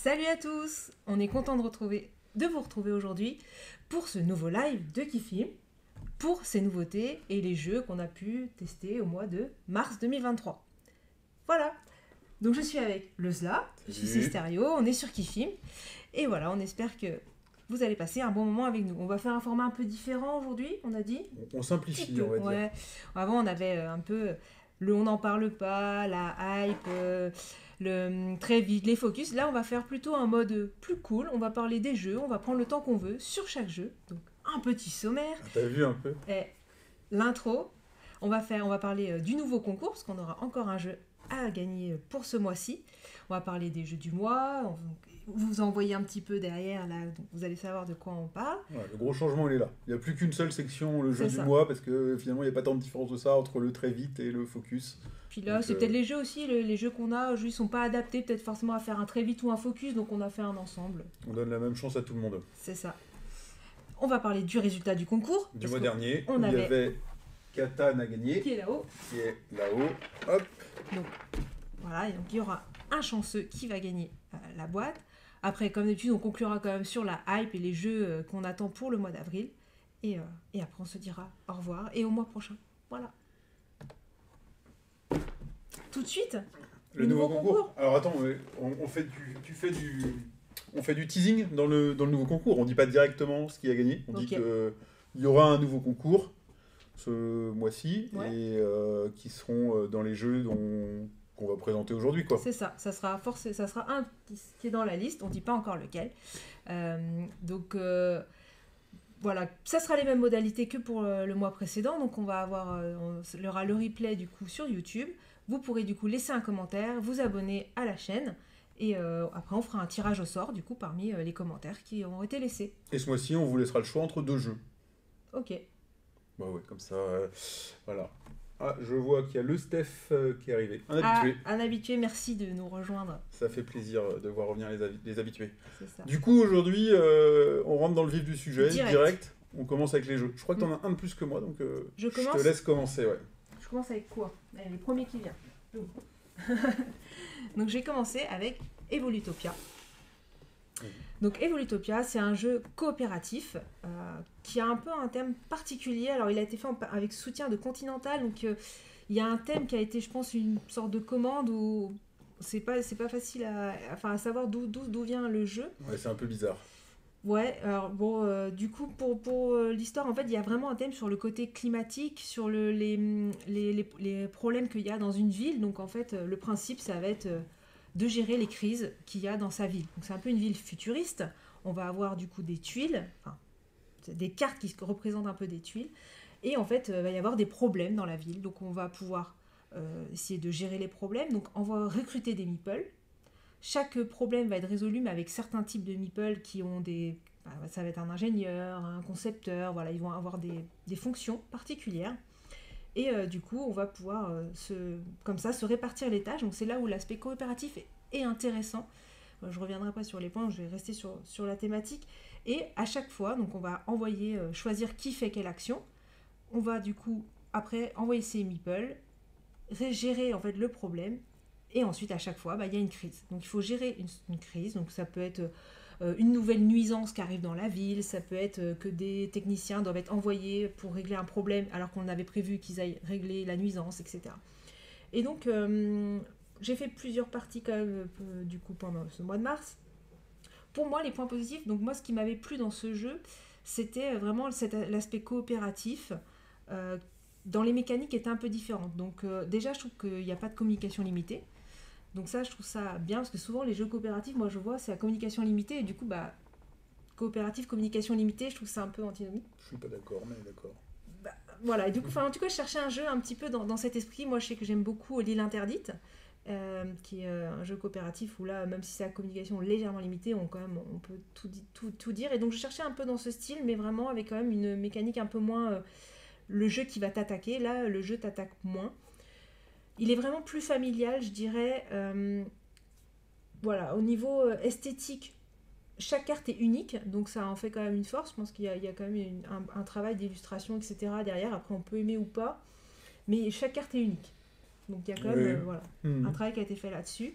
Salut à tous! On est content de vous retrouver aujourd'hui pour ce nouveau live de Kifim, pour ces nouveautés et les jeux qu'on a pu tester au mois de mars 2023. Voilà, donc je suis avec le Zla, je suis Stéréo, on est sur Kifim, et voilà, on espère que vous allez passer un bon moment avec nous. On va faire un format un peu différent aujourd'hui, on a dit. On simplifie, on va dire. Avant, on avait un peu le on n'en parle pas, la hype, le très vite, les focus. Là, on va faire plutôt un mode plus cool. On va parler des jeux, on va prendre le temps qu'on veut sur chaque jeu. Donc, un petit sommaire. Ah, t'as vu un peu? Et l'intro. On va parler du nouveau concours, parce qu'on aura encore un jeu à gagner pour ce mois-ci. On va parler des jeux du mois. Vous envoyez un petit peu derrière, là, donc vous allez savoir de quoi on parle. Ouais, le gros changement, il est là. Il n'y a plus qu'une seule section, le jeu C'est du ça. mois, parce que finalement, il n'y a pas tant de différence de ça entre le très vite et le focus. Puis là, Donc, c'est peut-être les jeux aussi, les jeux qu'on a, ils sont pas adaptés peut-être forcément à faire un très vite ou un focus, donc on a fait un ensemble. On donne la même chance à tout le monde. C'est ça. On va parler du résultat du concours. Du mois dernier, on il y avait Katan à gagner, qui est là-haut. qui est là-haut. Hop. Donc voilà, et donc il y aura un chanceux qui va gagner la boîte. Après, comme d'habitude, on conclura quand même sur la hype et les jeux qu'on attend pour le mois d'avril. Et après, on se dira au revoir et au mois prochain. Voilà. Tout de suite, Le nouveau concours. Alors attends, on fait du teasing dans le nouveau concours. On dit pas directement ce qui a gagné. On dit qu'il y aura un nouveau concours ce mois-ci et qui seront dans les jeux qu'on va présenter aujourd'hui, quoi. C'est ça, ça sera un qui est dans la liste, on dit pas encore lequel. Voilà, ça sera les mêmes modalités que pour le mois précédent, donc on va avoir, il y aura le replay du coup sur YouTube. Vous pourrez du coup laisser un commentaire, vous abonner à la chaîne, et après on fera un tirage au sort du coup parmi les commentaires qui ont été laissés. Et ce mois-ci, on vous laissera le choix entre deux jeux. Ok. Bah ouais, comme ça, voilà. Ah, je vois qu'il y a le Steph qui est arrivé. Un habitué. Un habitué, merci de nous rejoindre. Ça fait plaisir de voir revenir les habitués. C'est ça. Du coup, aujourd'hui, on rentre dans le vif du sujet, direct. On commence avec les jeux. Je crois que tu en as un de plus que moi, donc je te laisse commencer. Ouais. Je commence avec quoi? Allez, le premier qui vient. Donc j'ai commencé avec Evolutopia. Donc Evolutopia, c'est un jeu coopératif qui a un peu un thème particulier. Alors il a été fait avec soutien de Continental, donc il y a un thème qui a été, je pense, une sorte de commande où c'est pas facile à savoir d'où vient le jeu. Ouais, c'est un peu bizarre. Ouais, alors bon, du coup, pour l'histoire, en fait, il y a vraiment un thème sur le côté climatique, sur les problèmes qu'il y a dans une ville. Donc, en fait, le principe, ça va être de gérer les crises qu'il y a dans sa ville. Donc, c'est un peu une ville futuriste. On va avoir, du coup, des tuiles, enfin, des cartes qui représentent un peu des tuiles. Et, en fait, il va y avoir des problèmes dans la ville. Donc, on va pouvoir essayer de gérer les problèmes. Donc, on va recruter des meeples. Chaque problème va être résolu, mais avec certains types de meeples qui ont des... ça va être un ingénieur, un concepteur, voilà, ils vont avoir des fonctions particulières. Et du coup, on va pouvoir comme ça se répartir les tâches. Donc c'est là où l'aspect coopératif est intéressant. Je ne reviendrai pas sur les points, je vais rester sur la thématique. Et à chaque fois, donc on va choisir qui fait quelle action. On va du coup, après, envoyer ces meeples, gérer en fait le problème. Et ensuite, à chaque fois, il y a une crise. Donc, il faut gérer une crise. Donc, ça peut être une nouvelle nuisance qui arrive dans la ville. Ça peut être que des techniciens doivent être envoyés pour régler un problème alors qu'on avait prévu qu'ils aillent régler la nuisance, etc. Et donc, j'ai fait plusieurs parties quand même, du coup, pendant ce mois de mars. Pour moi, les points positifs, donc moi, ce qui m'avait plu dans ce jeu, c'était vraiment l'aspect coopératif. Dans les mécaniques étaient un peu différentes. Donc, déjà, je trouve qu'il n'y a pas de communication limitée. Donc ça, je trouve ça bien, parce que souvent, les jeux coopératifs, moi, je vois, c'est la communication limitée, et du coup, coopératif, communication limitée, je trouve ça un peu antinomique. Je suis pas d'accord, mais d'accord. Voilà, et du coup, en tout cas, je cherchais un jeu un petit peu dans cet esprit. Moi, je sais que j'aime beaucoup L'Île Interdite, qui est un jeu coopératif où là, même si c'est la communication légèrement limitée, on peut tout dire. Et donc, je cherchais un peu dans ce style, mais vraiment avec quand même une mécanique un peu moins... le jeu qui va t'attaquer, là, le jeu t'attaque moins. Il est vraiment plus familial, je dirais. Voilà, au niveau esthétique, chaque carte est unique, donc ça en fait quand même une force. Je pense qu'il y a quand même un travail d'illustration, etc. derrière. Après, on peut aimer ou pas, mais chaque carte est unique. Donc il y a quand même un travail qui a été fait là-dessus.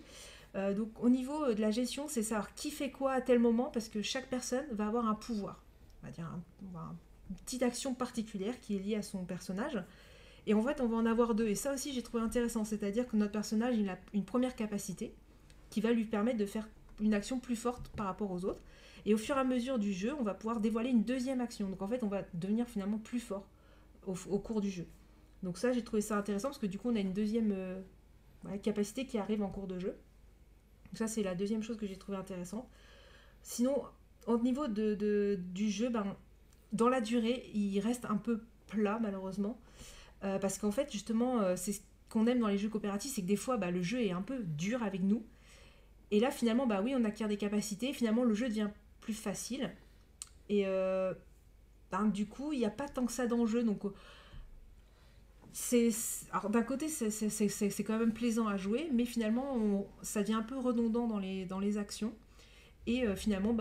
Donc au niveau de la gestion, c'est savoir qui fait quoi à tel moment, parce que chaque personne va avoir un pouvoir, on va dire une petite action particulière qui est liée à son personnage. Et en fait, on va en avoir deux. Et ça aussi, j'ai trouvé intéressant. C'est-à-dire que notre personnage, il a une première capacité qui va lui permettre de faire une action plus forte par rapport aux autres. Et au fur et à mesure du jeu, on va pouvoir dévoiler une deuxième action. Donc en fait, on va devenir finalement plus fort au cours du jeu. Donc ça, j'ai trouvé ça intéressant parce que du coup, on a une deuxième capacité qui arrive en cours de jeu. Donc ça, c'est la deuxième chose que j'ai trouvé intéressante. Sinon, au niveau du jeu, dans la durée, il reste un peu plat, malheureusement. Parce qu'en fait, justement, c'est ce qu'on aime dans les jeux coopératifs, c'est que des fois, le jeu est un peu dur avec nous. Et là, finalement, oui, on acquiert des capacités. Finalement, le jeu devient plus facile. Et du coup, il n'y a pas tant que ça d'enjeu. Donc, alors, d'un côté, c'est quand même plaisant à jouer, mais finalement, ça devient un peu redondant dans les actions. Et finalement,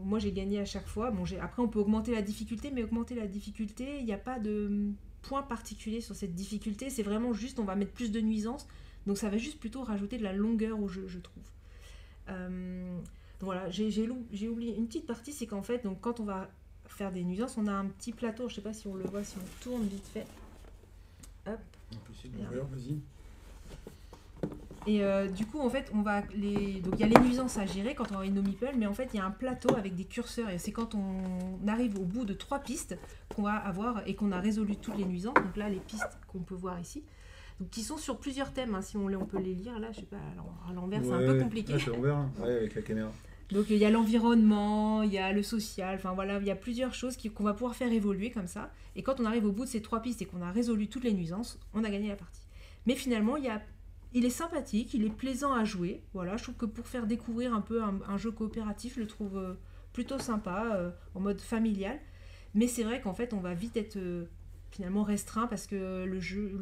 moi, j'ai gagné à chaque fois. Bon, après, on peut augmenter la difficulté, mais augmenter la difficulté, il n'y a pas de point particulier sur cette difficulté. C'est vraiment juste, on va mettre plus de nuisances. Donc, ça va juste plutôt rajouter de la longueur au jeu, je trouve. Donc voilà, j'ai oublié une petite partie, c'est qu'en fait, donc, quand on va faire des nuisances, on a un petit plateau, je sais pas si on le voit, si on tourne vite fait. Hop. Vas-y. Et du coup, en fait, donc il y a les nuisances à gérer quand on a une meeple, mais en fait, il y a un plateau avec des curseurs, et c'est quand on arrive au bout de 3 pistes qu'on va avoir, et qu'on a résolu toutes les nuisances, donc là, les pistes qu'on peut voir ici, donc qui sont sur plusieurs thèmes, si on peut les lire, là, je sais pas, à l'envers, c'est un peu compliqué. C'est à l'envers, avec la caméra. Donc il y a l'environnement, il y a le social, enfin voilà, il y a plusieurs choses qu'on va pouvoir faire évoluer comme ça. Et quand on arrive au bout de ces 3 pistes et qu'on a résolu toutes les nuisances, on a gagné la partie. Mais finalement, il est sympathique, il est plaisant à jouer. Voilà, je trouve que pour faire découvrir un peu un jeu coopératif, je le trouve plutôt sympa, en mode familial. Mais c'est vrai qu'en fait, on va vite être finalement restreint parce que le jeu,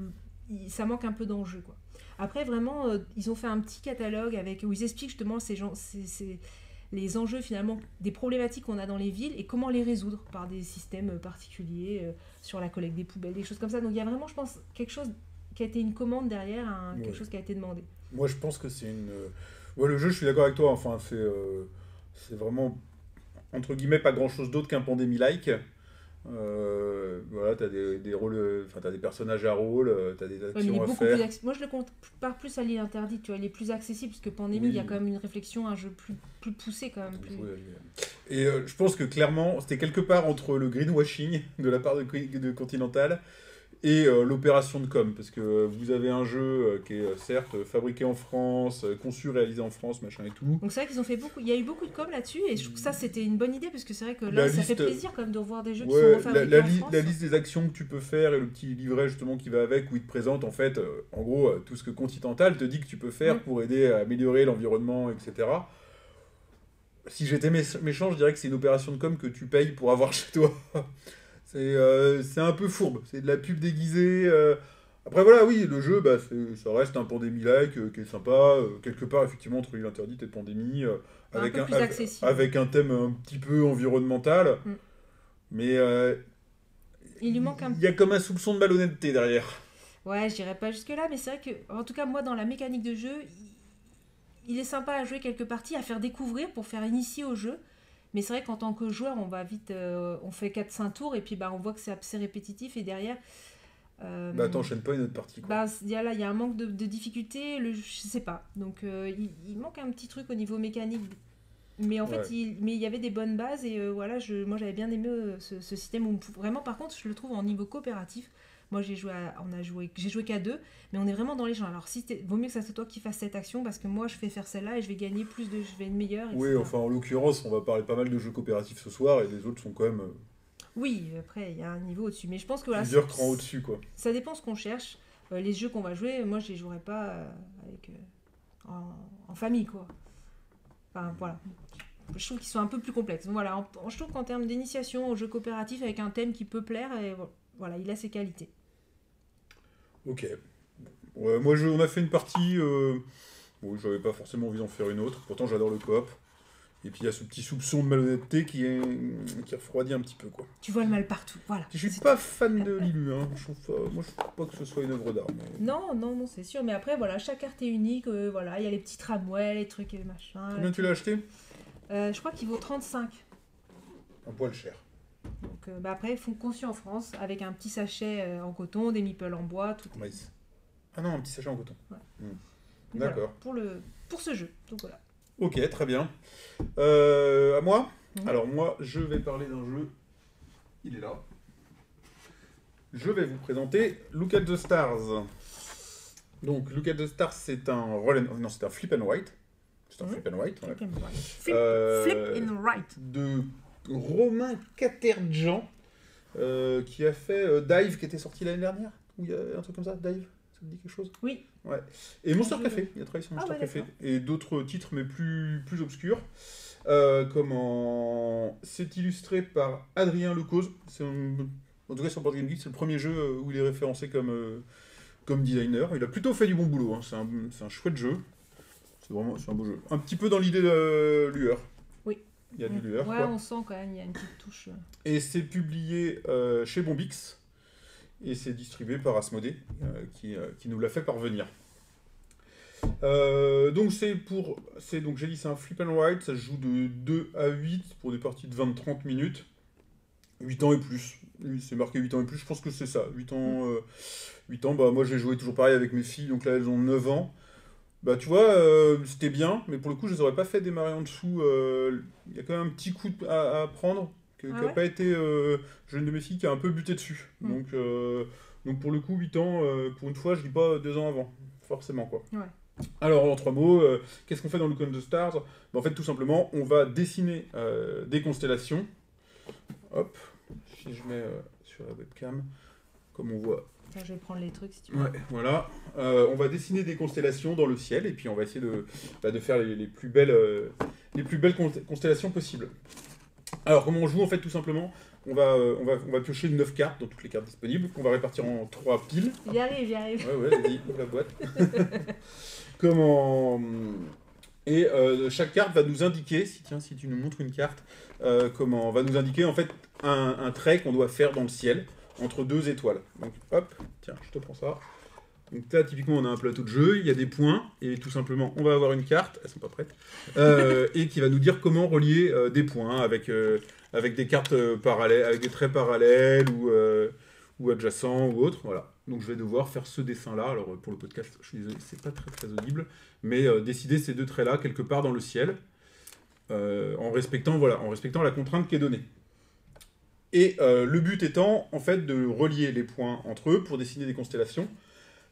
ça manque un peu d'enjeu, quoi. Après, vraiment, ils ont fait un petit catalogue où ils expliquent justement les enjeux finalement des problématiques qu'on a dans les villes et comment les résoudre par des systèmes particuliers sur la collecte des poubelles, des choses comme ça. Donc il y a vraiment, je pense, quelque chose qui a été une commande derrière, quelque chose qui a été demandé. Moi, je pense que c'est une... le jeu, je suis d'accord avec toi, enfin, c'est vraiment, entre guillemets, pas grand-chose d'autre qu'un pandémie-like. Voilà, t'as des rôles, t'as des personnages à rôle, t'as des actions à faire. Moi, je le compare plus à l'île interdite, tu vois, il est plus accessible parce que Pandémie, il y a quand même une réflexion, un jeu plus poussé quand même. Et je pense que clairement, c'était quelque part entre le greenwashing de la part de Continental et l'opération de com, parce que vous avez un jeu qui est certes fabriqué en France, conçu, réalisé en France, machin et tout. Donc c'est vrai qu'ils ont fait beaucoup, il y a eu beaucoup de com là-dessus, et je trouve que ça c'était une bonne idée, parce que c'est vrai que là ça fait plaisir quand même de revoir des jeux qui sont fabriqués en France. La liste des actions que tu peux faire et le petit livret justement qui va avec, où il te présente en fait, en gros, tout ce que Continental te dit que tu peux faire pour aider à améliorer l'environnement, etc. Si j'étais méchant, je dirais que c'est une opération de com que tu payes pour avoir chez toi. C'est un peu fourbe, c'est de la pub déguisée. Après voilà, oui, le jeu, ça reste un pandémie-like qui est sympa, quelque part effectivement entre l'île interdite et Pandémie, avec un thème un petit peu environnemental, mais il lui manque y a comme un soupçon de malhonnêteté derrière. Ouais, je dirais pas jusque là, mais c'est vrai que, en tout cas moi dans la mécanique de jeu, il est sympa à jouer quelques parties, à faire découvrir, pour faire initier au jeu. Mais c'est vrai qu'en tant que joueur, on va vite, on fait 4-5 tours et puis on voit que c'est assez répétitif, et derrière... t'enchaînes pas une autre partie, quoi. Il y a un manque de difficulté, je sais pas. Donc il manque un petit truc au niveau mécanique. Mais en fait, il y avait des bonnes bases, et voilà, moi j'avais bien aimé ce système où vraiment, par contre, je le trouve en niveau coopératif. Moi, j'ai joué qu'à 2, mais on est vraiment dans les champs. Alors, vaut mieux que ça soit toi qui fasses cette action, parce que moi, je vais faire celle-là et je vais gagner je vais être meilleur. Etc. Oui, enfin, en l'occurrence, on va parler pas mal de jeux coopératifs ce soir, et les autres sont quand même... Oui, après, il y a un niveau au-dessus. Mais je pense que voilà, plusieurs crans au-dessus, quoi. Ça dépend ce qu'on cherche. Les jeux qu'on va jouer, moi, je les jouerai pas en famille, quoi. Enfin, voilà. Je trouve qu'ils sont un peu plus complexes. Donc, voilà, je trouve qu'en termes d'initiation au jeu coopératif, avec un thème qui peut plaire, et voilà, il a ses qualités. Ok. Moi, on a fait une partie... j'avais pas forcément envie d'en faire une autre. Pourtant, j'adore le coop. Et puis il y a ce petit soupçon de malhonnêteté qui refroidit un petit peu, quoi. Tu vois le mal partout, voilà. Je suis pas fan de Lilu, hein. Moi je trouve pas que ce soit une œuvre d'art. Mais... Non, c'est sûr. Mais après, voilà, chaque carte est unique. Voilà, il y a les petits tramways, les trucs et machin. Combien tu l'as acheté? Je crois qu'il vaut 35. Un poil cher. Donc après, ils font conçu en France avec un petit sachet en coton, des meeples en bois, tout. Maïs. Ah non, un petit sachet en coton. Ouais. D'accord. Voilà, pour ce jeu. Donc voilà. Ok, très bien. À moi? Mhm. Alors moi, je vais parler d'un jeu. Il est là. Je vais vous présenter Look at the Stars. Donc, Look at the Stars, c'est un c'est un flip and write. C'est un flip and write. Ouais. Flip and write. De Romain Caterjan, qui a fait Dive, qui était sorti l'année dernière. Ou il y a un truc comme ça, Dive? Ça te dit quelque chose? Oui. Ouais. Et Monster Café, il a travaillé sur Monster Café. D'accord. Et d'autres titres, mais plus obscurs. C'est illustré par Adrien Lecause. En tout cas, sur Board Game Geek, c'est le premier jeu où il est référencé comme designer. Il a plutôt fait du bon boulot. Hein. C'est un chouette jeu. C'est un beau jeu. Un petit peu dans l'idée de lueur. Oui. Il y a du lueur. Ouais, quoi. on sent quand même, il y a une petite touche. Et c'est publié chez Bombix. Et c'est distribué par Asmodée, qui nous l'a fait parvenir. Donc j'ai dit c'est un flip and write, ça se joue de 2 à 8 pour des parties de 20-30 minutes. 8 ans et plus. Oui, c'est marqué 8 ans et plus, je pense que c'est ça. 8 ans, bah moi j'ai joué toujours pareil avec mes filles, donc là elles ont 9 ans. Bah tu vois, c'était bien, mais pour le coup je les aurais pas fait démarrer en dessous. Il y a quand même un petit coup à prendre, qui n'a pas été... j'ai une de mes filles qui a un peu buté dessus. Donc pour le coup 8 ans, pour une fois je dis pas 2 ans avant, forcément quoi. Ouais. Alors, en 3 mots, qu'est-ce qu'on fait dans Look at the Stars? En fait, tout simplement, on va dessiner des constellations. Hop, si je mets sur la webcam, comme on voit. Attends, je vais prendre les trucs si tu veux. Ouais, voilà. On va dessiner des constellations dans le ciel et puis on va essayer de faire les plus belles constellations possibles. Alors, comment on joue? En fait, tout simplement, on va piocher 9 cartes dans toutes les cartes disponibles, qu'on va répartir en 3 piles. J'y arrive. Ouais, vas-y, ouvre la boîte. Et chaque carte va nous indiquer, si tu nous montres une carte, va nous indiquer en fait un trait qu'on doit faire dans le ciel entre 2 étoiles. Donc hop, tiens, je te prends ça. Donc là, typiquement, on a un plateau de jeu, il y a des points, et tout simplement, on va avoir une carte, elles sont pas prêtes, et qui va nous dire comment relier des points avec des cartes parallèles, avec des traits parallèles ou adjacents ou autres, voilà. Donc je vais devoir faire ce dessin-là. Alors pour le podcast, je suis désolé, c'est pas très audible, mais décider ces 2 traits-là quelque part dans le ciel, en respectant la contrainte qui est donnée. Et le but étant en fait de relier les points entre eux pour dessiner des constellations,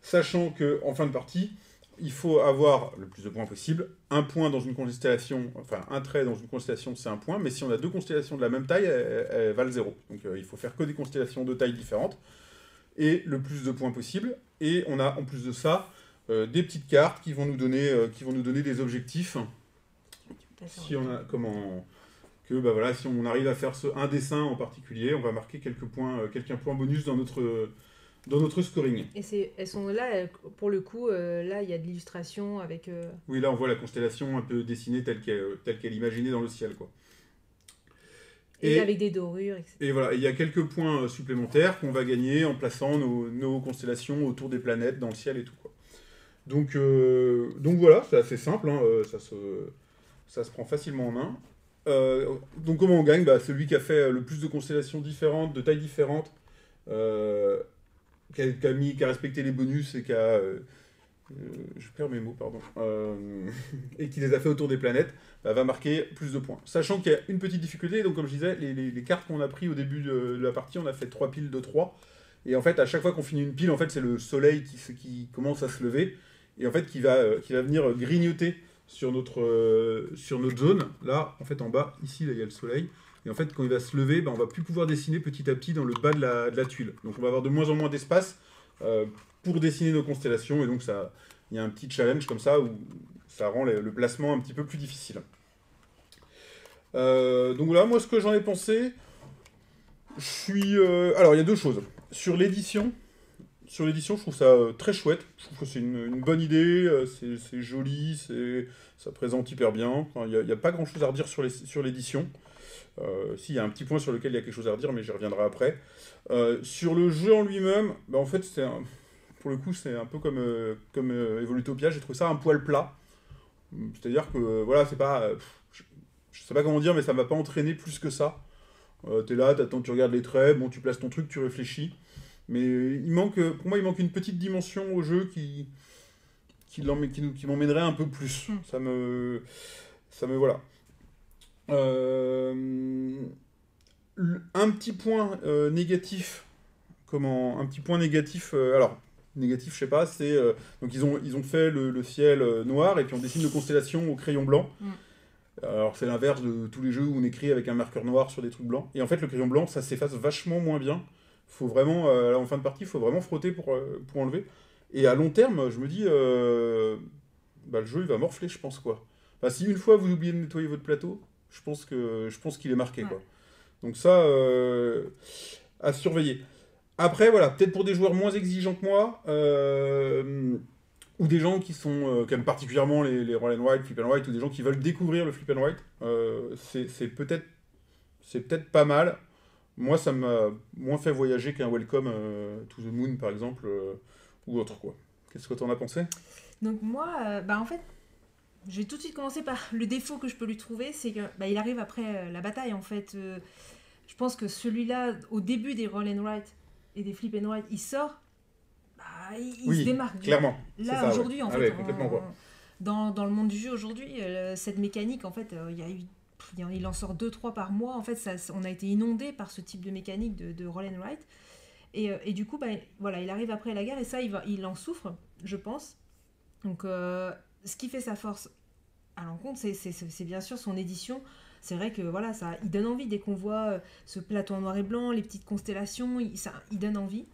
sachant que en fin de partie, il faut avoir le plus de points possible. Un point dans une constellation, enfin un trait dans une constellation, c'est un point, mais si on a 2 constellations de la même taille, elles valent 0. Donc il faut faire que des constellations de tailles différentes. Et le plus de points possible. Et on a en plus de ça des petites cartes qui vont nous donner des objectifs. Si on a si on arrive à faire un dessin en particulier, on va marquer quelques points bonus dans notre scoring. Et elles sont là pour le coup. Là, il y a de l'illustration avec. Oui, là on voit la constellation un peu dessinée telle qu'elle est imaginée dans le ciel, quoi. Et avec des dorures, etc. Et voilà, il y a quelques points supplémentaires qu'on va gagner en plaçant nos constellations autour des planètes, dans le ciel et tout, quoi. Donc voilà, c'est assez simple, hein, ça se prend facilement en main. Donc comment on gagne? Celui qui a fait le plus de constellations différentes, de tailles différentes, qui a respecté les bonus et qui a... je perds mes mots, pardon. Et qui les a fait autour des planètes, va marquer plus de points. Sachant qu'il y a une petite difficulté, donc comme je disais, les cartes qu'on a pris au début de la partie, on a fait 3 piles de 3. Et en fait, à chaque fois qu'on finit une pile, en fait, c'est le soleil qui commence à se lever. Et en fait, qui va venir grignoter sur notre zone. Là, en fait, en bas, ici, là, il y a le soleil. Et en fait, quand il va se lever, on va plus pouvoir dessiner petit à petit dans le bas de la tuile. Donc on va avoir de moins en moins d'espace pour dessiner nos constellations. Et donc, il y a un petit challenge comme ça où ça rend le placement un petit peu plus difficile. Donc voilà, moi, ce que j'en ai pensé, alors, il y a 2 choses. Sur l'édition, sur l'édition, je trouve ça très chouette. Je trouve que c'est une bonne idée, c'est joli, ça présente hyper bien. Il n'y a pas grand-chose à redire sur l'édition. Si, il y a un petit point sur lequel il y a quelque chose à redire, mais j'y reviendrai après. Sur le jeu en lui-même, bah, en fait, pour le coup, c'est un peu comme Evolutopia. J'ai trouvé ça un poil plat. C'est-à-dire que, voilà, c'est pas... je sais pas comment dire, mais ça m'a pas entraîné plus que ça. T'es là, t'attends, tu regardes les traits, bon, tu places ton truc, tu réfléchis. Mais pour moi, il manque une petite dimension au jeu qui m'emmènerait un peu plus. Voilà. Un petit point négatif. Un petit point négatif. Alors, négatif, je sais pas, c'est. Donc, ils ont fait le ciel noir et puis on dessine nos constellations au crayon blanc. Alors, c'est l'inverse de tous les jeux où on écrit avec un marqueur noir sur des trucs blancs. Et en fait, le crayon blanc, ça s'efface vachement moins bien. Faut vraiment, en fin de partie, il faut vraiment frotter pour enlever. Et à long terme, je me dis, le jeu, il va morfler, je pense, quoi. Enfin, si une fois vous oubliez de nettoyer votre plateau, je pense qu'il est marqué, quoi. Donc ça, à surveiller. Après, voilà, peut-être pour des joueurs moins exigeants que moi, ou des gens qui aiment particulièrement les roll and write, flip and write, ou des gens qui veulent découvrir le flip and write, c'est peut-être pas mal. Moi, ça m'a moins fait voyager qu'un Welcome to the Moon, par exemple, ou autre, quoi. Qu'est-ce que t'en as pensé? Donc moi, en fait, je vais tout de suite commencer par le défaut que je peux lui trouver, c'est que il arrive après la bataille, en fait. Je pense que celui-là, au début des roll and write et des flip and write, il sort, il se démarque. Clairement. Là, aujourd'hui, en fait, complètement, quoi. Dans le monde du jeu aujourd'hui, cette mécanique, en fait, il en sort 2-3 par mois. En fait, on a été inondé par ce type de mécanique de roll and write. Et du coup, voilà, il arrive après la guerre et ça, il en souffre, je pense. Donc, ce qui fait sa force à l'encontre, c'est bien sûr son édition. C'est vrai que voilà, il donne envie dès qu'on voit ce plateau en noir et blanc, les petites constellations, il donne envie.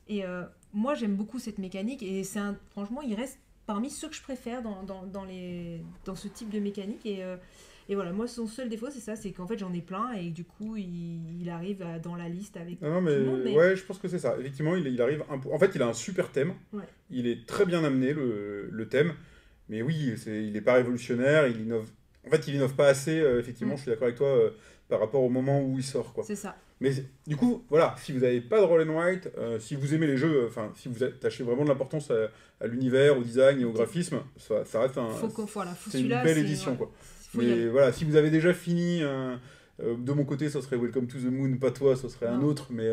Et moi, j'aime beaucoup cette mécanique et franchement, il reste parmi ceux que je préfère dans ce type de mécanique. Et voilà, moi, son seul défaut, c'est ça, c'est qu'en fait, j'en ai plein et du coup, il arrive dans la liste avec tout le monde. Ouais, je pense que c'est ça. Effectivement, il arrive en fait, il a un super thème. Ouais. Il est très bien amené, le thème. Mais oui, il n'est pas révolutionnaire, il innove. En fait, il innove pas assez, effectivement, je suis d'accord avec toi, par rapport au moment où il sort, quoi. C'est ça. Mais du coup, voilà, si vous n'avez pas de roll and write, si vous aimez les jeux, si vous attachez vraiment de l'importance à l'univers, au design et au graphisme, ça reste c'est une belle édition, quoi. Mais voilà, si vous avez déjà fini, de mon côté, ça serait Welcome to the Moon, pas toi, ça serait un autre, mais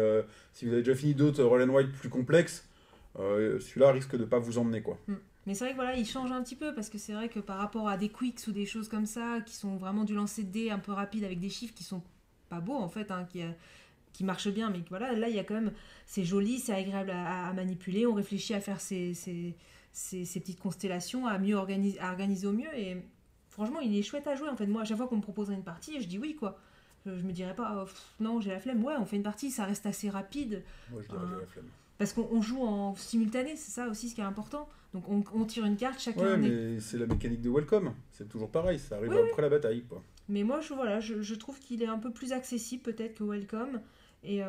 si vous avez déjà fini d'autres roll and write plus complexes, celui-là risque de pas vous emmener, quoi. Mais c'est vrai que voilà, il change un petit peu parce que c'est vrai que par rapport à des quicks ou des choses comme ça qui sont vraiment du lancer de dés un peu rapide avec des chiffres qui sont pas beaux en fait, qui marchent bien, mais voilà, là il y a quand même, c'est joli, c'est agréable à manipuler, on réfléchit à faire ces petites constellations, à organiser au mieux et franchement il est chouette à jouer en fait. Moi à chaque fois qu'on me proposerait une partie, je dis oui quoi. Je me dirais pas non j'ai la flemme, ouais on fait une partie, ça reste assez rapide. Moi je dirais j'ai la flemme. Parce qu'on joue en simultané, c'est ça aussi ce qui est important. Donc on tire une carte, chacun... Ouais, mais c'est la mécanique de Welcome. C'est toujours pareil, ça arrive après la bataille, quoi. Mais moi, je trouve qu'il est un peu plus accessible peut-être que Welcome. Et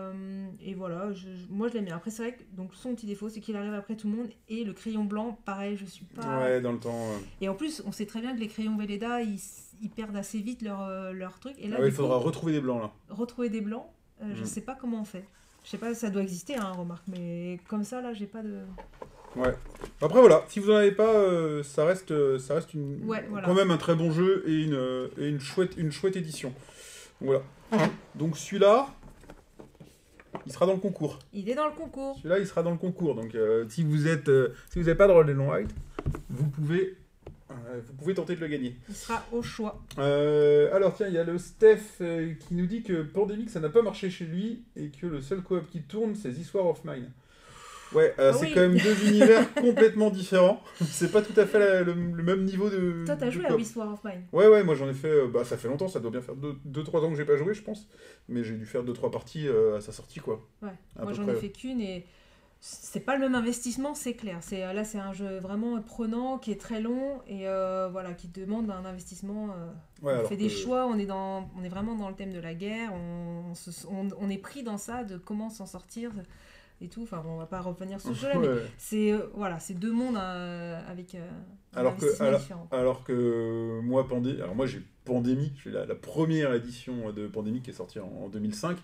voilà, moi je l'aime bien. Après, c'est vrai que donc, son petit défaut, c'est qu'il arrive après tout le monde. Et le crayon blanc, pareil, je suis pas... Ouais, dans le temps... Et en plus, on sait très bien que les crayons Velleda, ils perdent assez vite leur truc. Et là, il faudra retrouver des blancs, là. Retrouver des blancs, je sais pas comment on fait. Je sais pas, ça doit exister, hein, remarque. Mais comme ça, là, j'ai pas de... Ouais. Après voilà, si vous en avez pas, ça reste quand même un très bon jeu et une chouette édition. Voilà. Donc celui-là, il sera dans le concours. Il est dans le concours. Celui-là, il sera dans le concours. Donc si vous n'avez pas de roll and write, vous pouvez tenter de le gagner. Il sera au choix. Alors tiens, il y a le Steph qui nous dit que Pandemic ça n'a pas marché chez lui et que le seul coop qui tourne c'est This War of Mine. Ouais, c'est quand même deux univers complètement différents. C'est pas tout à fait le même niveau de... Toi, t'as joué à This War of Mine? Ouais, moi j'en ai fait... ça fait longtemps, ça doit bien faire 2-3 ans que j'ai pas joué, je pense. Mais j'ai dû faire 2-3 parties à sa sortie, quoi. Ouais, moi j'en ai fait qu'une et... C'est pas le même investissement, c'est clair. Là, c'est un jeu vraiment prenant, qui est très long et voilà, qui demande un investissement. On fait des choix, on est vraiment dans le thème de la guerre, on est pris dans ça, de comment s'en sortir. et tout. Enfin, bon, on va pas revenir sur ce jeu-là, mais c'est voilà, c'est deux mondes avec différents. Alors que moi, j'ai Pandémie, j'ai la première édition de Pandémie qui est sortie en 2005.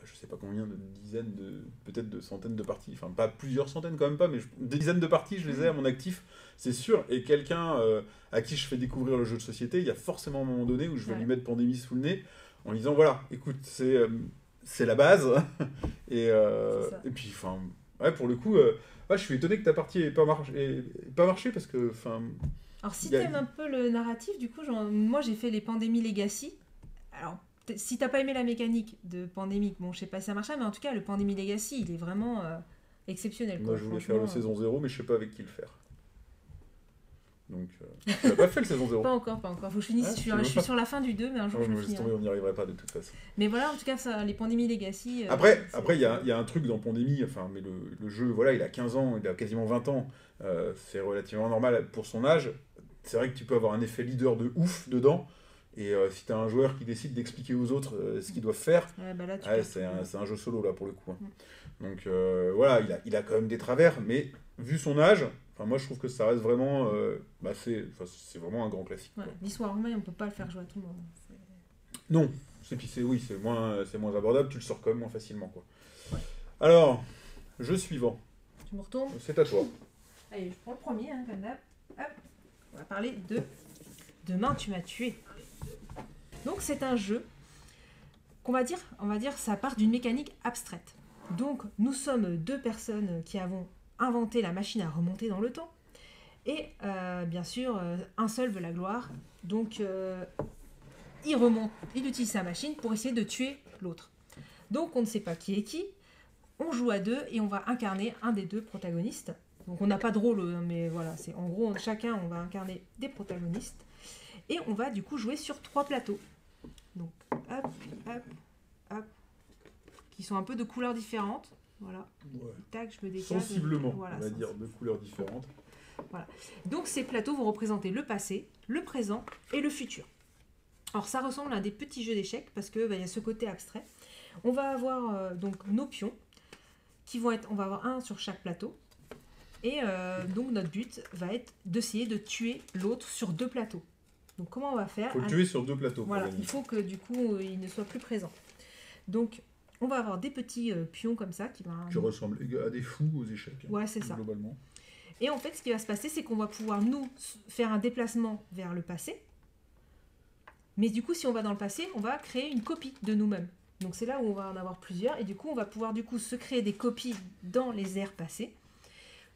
Je sais pas combien de dizaines, peut-être de centaines de parties, enfin pas plusieurs centaines quand même pas, mais des dizaines de parties, je les ai à mon actif, c'est sûr. Et quelqu'un à qui je fais découvrir le jeu de société, il y a forcément un moment donné où je vais lui mettre Pandémie sous le nez en lui disant voilà, écoute, c'est la base. Et puis, enfin, pour le coup, je suis étonné que ta partie ait pas marché parce que, enfin. Alors si t'aimes un peu le narratif, du coup, moi j'ai fait les Pandémies Legacy. Alors si t'as pas aimé la mécanique de Pandémie, bon, je sais pas si ça marchera, mais en tout cas, le Pandémie Legacy, il est vraiment exceptionnel. Moi, je voulais faire le saison 0, mais je sais pas avec qui le faire. Donc, tu n'as pas fait le saison 0. Pas encore. Faut que je finisse. Je suis sur la fin du 2, mais un jour je le finis. On n'y arriverait pas de toute façon. Mais voilà, en tout cas, ça, les Pandémies Legacy... Après, il y a un truc dans Pandémie, enfin, mais le jeu, voilà, il a 15 ans, il a quasiment 20 ans. C'est relativement normal pour son âge. C'est vrai que tu peux avoir un effet leader de ouf dedans. Et si tu as un joueur qui décide d'expliquer aux autres ce qu'ils doivent faire, c'est un jeu solo là pour le coup. Donc voilà, il a quand même des travers, mais vu son âge, moi je trouve que ça reste vraiment, c'est vraiment un grand classique. L'histoire humaine, on peut pas le faire jouer à tout le monde. Non, c'est moins abordable, tu le sors quand même moins facilement quoi. Alors, jeu suivant. Tu me retournes ? C'est à toi. Allez, je prends le premier, comme d'hab. Hop, on va parler de Demain tu m'as tué. Donc c'est un jeu on va dire ça part d'une mécanique abstraite. Donc nous sommes deux personnes qui avons inventé la machine à remonter dans le temps. Et bien sûr, un seul veut la gloire. Donc il utilise sa machine pour essayer de tuer l'autre. Donc on ne sait pas qui est qui. On joue à deux et on va incarner un des deux protagonistes. Donc on n'a pas de rôle, mais voilà, c'est en gros chacun on va incarner des protagonistes. Et on va du coup jouer sur 3 plateaux. Donc, hop, qui sont un peu de couleurs différentes. Voilà. Tac, je me décale. Sensiblement, voilà, on va dire, de couleurs différentes. Voilà. Donc, ces plateaux vont représenter le passé, le présent et le futur. Alors, ça ressemble à des petits jeux d'échecs parce qu'il y a ce côté abstrait. On va avoir donc nos pions qui vont être. On va avoir un sur chaque plateau. Et donc, notre but va être d'essayer de tuer l'autre sur 2 plateaux. Donc comment on va faire ? Il faut le tuer sur 2 plateaux. Voilà, il faut que du coup il ne soit plus présent. Donc on va avoir des petits pions comme ça qui ressemblent à des fous aux échecs. Ouais, c'est ça. Globalement. Et en fait, ce qui va se passer, c'est qu'on va pouvoir nous faire un déplacement vers le passé. Mais du coup, si on va dans le passé, on va créer une copie de nous-mêmes. Donc c'est là où on va en avoir plusieurs et du coup, on va pouvoir du coup se créer des copies dans les ères passées,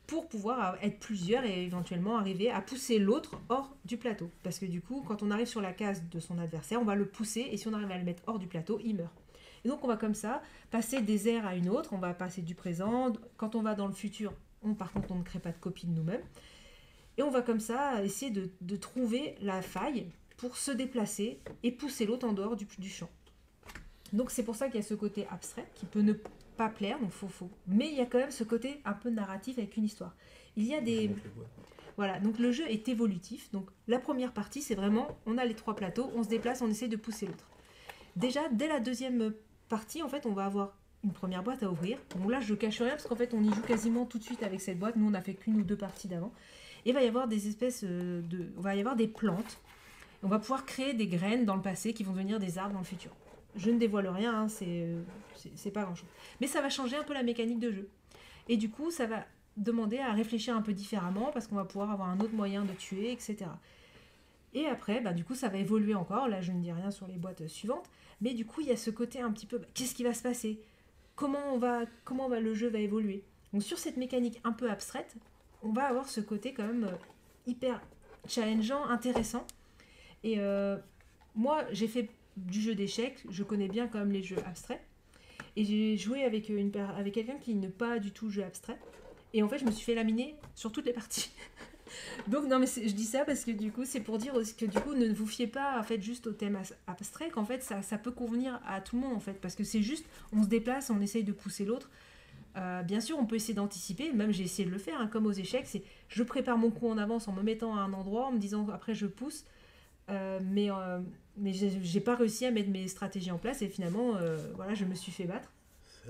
pour pouvoir être plusieurs et éventuellement arriver à pousser l'autre hors du plateau. Parce que du coup, quand on arrive sur la case de son adversaire, on va le pousser et si on arrive à le mettre hors du plateau, il meurt. Et donc on va comme ça passer des ères à une autre, on va passer du présent. Quand on va dans le futur, par contre, on ne crée pas de copie de nous-mêmes. Et on va comme ça essayer de trouver la faille pour se déplacer et pousser l'autre en dehors du champ. Donc c'est pour ça qu'il y a ce côté abstrait qui peut ne pas plaire, donc mais il y a quand même ce côté un peu narratif avec une histoire. Il y a des... Voilà, donc le jeu est évolutif. Donc la première partie, c'est vraiment, on a les 3 plateaux, on se déplace, on essaie de pousser l'autre. Déjà, dès la deuxième partie, en fait, on va avoir une première boîte à ouvrir. Donc là, je ne cache rien, parce qu'en fait, on y joue quasiment tout de suite avec cette boîte. Nous, on n'a fait qu'une ou 2 parties d'avant. Et il va y avoir des espèces on va y avoir des plantes. On va pouvoir créer des graines dans le passé qui vont devenir des arbres dans le futur. Je ne dévoile rien, hein, c'est pas grand-chose. Mais ça va changer un peu la mécanique de jeu. Et du coup, ça va demander à réfléchir un peu différemment parce qu'on va pouvoir avoir un autre moyen de tuer, etc. Et après, du coup, ça va évoluer encore. Là, je ne dis rien sur les boîtes suivantes. Mais du coup, il y a ce côté un petit peu, qu'est-ce qui va se passer ? Comment le jeu va évoluer ? Donc sur cette mécanique un peu abstraite, on va avoir ce côté quand même hyper challengeant, intéressant. Et moi, j'ai fait du jeu d'échecs, je connais bien quand même les jeux abstraits. Et j'ai joué avec quelqu'un qui n'est pas du tout jeu abstrait. Et en fait, je me suis fait laminer sur toutes les parties. Donc, non, mais je dis ça parce que du coup, c'est pour dire aussi que du coup, ne vous fiez pas en fait juste au thème abstrait, qu'en fait, ça peut convenir à tout le monde en fait. Parce que c'est juste, on se déplace, on essaye de pousser l'autre. Bien sûr, on peut essayer d'anticiper, même j'ai essayé de le faire, hein, comme aux échecs, c'est je prépare mon coup en avance en me mettant à un endroit, en me disant après je pousse. Mais j'ai pas réussi à mettre mes stratégies en place et finalement, voilà, je me suis fait battre.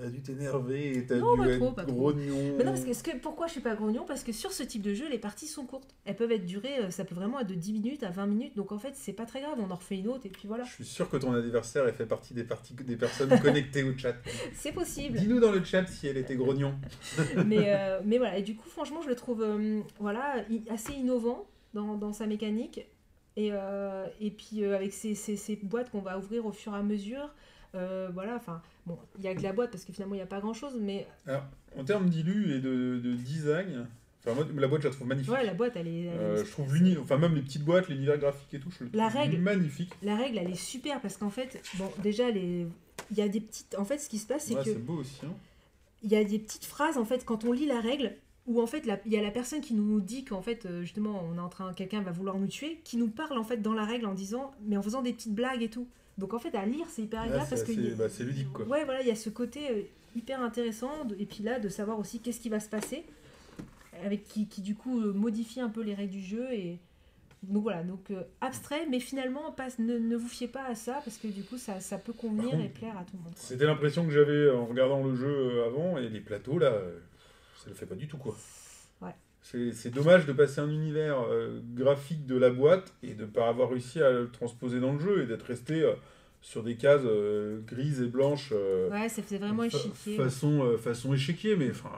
T'as dû t'énerver et t'as Non, dû pas être trop, pas trop. grognon. Mais non, pourquoi je suis pas grognon? Parce que sur ce type de jeu, les parties sont courtes. Elles peuvent être durées, ça peut vraiment être de 10 minutes à 20 minutes. Donc en fait, c'est pas très grave. On en refait une autre et puis voilà. Je suis sûr que ton adversaire fait partie des personnes connectées au chat. C'est possible. Dis-nous dans le chat si elle était grognon. mais voilà. Et du coup, franchement, je le trouve assez innovant dans sa mécanique. Et puis avec ces boîtes qu'on va ouvrir au fur et à mesure. Voilà, enfin, bon, il y a que la boîte parce que finalement il n'y a pas grand chose, mais. Alors, en termes d'illu et de design, enfin, moi, la boîte je la trouve magnifique. Ouais, la boîte elle est. Je trouve enfin, même les petites boîtes, l'univers graphique et tout, je le trouve magnifique. La règle elle est super parce qu'en fait, bon, déjà, il y a des petites. En fait, ce qui se passe, c'est que. C'est beau aussi. Hein. Il y a des petites phrases en fait quand on lit la règle. Où en fait, il y a la personne qui nous dit qu'en fait, justement, quelqu'un va vouloir nous tuer, qui nous parle en fait dans la règle en disant, mais en faisant des petites blagues et tout. Donc en fait, à lire, c'est hyper agréable parce que c'est ludique quoi. Ouais, voilà, il y a ce côté hyper intéressant et puis là de savoir aussi qu'est-ce qui va se passer, avec qui du coup modifie un peu les règles du jeu et donc voilà, abstrait, mais finalement ne vous fiez pas à ça parce que du coup ça peut convenir et plaire à tout le monde. C'était l'impression que j'avais en regardant le jeu avant et les plateaux là. Ça le fait pas du tout quoi. Ouais. C'est dommage de passer un univers graphique de la boîte et de ne pas avoir réussi à le transposer dans le jeu et d'être resté sur des cases grises et blanches. Ouais, ça faisait vraiment échiquier. Façon échiquier, mais enfin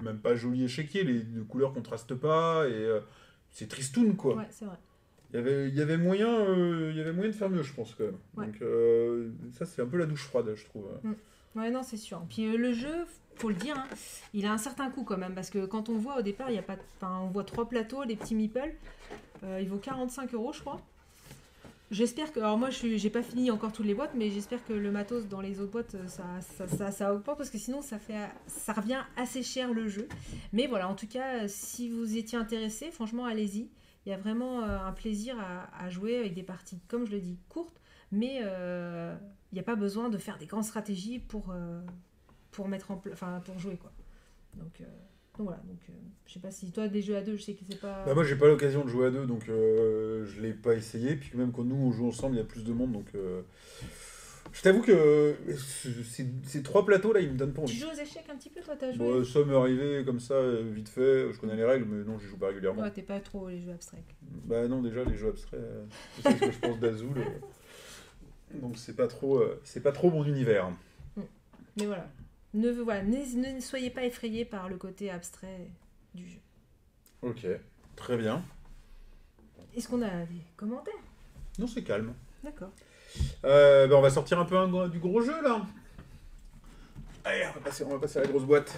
même pas joli échiquier, les couleurs contrastent pas et c'est tristoun quoi. Ouais, c'est vrai. Il y avait moyen de faire mieux je pense quand même. Ouais. Donc ça c'est un peu la douche froide je trouve. Ouais, non, c'est sûr. Puis le jeu, faut le dire, hein, il a un certain coût quand même, parce que quand on voit au départ, on voit 3 plateaux, les petits meeples, il vaut 45 €, je crois. J'espère que, alors moi, j'ai pas fini encore toutes les boîtes, mais j'espère que le matos dans les autres boîtes, ça augmente, parce que sinon, ça revient assez cher le jeu. Mais voilà, en tout cas, si vous étiez intéressé, franchement, allez-y. Il y a vraiment un plaisir à jouer avec des parties, comme je le dis, courtes, mais il n'y a pas besoin de faire des grandes stratégies pour jouer quoi. Donc voilà, je sais pas si toi des jeux à deux, je sais que c'est pas. Bah moi j'ai pas l'occasion de jouer à deux donc je l'ai pas essayé, puis même quand nous on joue ensemble il y a plus de monde donc je t'avoue que ces 3 plateaux là ils me donnent pas envie. Tu joues aux échecs un petit peu toi, t'as joué? Bon, ça m'est arrivé comme ça vite fait, je connais les règles mais non j'y joue pas régulièrement. Ouais, t'es pas trop les jeux abstraits. Bah non déjà les jeux abstraits, c'est ce que je pense d'Azul. Donc c'est pas trop mon univers. Mais voilà. Ne soyez pas effrayés par le côté abstrait du jeu. Ok, très bien. Est-ce qu'on a des commentaires? Non, c'est calme. D'accord. On va sortir un peu du gros jeu là. Allez, on va passer à la grosse boîte.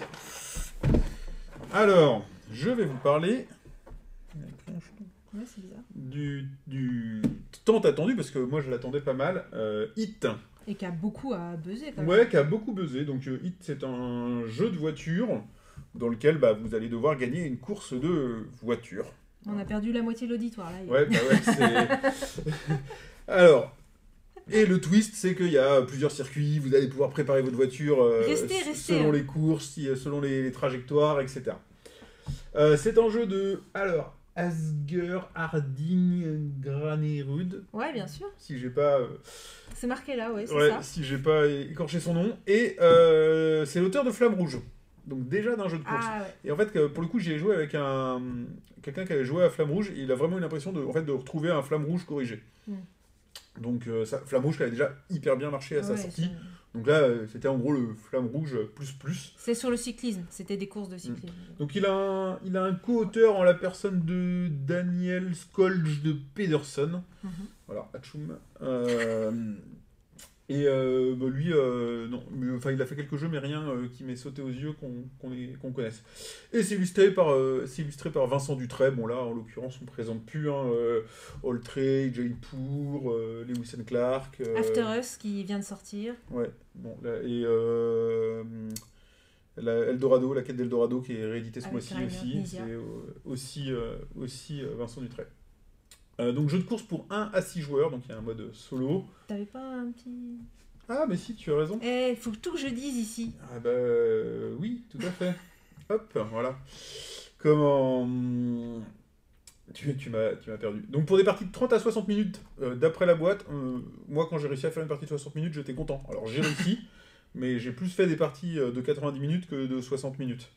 Alors, je vais vous parler Ouais, c'est bizarre. du tant attendu, parce que moi je l'attendais pas mal, Hit. Et qui a beaucoup à buzzer quand même. Ouais, qui a beaucoup buzzé. Donc Hit, c'est un jeu de voiture dans lequel vous allez devoir gagner une course de voiture. On a perdu la moitié de l'auditoire là. Ouais, c'est... Alors, et le twist, c'est qu'il y a plusieurs circuits, vous allez pouvoir préparer votre voiture selon les courses, selon les trajectoires, etc. C'est un jeu de... Alors, Asger Harding Granerud. Ouais, bien sûr. Si j'ai pas... C'est marqué là, ouais, c'est ça. Si j'ai pas écorché son nom. Et c'est l'auteur de Flamme Rouge. Donc déjà d'un jeu de course. Ah, ouais. Et en fait, pour le coup, j'y ai joué avec quelqu'un qui avait joué à Flamme Rouge. Et il a vraiment eu l'impression de retrouver un Flamme Rouge corrigé. Donc Flamme Rouge qui avait déjà hyper bien marché à sa sortie. Donc là, c'était en gros le Flamme Rouge plus. C'est sur le cyclisme, c'était des courses de cyclisme. Donc il a un co-auteur en la personne de Daniel Skolj de Pedersen. Voilà, Atchoum. Et lui, non, il a fait quelques jeux, mais rien qui m'ait sauté aux yeux qu'on connaisse. Et c'est illustré par Vincent Dutray. Bon là, en l'occurrence, on ne présente plus Alltray, Jaipur, Lewis and Clark. After Us qui vient de sortir. Ouais, bon, là, et Eldorado, la quête d'Eldorado qui est rééditée ce mois-ci aussi. C'est aussi Vincent Dutray. Donc jeu de course pour 1 à 6 joueurs, donc il y a un mode solo. T'avais pas un petit... Ah mais si, tu as raison. Il faut tout que je dise ici. Ah bah oui, tout à fait. Hop, voilà. Comment... Tu m'as perdu. Donc pour des parties de 30 à 60 minutes d'après la boîte, moi quand j'ai réussi à faire une partie de 60 minutes, j'étais content. Alors j'ai réussi, mais j'ai plus fait des parties de 90 minutes que de 60 minutes.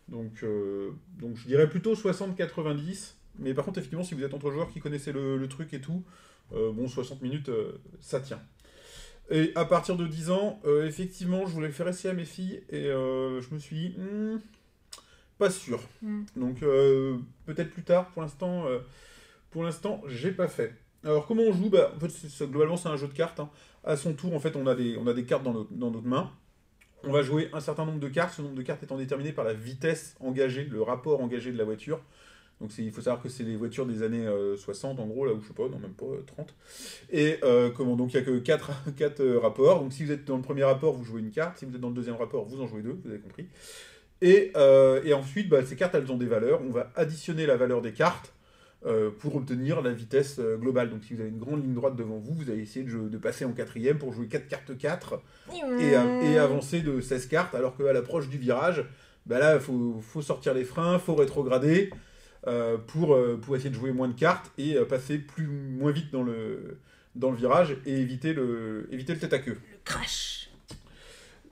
Donc je dirais plutôt 60-90. Mais par contre, effectivement, si vous êtes entre joueurs qui connaissaient le truc et tout, 60 minutes, ça tient. Et à partir de 10 ans, effectivement, je voulais le faire essayer à mes filles, et je me suis dit, pas sûr. Donc peut-être plus tard, pour l'instant, j'ai pas fait. Alors comment on joue ? En fait, globalement, c'est un jeu de cartes. Hein. À son tour, en fait, on a des cartes dans notre main. On va jouer un certain nombre de cartes, ce nombre de cartes étant déterminé par la vitesse engagée, le rapport engagé de la voiture. Donc il faut savoir que c'est les voitures des années 60 en gros, là où je sais pas, non même pas 30. Et donc il n'y a que 4 rapports. Donc si vous êtes dans le premier rapport, vous jouez une carte. Si vous êtes dans le deuxième rapport, vous en jouez 2, vous avez compris. Et ensuite, ces cartes, elles ont des valeurs. On va additionner la valeur des cartes pour obtenir la vitesse globale. Donc si vous avez une grande ligne droite devant vous, vous allez essayer de passer en quatrième pour jouer 4 cartes 4 et avancer de 16 cartes, alors qu'à l'approche du virage, là, il faut sortir les freins, il faut rétrograder pour essayer de jouer moins de cartes et passer moins vite dans le virage et éviter le tête à queue. Le crash.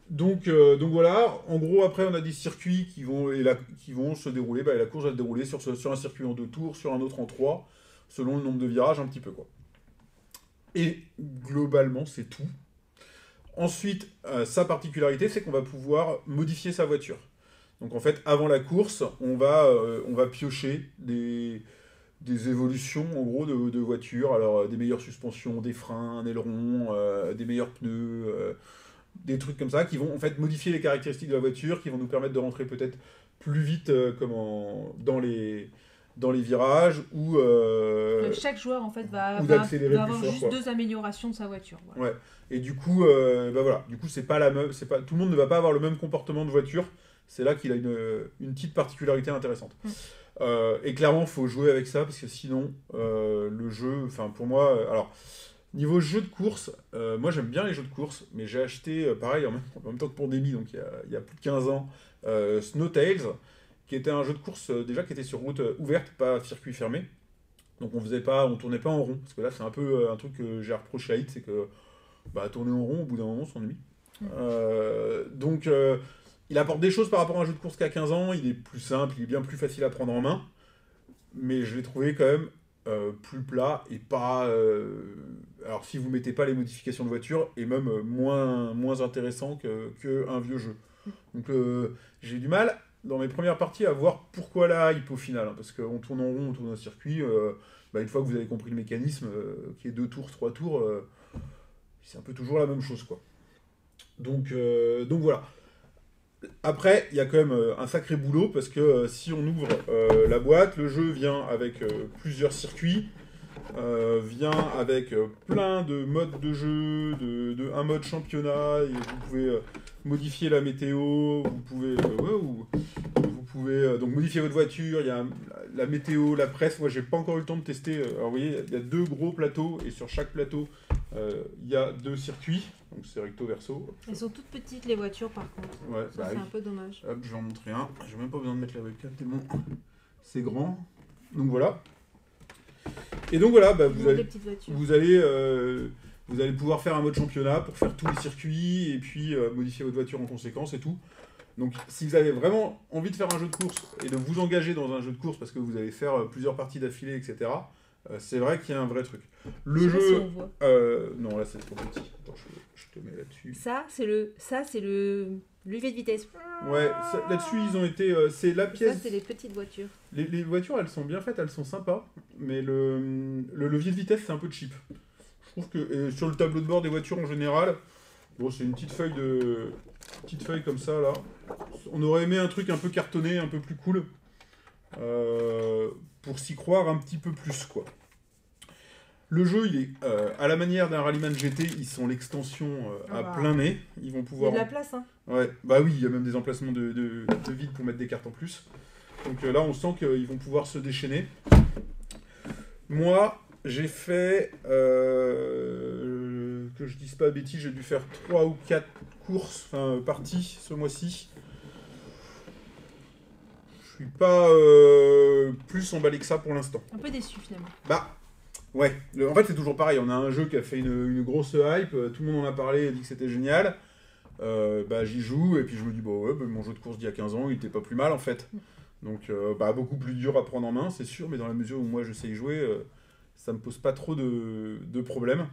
Donc voilà, en gros après on a des circuits qui vont se dérouler, et la course va se dérouler sur un circuit en 2 tours, sur un autre en 3, selon le nombre de virages un petit peu quoi. Et globalement c'est tout. Ensuite, sa particularité c'est qu'on va pouvoir modifier sa voiture. Donc en fait avant la course, on va piocher des évolutions en gros de voitures, alors des meilleures suspensions, des freins, un aileron, des meilleurs pneus, des trucs comme ça qui vont en fait modifier les caractéristiques de la voiture, qui vont nous permettre de rentrer peut-être plus vite dans les virages ou chaque joueur en fait va d'accélérer avoir plus fort, juste quoi. 2 améliorations de sa voiture. Voilà. Ouais. Et du coup voilà, du coup c'est pas tout le monde ne va pas avoir le même comportement de voiture. C'est là qu'il a une petite particularité intéressante. Et clairement, il faut jouer avec ça parce que sinon le jeu, enfin pour moi, alors niveau jeu de course, moi j'aime bien les jeux de course, mais j'ai acheté, pareil, en même temps que Pandémie, donc il y a plus de 15 ans, Snowtails, qui était un jeu de course déjà qui était sur route ouverte, pas circuit fermé. Donc on tournait pas en rond, parce que là c'est un peu un truc que j'ai reproché à Hit, c'est que tourner en rond, au bout d'un moment, on s'ennuie. Donc il apporte des choses par rapport à un jeu de course qu'à 15 ans, il est plus simple, il est bien plus facile à prendre en main, mais je l'ai trouvé quand même plus plat et pas... alors si vous mettez pas les modifications de voiture, et même moins intéressant qu'un vieux jeu. Donc j'ai du mal dans mes premières parties à voir pourquoi la hype au final, hein, parce qu'on tourne en rond, on tourne au circuit, une fois que vous avez compris le mécanisme, qui est 2 tours, 3 tours, c'est un peu toujours la même chose, quoi. Donc voilà. Après, il y a quand même un sacré boulot, parce que si on ouvre la boîte, le jeu vient avec plusieurs circuits, vient avec plein de modes de jeu, un mode championnat, et vous pouvez modifier la météo, vous pouvez donc modifier votre voiture, il y a la météo, la presse. Moi j'ai pas encore eu le temps de tester, alors vous voyez il y a 2 gros plateaux, et sur chaque plateau il y a 2 circuits, donc c'est recto verso. Elles sont toutes petites les voitures par contre, ouais, ça c'est un peu dommage. Hop, je vais en montrer un, j'ai même pas besoin de mettre la webcam tellement c'est grand, donc voilà. Et donc voilà, vous allez pouvoir faire un mode championnat pour faire tous les circuits et puis modifier votre voiture en conséquence et tout. Donc si vous avez vraiment envie de faire un jeu de course et de vous engager dans un jeu de course parce que vous allez faire plusieurs parties d'affilée, etc., c'est vrai qu'il y a un vrai truc. Le jeu... Si on voit. non, là c'est trop petit. Attends, je te mets là-dessus. Ça, c'est le levier de vitesse. Ouais, là-dessus ils ont été... c'est la pièce... Ça, c'est les petites voitures. Les voitures, elles sont bien faites, elles sont sympas, mais le levier de vitesse, c'est un peu cheap. Je trouve que sur le tableau de bord des voitures en général, bon, c'est une petite feuille comme ça, là. On aurait aimé un truc un peu cartonné, un peu plus cool, pour s'y croire un petit peu plus, quoi. Le jeu, il est à la manière d'un Rallyman GT, ils sont l'extension à plein nez. Ils vont pouvoir... Il y a de la place, hein. Ouais, bah oui, il y a même des emplacements de vide pour mettre des cartes en plus. Donc là, on sent qu'ils vont pouvoir se déchaîner. Moi, j'ai fait... que je dise pas bêtise, j'ai dû faire 3 ou 4 courses, parties ce mois-ci. Je suis pas plus emballé que ça pour l'instant. Un peu déçu finalement. Ouais, en fait c'est toujours pareil, on a un jeu qui a fait une grosse hype, tout le monde en a parlé et dit que c'était génial. j'y joue et puis je me dis ouais, mon jeu de course d'il y a 15 ans il était pas plus mal en fait. Donc beaucoup plus dur à prendre en main c'est sûr, mais dans la mesure où moi je sais y jouer, ça me pose pas trop de problèmes.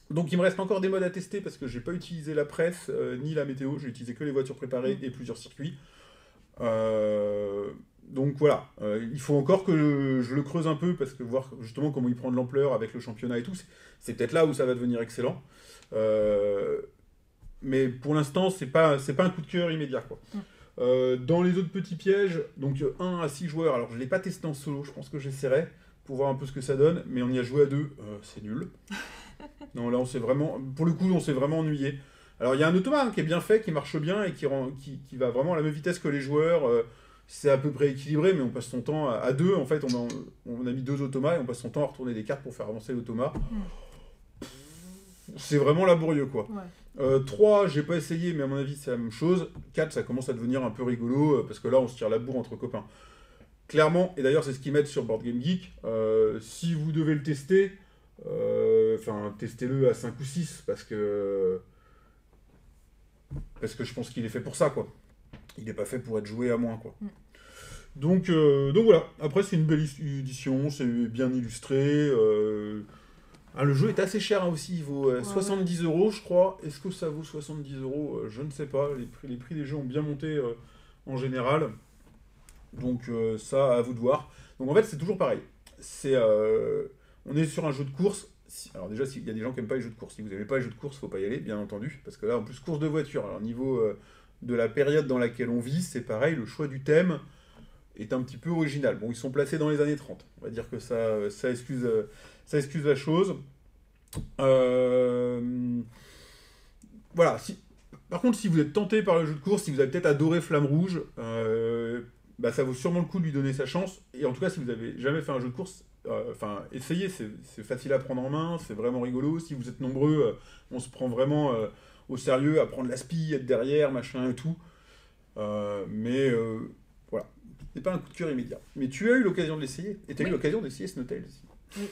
Donc il me reste encore des modes à tester parce que j'ai pas utilisé la presse ni la météo, j'ai utilisé que les voitures préparées et plusieurs circuits. Donc voilà, il faut encore que je le creuse un peu parce que voir justement comment il prend de l'ampleur avec le championnat et tout, c'est peut-être là où ça va devenir excellent. Mais pour l'instant, c'est pas un coup de cœur immédiat, quoi. Dans les autres petits pièges, donc 1 à 6 joueurs, alors je l'ai pas testé en solo, je pense que j'essaierai pour voir un peu ce que ça donne, mais on y a joué à 2, c'est nul. Non, là pour le coup, on s'est vraiment ennuyé. Alors il y a un automat qui est bien fait, qui marche bien et qui va vraiment à la même vitesse que les joueurs. C'est à peu près équilibré, mais on passe son temps à 2. En fait, on a mis 2 automas et on passe son temps à retourner des cartes pour faire avancer l'automat. C'est vraiment laborieux, quoi. Ouais. 3, j'ai pas essayé, mais à mon avis, c'est la même chose. 4, ça commence à devenir un peu rigolo, parce que là, on se tire la bourre entre copains. Clairement, et d'ailleurs, c'est ce qu'ils mettent sur Board Game Geek, si vous devez le tester, testez-le à 5 ou 6, parce que je pense qu'il est fait pour ça, quoi. Il n'est pas fait pour être joué à moins, quoi. Donc voilà, après c'est une belle édition, c'est bien illustré. Le jeu est assez cher aussi, il vaut 70 €, je crois. Est-ce que ça vaut 70 €? Je ne sais pas, les prix des jeux ont bien monté en général. Donc ça, à vous de voir. Donc en fait, c'est toujours pareil. On est sur un jeu de course. Alors déjà, il y a des gens qui n'aiment pas les jeux de course. Si vous n'aimez pas les jeux de course, il ne faut pas y aller, bien entendu. Parce que là, en plus, course de voiture. Alors niveau de la période dans laquelle on vit, c'est pareil, le choix du thème est un petit peu original. Bon, ils sont placés dans les années 30. On va dire que ça excuse la chose. Voilà. Par contre, si vous êtes tenté par le jeu de course, si vous avez peut-être adoré Flamme Rouge, ça vaut sûrement le coup de lui donner sa chance. Et en tout cas, si vous n'avez jamais fait un jeu de course, essayez, c'est facile à prendre en main, c'est vraiment rigolo. Si vous êtes nombreux, on se prend vraiment au sérieux, à prendre la spie, être derrière, machin et tout. Voilà. C'est pas un coup de cœur immédiat. Mais tu as eu l'occasion de l'essayer. Et tu as eu l'occasion d'essayer Snowtail aussi. Oui.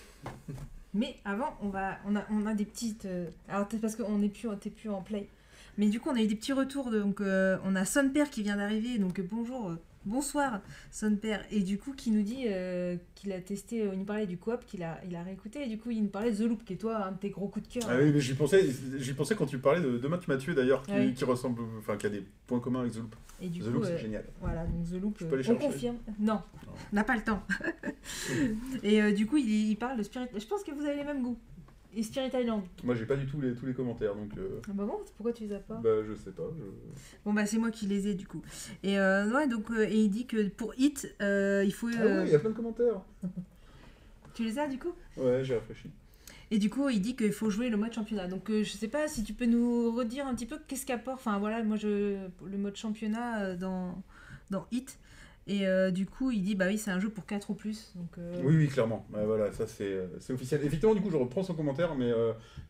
Mais avant, on a des petites... alors peut-être parce qu'on t'es plus en play. Mais du coup, on a eu des petits retours. Donc, on a Son Père qui vient d'arriver. Donc, bonsoir, Son Père. Et du coup, qui nous dit qu'il a testé... il nous parlait du coop, il a réécouté. Et du coup, il nous parlait de The Loop, qui est toi, un de tes gros coups de cœur. Ah oui, mais j'y pensais quand tu parlais de Demain tu m'as tué d'ailleurs, qui ressemble... Enfin, qui a des points communs avec The Loop. Et du The coup, Loop, c'est génial. Voilà, donc The Loop, on confirme. Non, on n'a pas le temps. Et du coup, il parle de Spirit... Je pense que vous avez les mêmes goûts. Et Spirit Island. Moi, j'ai pas du tout tous les commentaires, donc... Ah bah bon, pourquoi tu les as pas? Je sais pas. Bon bah c'est moi qui les ai du coup. Et et il dit que pour Hit, il faut... Ah oui, il y a plein de commentaires. Tu les as du coup? Ouais, j'ai réfléchi. Et du coup, il dit qu'il faut jouer le mode championnat. Donc je sais pas si tu peux nous redire un petit peu qu'est-ce qu'apporte... Enfin voilà, moi le mode championnat dans Hit... Et du coup, il dit, oui, c'est un jeu pour 4 ou plus. Donc, Oui, clairement. Voilà, ça, c'est officiel. Effectivement, du coup, je reprends son commentaire, mais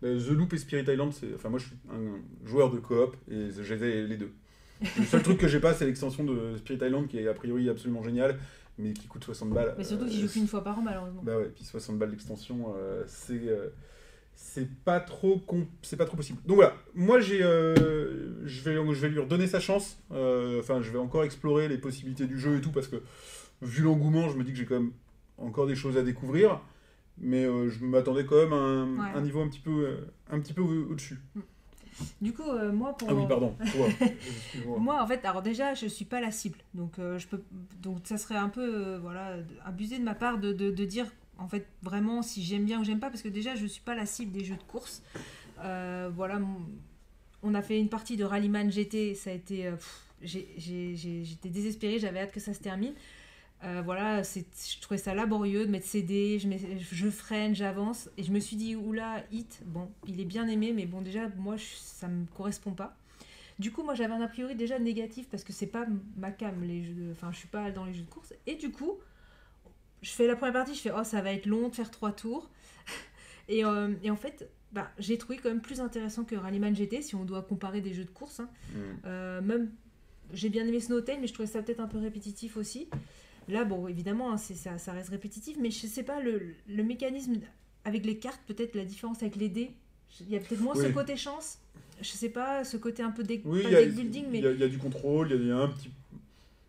The Loop et Spirit Island, moi, je suis un joueur de coop, et j'ai les deux. Le seul truc que j'ai pas, c'est l'extension de Spirit Island, qui est a priori absolument géniale, mais qui coûte 60 balles. Mais surtout qu'il joue qu'une fois par an, malheureusement. Ouais, puis 60 balles d'extension, c'est pas trop possible. Donc voilà, moi je vais lui redonner sa chance. Je vais encore explorer les possibilités du jeu et tout, parce que vu l'engouement, je me dis que j'ai quand même encore des choses à découvrir, mais je m'attendais quand même à un niveau un petit peu au-dessus. Du coup, moi pour... Ah oui, pardon. Moi, en fait, alors déjà, je suis pas la cible, donc ça serait un peu abusé de ma part de dire en fait vraiment si j'aime bien ou j'aime pas, parce que déjà je suis pas la cible des jeux de course. On a fait une partie de Rallyman GT, ça a été j'étais désespérée, j'avais hâte que ça se termine. Je trouvais ça laborieux de mettre CD, je freine, j'avance, et je me suis dit oula, Hit, bon, il est bien aimé, mais bon, déjà moi ça me correspond pas. Du coup, moi j'avais un a priori déjà négatif parce que c'est pas ma cam, je suis pas dans les jeux de course, et du coup je fais la première partie, je fais ça va être long de faire 3 tours. et en fait, j'ai trouvé quand même plus intéressant que Rallyman GT, si on doit comparer des jeux de course. Même, j'ai bien aimé Snowtail, mais je trouvais ça peut-être un peu répétitif aussi. Là, bon, évidemment, ça reste répétitif, mais je sais pas, le mécanisme avec les cartes, peut-être la différence avec les dés, il y a peut-être moins ce côté chance. je sais pas, ce côté un peu deck, Oui, pas il y a, deck building, mais il y a du contrôle, il y a un petit...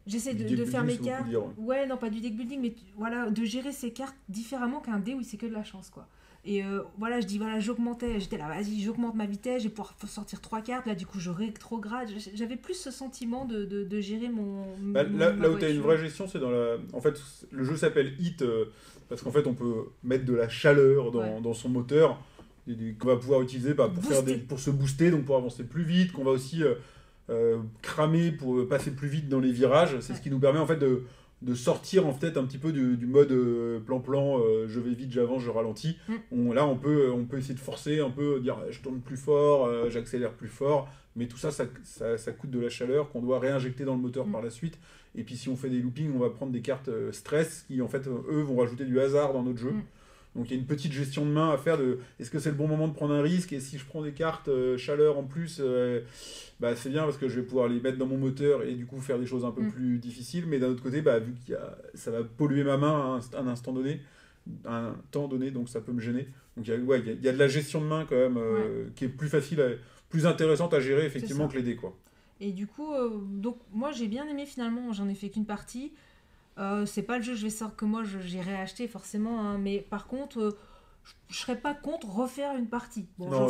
j'essaie Du de deck faire building, mes c'est beaucoup cartes. dire. Ouais, non, pas du deck building, mais voilà, de gérer ses cartes différemment qu'un dé où c'est que de la chance, quoi. Et voilà, je dis, voilà, j'étais là, vas-y, j'augmente ma vitesse, je vais pouvoir sortir 3 cartes, là, du coup, je rétrograde. J'avais plus ce sentiment de gérer Bah, là ma où tu as une voiture. vraie gestion, c'est dans la... En fait, le jeu s'appelle Hit, parce qu'en fait, on peut mettre de la chaleur dans son moteur, qu'on va pouvoir utiliser pour se booster, donc pour avancer plus vite, qu'on va aussi cramer pour passer plus vite dans les virages. C'est ce qui nous permet en fait de sortir en fait un petit peu du mode plan-plan, je vais vite, j'avance, je ralentis. Là, on peut essayer de forcer, un peu dire je tourne plus fort, j'accélère plus fort, mais tout ça, ça coûte de la chaleur qu'on doit réinjecter dans le moteur par la suite. Et puis si on fait des loopings, on va prendre des cartes stress qui en fait, eux, vont rajouter du hasard dans notre jeu. Donc il y a une petite gestion de main à faire de est-ce que c'est le bon moment de prendre un risque, et si je prends des cartes chaleur en plus, bah, c'est bien parce que je vais pouvoir les mettre dans mon moteur et du coup faire des choses un peu plus difficiles, mais d'un autre côté, bah, vu que ça va polluer ma main à un instant donné, à un temps donné, donc ça peut me gêner. Donc il y a de la gestion de main quand même qui est plus facile, plus intéressante à gérer effectivement que les dés, quoi. Et du coup, donc moi j'ai bien aimé finalement, j'en ai fait qu'une partie. C'est pas le jeu que moi j'irai acheter forcément, hein, mais par contre, je serais pas contre refaire une partie. Bon, Non,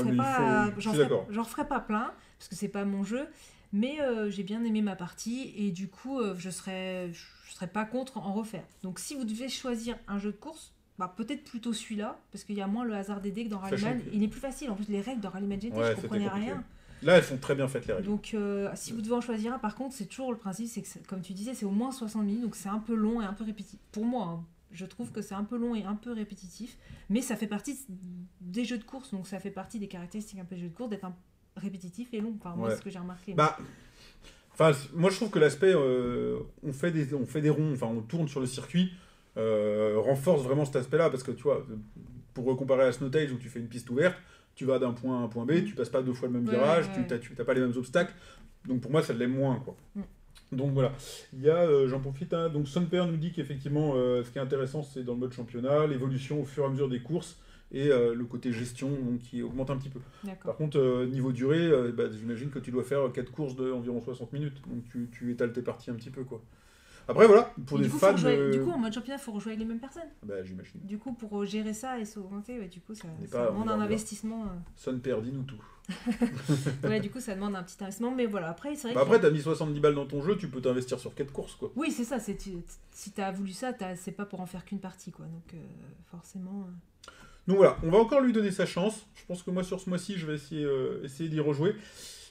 j'en referai pas plein, parce que c'est pas mon jeu, mais j'ai bien aimé ma partie, et du coup, je serais pas contre en refaire. Donc si vous devez choisir un jeu de course, bah, peut-être plutôt celui-là, parce qu'il y a moins le hasard des dés que dans Rallyman. Il est plus facile, en plus les règles dans Rallyman GT, je comprenais rien. Là, elles sont très bien faites, les règles. Donc, si vous devez en choisir un, par contre, c'est toujours le principe, c'est que, comme tu disais, c'est au moins 60 minutes, donc c'est un peu long et un peu répétitif. Pour moi, hein, je trouve que c'est un peu long et un peu répétitif, mais ça fait partie des jeux de course, donc ça fait partie des caractéristiques un peu des jeux de course, d'être répétitif et long. Enfin, moi, c'est ce que j'ai remarqué. Moi, je trouve que l'aspect on fait des ronds, enfin, on tourne sur le circuit, renforce vraiment cet aspect-là, parce que tu vois, pour comparer à Snowtails où tu fais une piste ouverte, tu vas d'un point A à un point B, tu passes pas 2 fois le même virage, tu n'as pas les mêmes obstacles. Donc pour moi, ça l'est moins, quoi. Donc voilà. Il y a, j'en profite, hein, donc Sonper nous dit qu'effectivement, ce qui est intéressant, c'est dans le mode championnat, l'évolution au fur et à mesure des courses, et le côté gestion donc, qui augmente un petit peu. Par contre, niveau durée, j'imagine que tu dois faire 4 courses d'environ 60 minutes. Donc tu étales tes parties un petit peu, quoi. Après, voilà, pour des fans... Du coup, en mode championnat, il faut rejouer avec les mêmes personnes. Bah, j'imagine. Du coup, pour gérer ça et s'augmenter, du coup, ça demande un investissement. Sonper, dis-nous tout. Ouais, du coup, ça demande un petit investissement, mais voilà. Après, c'est vrai que... Après, t'as mis 70 balles dans ton jeu, tu peux t'investir sur 4 courses, quoi. Oui, c'est ça. Si t'as voulu ça, c'est pas pour en faire qu'une partie, quoi. Donc, forcément... Donc voilà, on va encore lui donner sa chance. Je pense que moi, sur ce mois-ci, je vais essayer d'y rejouer.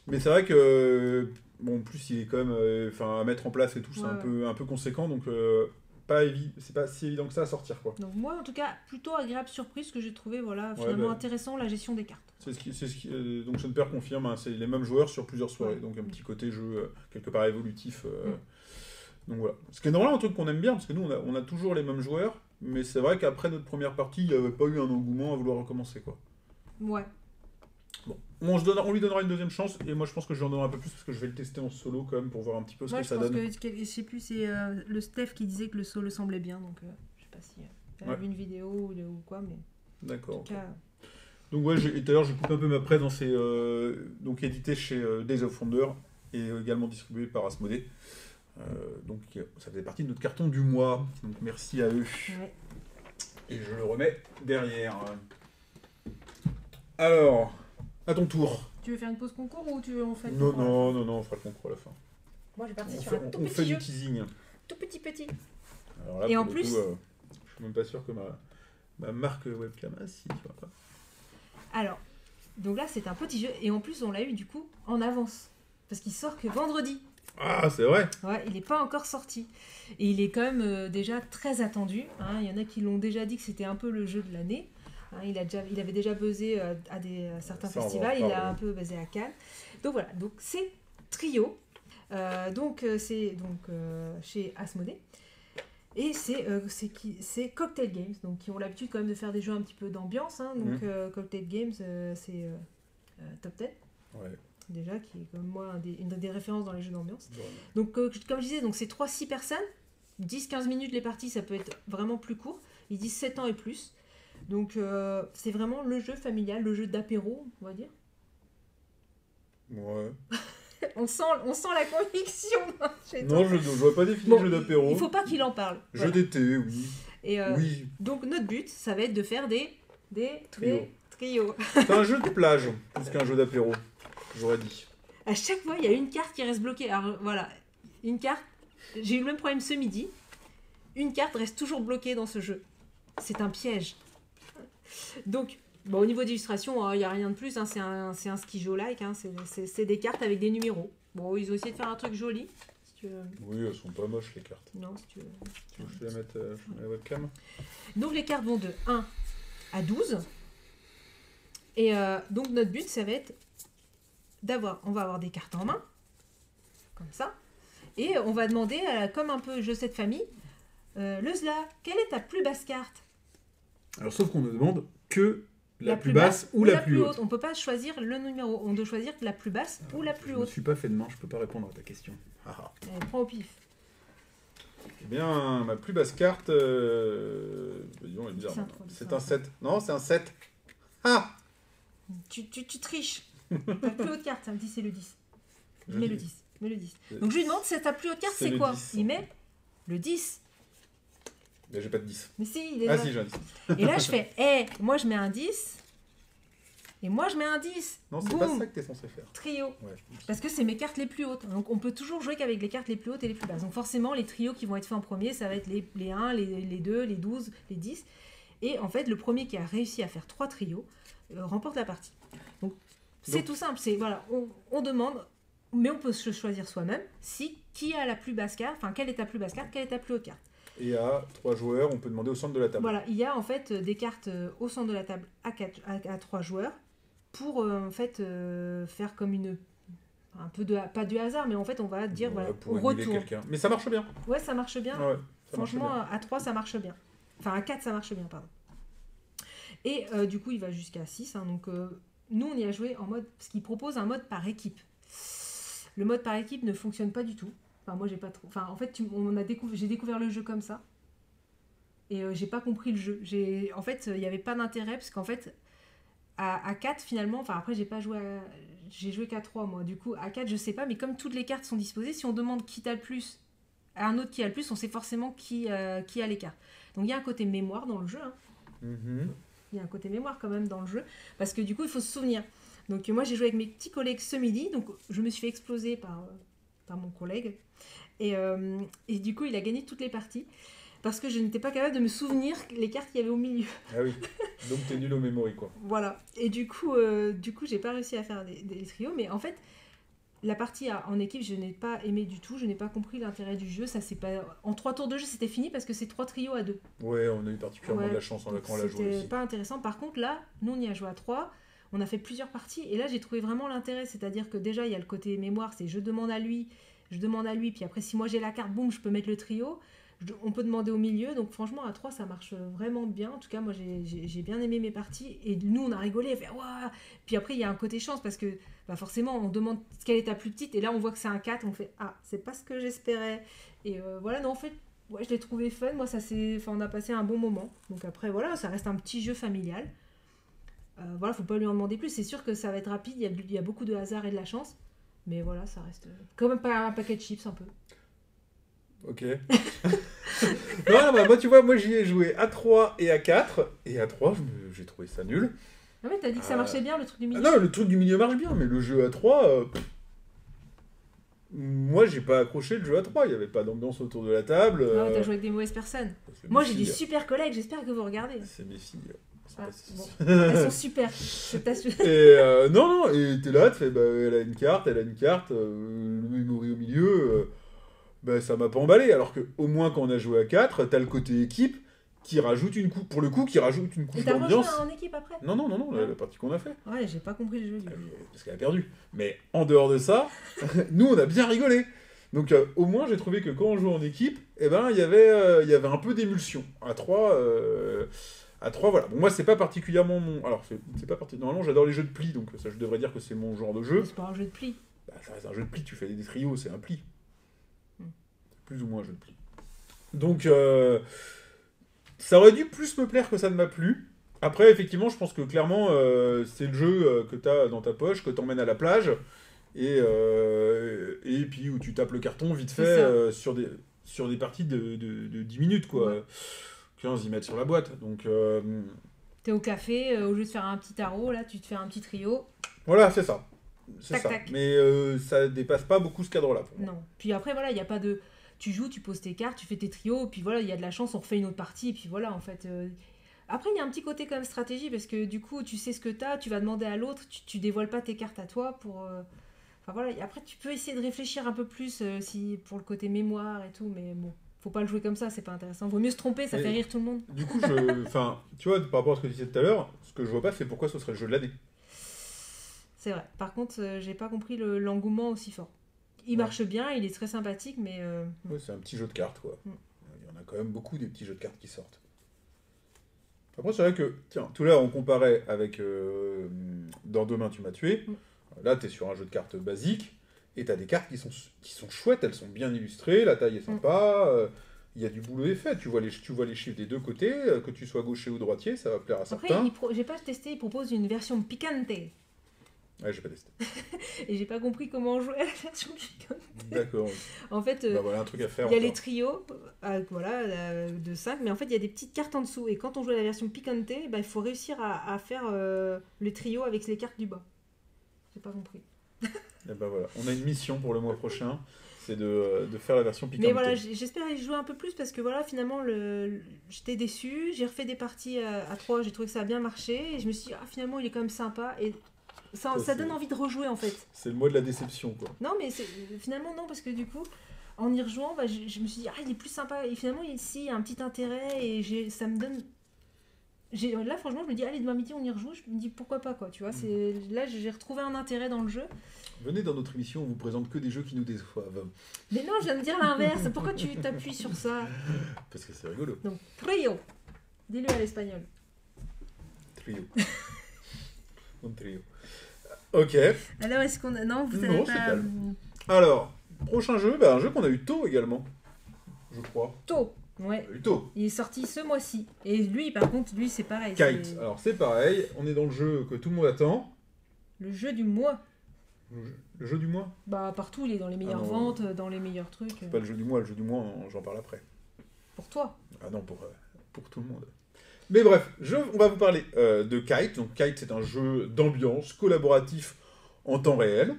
Mais c'est vrai que... Bon, en plus, il est quand même à mettre en place et tout, c'est un peu conséquent, donc c'est pas si évident que ça à sortir, quoi. Donc moi, en tout cas, plutôt agréable surprise que j'ai trouvé, finalement intéressant, la gestion des cartes. Donc Sonper confirme, hein, c'est les mêmes joueurs sur plusieurs soirées, donc un petit côté jeu quelque part évolutif. Donc voilà. Ce qui est normalement un truc qu'on aime bien, parce que nous, on a toujours les mêmes joueurs, mais c'est vrai qu'après notre première partie, il n'y avait pas eu un engouement à vouloir recommencer, quoi. Ouais. Bon, on lui donnera une deuxième chance, et moi je pense que je lui en donnerai un peu plus parce que je vais le tester en solo quand même pour voir un petit peu ce que ça donne. Je sais plus, c'est le Steph qui disait que le solo semblait bien, donc je sais pas si tu as vu une vidéo ou quoi, mais. D'accord. En tout cas, donc ouais, tout à l'heure j'ai coupé un peu ma presse dans ces donc édité chez Days of Wonder et également distribué par Asmodée. Donc ça faisait partie de notre carton du mois, donc merci à eux. Ouais. Et je le remets derrière. Alors. À ton tour. Tu veux faire une pause concours ou tu veux en faire Non, on fera le concours à la fin. Moi, j'ai parti sur un tout petit jeu. On fait du teasing. Tout petit. Alors là, et en plus... Coup, je suis même pas sûr que ma marque webcam... Ah si, tu vois pas. Alors, donc là, c'est un petit jeu. Et en plus, on l'a eu du coup en avance. Parce qu'il sort que vendredi. Ah, c'est vrai. Ouais, il n'est pas encore sorti. Et il est quand même déjà très attendu. Hein. Il y en a qui l'ont déjà dit que c'était un peu le jeu de l'année. Il avait déjà buzzé à certains festivals, il a un peu buzzé à Cannes. Donc voilà, donc c'est Trio, c'est chez Asmodée, et c'est Cocktail Games, donc qui ont l'habitude quand même de faire des jeux un petit peu d'ambiance. Hein, donc Cocktail Games, c'est Top 10. Ouais. Déjà, qui est comme moi une des références dans les jeux d'ambiance. Ouais. Donc comme je disais, donc c'est 3-6 personnes, 10-15 minutes les parties, ça peut être vraiment plus court. Ils disent 7 ans et plus. Donc c'est vraiment le jeu familial, le jeu d'apéro, on va dire. Ouais. On sent la conviction chez toi. Non, je vois pas définir jeu d'apéro. Il faut pas qu'il en parle. Jeu d'été, oui. Et oui. Donc notre but, ça va être de faire des trios. C'est un jeu de plage, plus qu'un jeu d'apéro, j'aurais dit. À chaque fois, il y a une carte qui reste bloquée. Alors voilà, une carte, j'ai eu le même problème ce midi. Une carte reste toujours bloquée dans ce jeu. C'est un piège. Donc, bon, au niveau d'illustration, il n'y a rien de plus. Hein, c'est un ski-jo-like. Hein, c'est des cartes avec des numéros. Bon, ils ont essayé de faire un truc joli. Si tu veux. Oui, elles sont pas moches les cartes. Non, si tu veux. Tu veux que je la mette sur la webcam? Donc, les cartes vont de 1 à 12. Et donc, notre but, ça va être on va avoir des cartes en main. Comme ça. Et on va demander, comme un peu jeu cette famille, Leusla, quelle est ta plus basse carte? Alors, sauf qu'on ne demande que la plus basse ou la plus haute. On ne peut pas choisir le numéro, on doit choisir la plus basse ou la plus haute. Je ne suis pas fait de main, je ne peux pas répondre à ta question. Allez, prends au pif. Eh bien, ma plus basse carte, disons, c'est un 7. Non, c'est un 7. Ah! Tu triches. Ta plus haute carte, ça me dit c'est le 10. Mets le 10. Donc je lui demande, ta plus haute carte, c'est quoi? 10. Il met le 10. Mais j'ai pas de 10. Mais si, il est là. Si, j'ai un 10. Et là, je fais, moi je mets un 10. Et moi je mets un 10. Non, c'est pas ça que t'es censé faire. Trio. Ouais. Parce que c'est mes cartes les plus hautes. Donc on peut toujours jouer qu'avec les cartes les plus hautes et les plus basses. Donc forcément, les trios qui vont être faits en premier, ça va être les 1, les 2, les 12, les 10. Et en fait, le premier qui a réussi à faire 3 trios remporte la partie. Donc c'est tout simple. Voilà, on demande, mais on peut se choisir soi-même qui a la plus basse carte, enfin quelle est ta plus basse carte, quelle est ta plus haute carte. Et à 3 joueurs, on peut demander au centre de la table. Voilà, il y a en fait des cartes au centre de la table à 3 joueurs pour en fait faire comme un peu pas du hasard, mais en fait on va dire voilà, on retourne. Mais ça marche bien. Ouais, ça marche bien. Ouais, franchement, marche bien. À 3 ça marche bien. Enfin à 4 ça marche bien, pardon. Et du coup il va jusqu'à 6, hein, donc nous on y a joué en mode, parce qu'il propose un mode par équipe. Le mode par équipe ne fonctionne pas du tout. Enfin, moi, j'ai pas trop. Enfin, en fait, j'ai découvert le jeu comme ça. Et j'ai pas compris le jeu. En fait, il n'y avait pas d'intérêt, parce qu'en fait, à 4, finalement, enfin, après, j'ai joué qu'à 3, moi. Du coup, à 4, je sais pas, mais comme toutes les cartes sont disposées, si on demande qui t'a le plus à un autre qui a le plus, on sait forcément qui a les cartes. Donc, il y a un côté mémoire dans le jeu. Hein. Mm-hmm. Il y a un côté mémoire quand même dans le jeu, parce que du coup, il faut se souvenir. Donc, moi, j'ai joué avec mes petits collègues ce midi, donc je me suis fait exploser par mon collègue. Et du coup, il a gagné toutes les parties parce que je n'étais pas capable de me souvenir les cartes qu'il y avait au milieu. Ah oui, donc t'es nul au memory, quoi. Voilà. Et du coup, j'ai pas réussi à faire des trios, mais en fait, la partie en équipe, je n'ai pas aimé du tout, je n'ai pas compris l'intérêt du jeu. Ça, c'est pas... En 3 tours de jeu, c'était fini parce que c'est 3 trios à 2. Ouais, on a eu particulièrement de la chance quand on l'a joué. C'était pas intéressant. Par contre, là, nous, on y a joué à 3. On a fait plusieurs parties et là, j'ai trouvé vraiment l'intérêt. C'est-à-dire que déjà, il y a le côté mémoire, c'est je demande à lui, puis après, si moi j'ai la carte, boum, je peux mettre le trio. On peut demander au milieu. Donc, franchement, à 3, ça marche vraiment bien. En tout cas, moi, j'ai bien aimé mes parties. Et nous, on a rigolé. Waouh. Puis après, il y a un côté chance parce que forcément, on demande quelle est ta plus petite. Et là, on voit que c'est un 4. On fait ah, c'est pas ce que j'espérais. Et voilà, non, en fait, ouais, je l'ai trouvé fun. Moi, on a passé un bon moment. Donc, après, voilà, ça reste un petit jeu familial. Voilà, faut pas lui en demander plus. C'est sûr que ça va être rapide. Il y a beaucoup de hasard et de la chance. Mais voilà, ça reste quand même pas un paquet de chips un peu. Ok. Non, bah, moi, tu vois, moi j'y ai joué à 3 et à 4. Et à 3, j'ai trouvé ça nul. Ah mais t'as dit que ça marchait bien, le truc du milieu. Non, le truc du milieu marche bien, mais le jeu à 3... Moi, j'ai pas accroché le jeu à 3. Il n'y avait pas d'ambiance autour de la table. Non, t'as joué avec des mauvaises personnes. Moi, j'ai des super collègues, j'espère que vous regardez. C'est mes filles. Bon. Elles sont super. Et non, et t'es là, tu fais, elle a une carte, le memory au milieu, ça m'a pas emballé. Alors que au moins quand on a joué à 4, t'as le côté équipe qui rajoute une couche, Et t'as d'ambiance. rejoint en équipe après? Non, la partie qu'on a fait. Ouais, j'ai pas compris le jeu. Parce qu'elle a perdu. Mais en dehors de ça, nous on a bien rigolé. Donc au moins j'ai trouvé que quand on jouait en équipe, il y avait un peu d'émulsion. À 3, voilà. Bon, moi, c'est pas particulièrement mon... Alors, c'est pas Normalement, j'adore les jeux de pli, donc ça, je devrais dire que c'est mon genre de jeu. C'est pas un jeu de pli. Ça reste un jeu de pli, tu fais des trios, c'est un pli. C'est plus ou moins un jeu de pli. Donc, ça aurait dû plus me plaire que ça ne m'a plu. Après, effectivement, je pense que clairement, c'est le jeu que t'as dans ta poche, que t'emmènes à la plage, et puis où tu tapes le carton vite fait sur des parties de 10 minutes, quoi. Ouais. 15, ils mettent sur la boîte. Donc, t'es au café, au lieu de faire un petit tarot, là, tu te fais un petit trio. Voilà, c'est ça. C'est tac, ça. Tac. Mais ça dépasse pas beaucoup ce cadre-là. Non. Puis après, voilà, il n'y a pas de... Tu joues, tu poses tes cartes, tu fais tes trios, puis voilà, il y a de la chance, on refait une autre partie, et puis voilà, en fait... Après, il y a un petit côté quand même stratégie, parce que du coup, tu sais ce que t'as, tu vas demander à l'autre, tu dévoiles pas tes cartes à toi pour... Enfin voilà, et après, tu peux essayer de réfléchir un peu plus si, pour le côté mémoire et tout, mais bon, faut pas le jouer comme ça, c'est pas intéressant. Vaut mieux se tromper, ça fait rire tout le monde. Du coup, tu vois, par rapport à ce que tu disais tout à l'heure, ce que je vois pas, c'est pourquoi ce serait le jeu de l'année. C'est vrai. Par contre, j'ai pas compris l'engouement aussi fort. Il marche bien, il est très sympathique, mais... Ouais, c'est un petit jeu de cartes, quoi. Il y en a quand même beaucoup des petits jeux de cartes qui sortent. Après, c'est vrai que, tiens, tout à l'heure, on comparait avec Dans 2 mains, tu m'as tué. Là, tu es sur un jeu de cartes basique, et tu as des cartes qui sont chouettes, elles sont bien illustrées, la taille est sympa, il y a du boulot est fait. Tu vois les chiffres des deux côtés, que tu sois gaucher ou droitier, ça va plaire à certains. Après, j'ai pas testé, il propose une version picante. Ouais, j'ai pas testé. Et j'ai pas compris comment jouer à la version picante. D'accord. En fait, voilà un truc à faire. Il y a les trios, de 5, mais en fait, il y a des petites cartes en dessous. Et quand on joue à la version picante, il faut réussir à faire le trio avec les cartes du bas. J'ai pas compris. Et voilà, on a une mission pour le mois prochain, c'est de faire la version picante. Mais voilà, j'espère y jouer un peu plus parce que voilà, finalement, j'étais déçue. J'ai refait des parties à 3, j'ai trouvé que ça a bien marché. Et je me suis dit, finalement, il est quand même sympa. Et ça donne envie de rejouer en fait. C'est le mois de la déception, quoi. Non, mais finalement, non, parce que du coup, en y rejouant, je me suis dit, il est plus sympa. Et finalement, ici, il y a un petit intérêt et ça me donne. Là, franchement, je me dis, allez, demain midi, on y rejoue. Je me dis, pourquoi pas, quoi. Tu vois, là, j'ai retrouvé un intérêt dans le jeu. Venez dans notre émission, on vous présente que des jeux qui nous déçoivent. Mais non, je viens de dire l'inverse. Pourquoi tu t'appuies sur ça? Parce que c'est rigolo. Donc, trio. Dis-le à l'espagnol. Trio. Un trio. Ok. Alors, est-ce qu'on a... Non, vous savez pas... Calme. Alors, prochain jeu, un jeu qu'on a eu tôt également, je crois. Tôt. Ouais. Il est sorti ce mois-ci. Et lui, par contre, c'est pareil. Kite. Alors, c'est pareil. On est dans le jeu que tout le monde attend. Le jeu du mois. Le jeu du mois? Partout, il est dans les meilleures ventes, dans les meilleurs trucs. C'est pas le jeu du mois, j'en parle après. Pour toi? Ah non, pour tout le monde. Mais bref, on va vous parler de Kite. Donc Kite, c'est un jeu d'ambiance collaboratif en temps réel,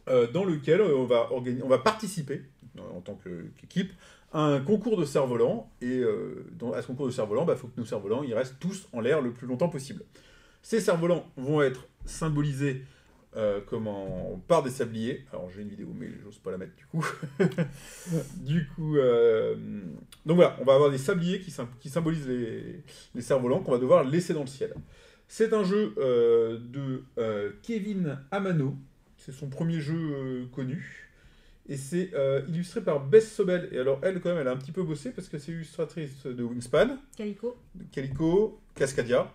dans lequel on va participer, en tant qu'équipe, à un concours de cerfs-volants. Et à ce concours de cerfs-volants, faut que nos cerfs-volants ils restent tous en l'air le plus longtemps possible. Ces cerfs-volants vont être symbolisés par des sabliers. Alors j'ai une vidéo, mais j'ose pas la mettre du coup. Donc voilà, on va avoir des sabliers qui symbolisent les cerfs-volants qu'on va devoir laisser dans le ciel. C'est un jeu de Kevin Amano. C'est son premier jeu connu. Et c'est illustré par Bess Sobel. Et alors elle, quand même, elle a un petit peu bossé parce que c'est illustratrice de Wingspan. Calico, Cascadia.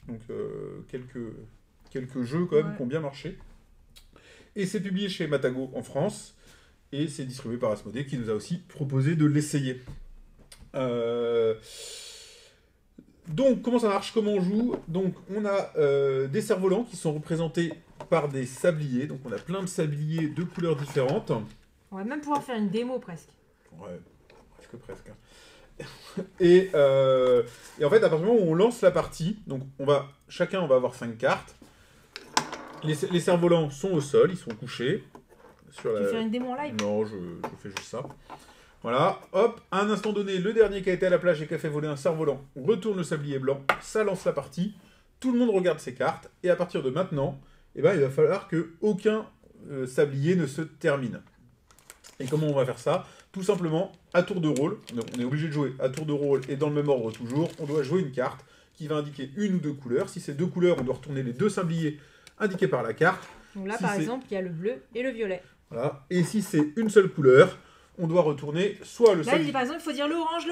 Donc quelques jeux quand même qui ont bien marché. Et c'est publié chez Matago en France. Et c'est distribué par Asmodée qui nous a aussi proposé de l'essayer. Donc comment ça marche, comment on joue? Donc on a des cerfs-volants qui sont représentés par des sabliers. Donc on a plein de sabliers de couleurs différentes. On va même pouvoir faire une démo presque. Ouais, presque. Et en fait, à partir du moment où on lance la partie, donc chacun va avoir 5 cartes. Les cerfs-volants sont au sol, ils sont couchés. Tu veux faire une démo en live? Non, je fais juste ça. Voilà, hop, à un instant donné, le dernier qui a été à la plage et qui a fait voler un cerf-volant retourne le sablier blanc, ça lance la partie, tout le monde regarde ses cartes, et à partir de maintenant, il va falloir qu'aucun sablier ne se termine. Et comment on va faire ça? Tout simplement, à tour de rôle, on est obligé de jouer à tour de rôle et dans le même ordre toujours, on doit jouer une carte qui va indiquer une ou deux couleurs. Si c'est 2 couleurs, on doit retourner les 2 sabliers indiqués par la carte. Donc là, par exemple, il y a le bleu et le violet. Voilà. Et si c'est une seule couleur, on doit retourner soit le sablier... Là, par exemple, il faut dire l'orange,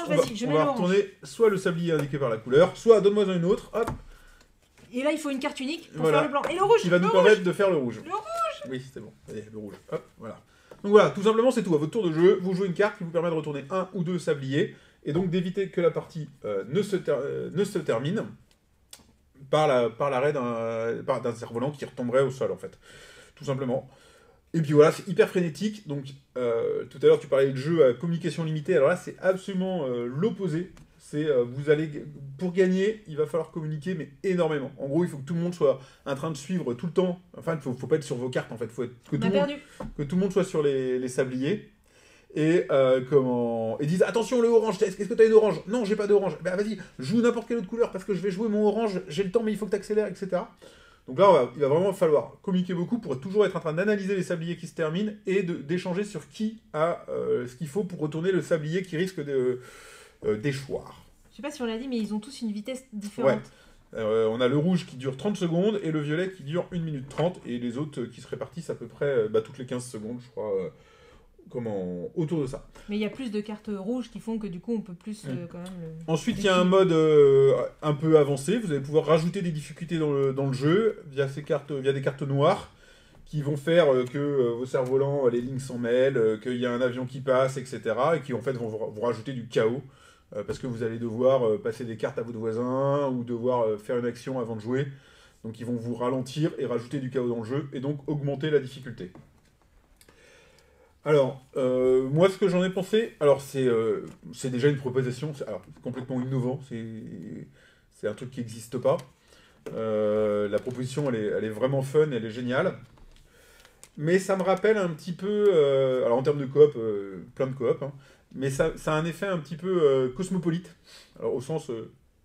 vas-y, je mets l'orange. On va retourner soit le sablier indiqué par la couleur, soit donne-moi une autre, hop. Et là, il faut une carte unique pour faire le blanc. Et le rouge, qui va nous permettre de faire le rouge. Le rouge. Oui, c'est bon. Allez, le rouge. Hop, voilà. Donc voilà, tout simplement, c'est tout. À votre tour de jeu, vous jouez une carte qui vous permet de retourner 1 ou 2 sabliers, et donc d'éviter que la partie ne se termine par l'arrêt d'un cerf-volant qui retomberait au sol, en fait. tout simplement. Et puis voilà, c'est hyper frénétique. Donc, tout à l'heure, tu parlais de jeu à communication limitée. Alors là, c'est absolument l'opposé. C'est vous allez pour gagner, il va falloir communiquer, mais énormément. En gros, il faut que tout le monde soit en train de suivre tout le temps. Enfin, il faut pas être sur vos cartes. En fait, faut être, que tout le monde soit sur les sabliers. Et ils disent attention le orange, est-ce que tu as une orange? Non, j'ai pas d'orange. Ben vas-y, joue n'importe quelle autre couleur parce que je vais jouer mon orange. J'ai le temps, mais il faut que tu accélères, etc. Donc là, il va vraiment falloir communiquer beaucoup pour toujours être en train d'analyser les sabliers qui se terminent et d'échanger sur qui a ce qu'il faut pour retourner le sablier qui risque d'échoir. Je sais pas si on l'a dit, mais ils ont tous une vitesse différente. Ouais. On a le rouge qui dure 30 secondes et le violet qui dure 1 minute 30 et les autres qui se répartissent à peu près toutes les 15 secondes, je crois, autour de ça. Mais il y a plus de cartes rouges qui font que du coup on peut plus quand même... Ensuite, il y a un mode un peu avancé. Vous allez pouvoir rajouter des difficultés dans le jeu via des cartes noires qui vont faire que vos cerfs-volants, les lignes s'en mêlent, qu'il y a un avion qui passe, etc. Et qui en fait vont vous rajouter du chaos. Parce que vous allez devoir passer des cartes à votre voisin ou devoir faire une action avant de jouer. Donc ils vont vous ralentir et rajouter du chaos dans le jeu et donc augmenter la difficulté. Alors, moi ce que j'en ai pensé, alors c'est déjà une proposition, c'est complètement innovant, c'est un truc qui n'existe pas. La proposition elle est vraiment fun, elle est géniale. Mais ça me rappelle un petit peu, alors en termes de coop, plein de coop, hein, mais ça a un effet un petit peu cosmopolite, alors au sens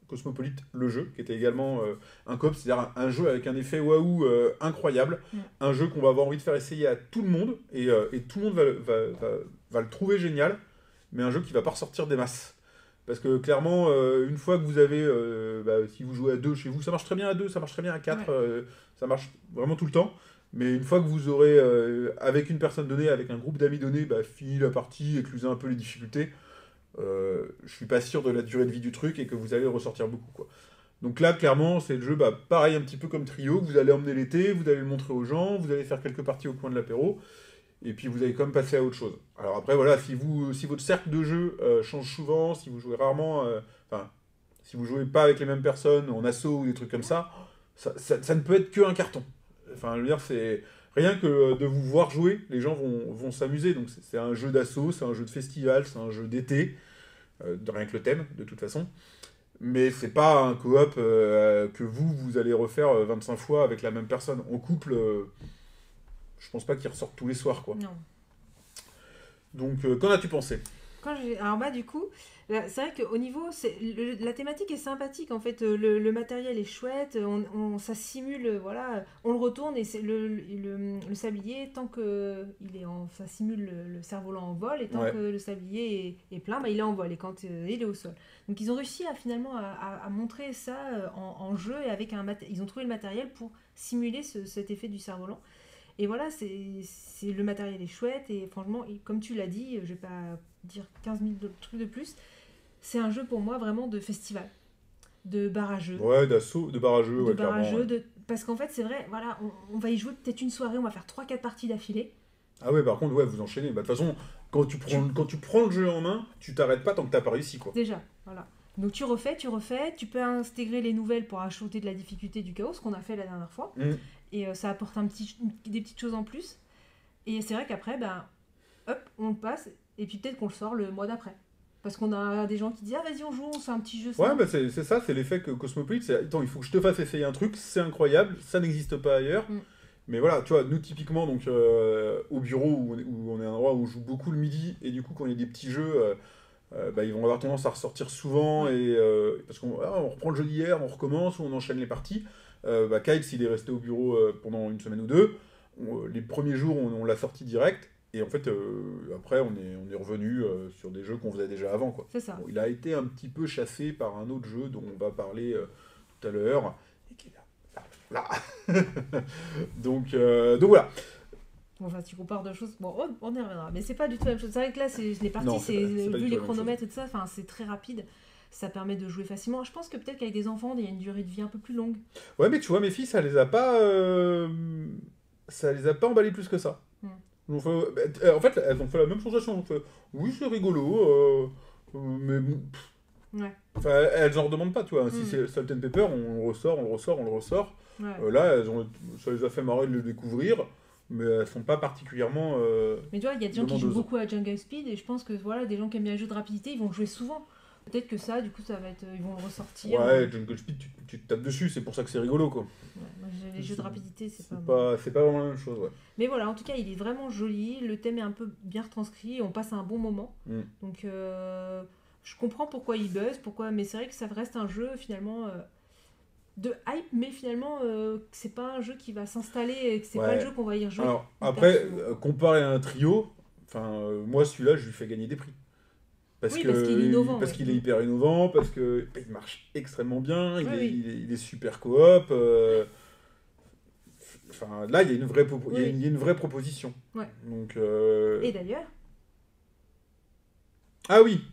cosmopolite, le jeu, qui était également un coop, c'est-à-dire un jeu avec un effet waouh incroyable, un jeu qu'on va avoir envie de faire essayer à tout le monde, et tout le monde va le trouver génial, mais un jeu qui va pas ressortir des masses. Parce que clairement, une fois que vous avez, si vous jouez à 2 chez vous, ça marche très bien à 2, ça marche très bien à 4, ça marche vraiment tout le temps. Mais une fois que vous aurez, avec une personne donnée, avec un groupe d'amis donné, fini la partie, éclusé un peu les difficultés, je suis pas sûr de la durée de vie du truc et que vous allez ressortir beaucoup, quoi. Donc là, clairement, c'est le jeu, pareil, un petit peu comme Trio, que vous allez emmener l'été, vous allez le montrer aux gens, vous allez faire quelques parties au coin de l'apéro, et puis vous allez quand même passer à autre chose. Alors après, voilà, si votre cercle de jeu change souvent, si vous jouez rarement, si vous jouez pas avec les mêmes personnes, en asso ou des trucs comme ça ne peut être qu'un carton. Enfin, je veux dire, c'est rien que de vous voir jouer, les gens vont s'amuser. Donc c'est un jeu d'assaut, c'est un jeu de festival, c'est un jeu d'été, rien que le thème, de toute façon. Mais c'est pas un coop que vous allez refaire 25 fois avec la même personne. En couple, je pense pas qu'ils ressortent tous les soirs, quoi. Non. Donc, qu'en as-tu pensé ? Alors du coup, c'est vrai qu'au niveau, la thématique est sympathique en fait, le matériel est chouette, ça simule, voilà, on le retourne et c'est le sablier, tant que ça simule le cerf-volant en vol et tant que le sablier est plein, il est en vol et quand il est au sol. Donc ils ont réussi à montrer ça en jeu et avec ils ont trouvé le matériel pour simuler cet effet du cerf-volant. Et voilà, le matériel est chouette et franchement, comme tu l'as dit, je vais pas dire 15 000 trucs de plus, c'est un jeu pour moi vraiment de festival, de barrageux. Ouais, d'assaut, de barrageux, ouais, barrageux, parce qu'en fait, c'est vrai, voilà, on va y jouer peut-être une soirée, on va faire 3-4 parties d'affilée. Ah ouais, par contre, ouais, vous enchaînez. De toute façon, quand tu prends le jeu en main, tu t'arrêtes pas tant que t'as pas réussi, quoi. Déjà, voilà. Donc tu refais, tu peux intégrer les nouvelles pour ajouter de la difficulté du chaos, ce qu'on a fait la dernière fois. Et ça apporte des petites choses en plus. Et c'est vrai qu'après, hop, on le passe, et puis peut-être qu'on le sort le mois d'après. Parce qu'on a des gens qui disent « Ah, vas-y, on joue, on fait un petit jeu. » Ouais, c'est ça, c'est l'effet que Cosmopolite, c'est « Attends, il faut que je te fasse essayer un truc, c'est incroyable, ça n'existe pas ailleurs. » Mais voilà, tu vois, nous, typiquement, donc, au bureau, où on est à un endroit où on joue beaucoup le midi, et du coup, quand il y a des petits jeux... ils vont avoir tendance à ressortir souvent parce qu'on reprend le jeu d'hier, on recommence ou on enchaîne les parties. Kyle, s'il est resté au bureau pendant une semaine ou deux, les premiers jours on l'a sorti direct et en fait après on est revenu sur des jeux qu'on faisait déjà avant, quoi. C'est ça. Bon, il a été un petit peu chassé par un autre jeu dont on va parler tout à l'heure et qui est là. donc voilà. Enfin, tu compares deux choses, bon, on y reviendra, mais c'est pas du tout la même chose. C'est vrai que là, les parties, vu les chronomètres et tout ça, c'est très rapide, ça permet de jouer facilement. Je pense que peut-être qu'avec des enfants, il y a une durée de vie un peu plus longue. Ouais, mais tu vois, mes filles, ça les a pas emballées plus que ça. En fait, elles ont fait la même sensation. Oui, c'est rigolo, mais ouais. Enfin, elles en redemandent pas, tu vois. Si c'est Salt and Pepper, on le ressort. Ouais. Là, ça les a fait marrer de le découvrir. mais elles sont pas particulièrement Mais tu vois, il y a des gens qui jouent demandeuses. beaucoup à Jungle Speed et je pense que voilà, des gens qui aiment bien les jeux de rapidité, ils vont jouer souvent. Peut-être que ça, du coup, ça va être, ils vont le ressortir. Ouais, Jungle Speed, tu te tapes dessus, c'est pour ça que c'est rigolo, quoi. Ouais, moi, les jeux de rapidité, c'est pas. C'est pas vraiment la même chose, ouais. Mais voilà, en tout cas, il est vraiment joli. Le thème est un peu bien retranscrit. On passe un bon moment. Mm. Donc, je comprends pourquoi il buzz, mais c'est vrai que ça reste un jeu finalement de hype, mais finalement, c'est pas un jeu qui va s'installer et que c'est pas le jeu qu'on va y rejouer. Alors, après, comparé à un trio, moi, celui-là, je lui fais gagner des prix. Parce qu'il est innovant. Parce qu'il est hyper innovant, parce qu'il marche extrêmement bien, il est super coop. Là, il y a une vraie, il y a une vraie proposition. Ouais. Donc, Et d'ailleurs. Ah oui.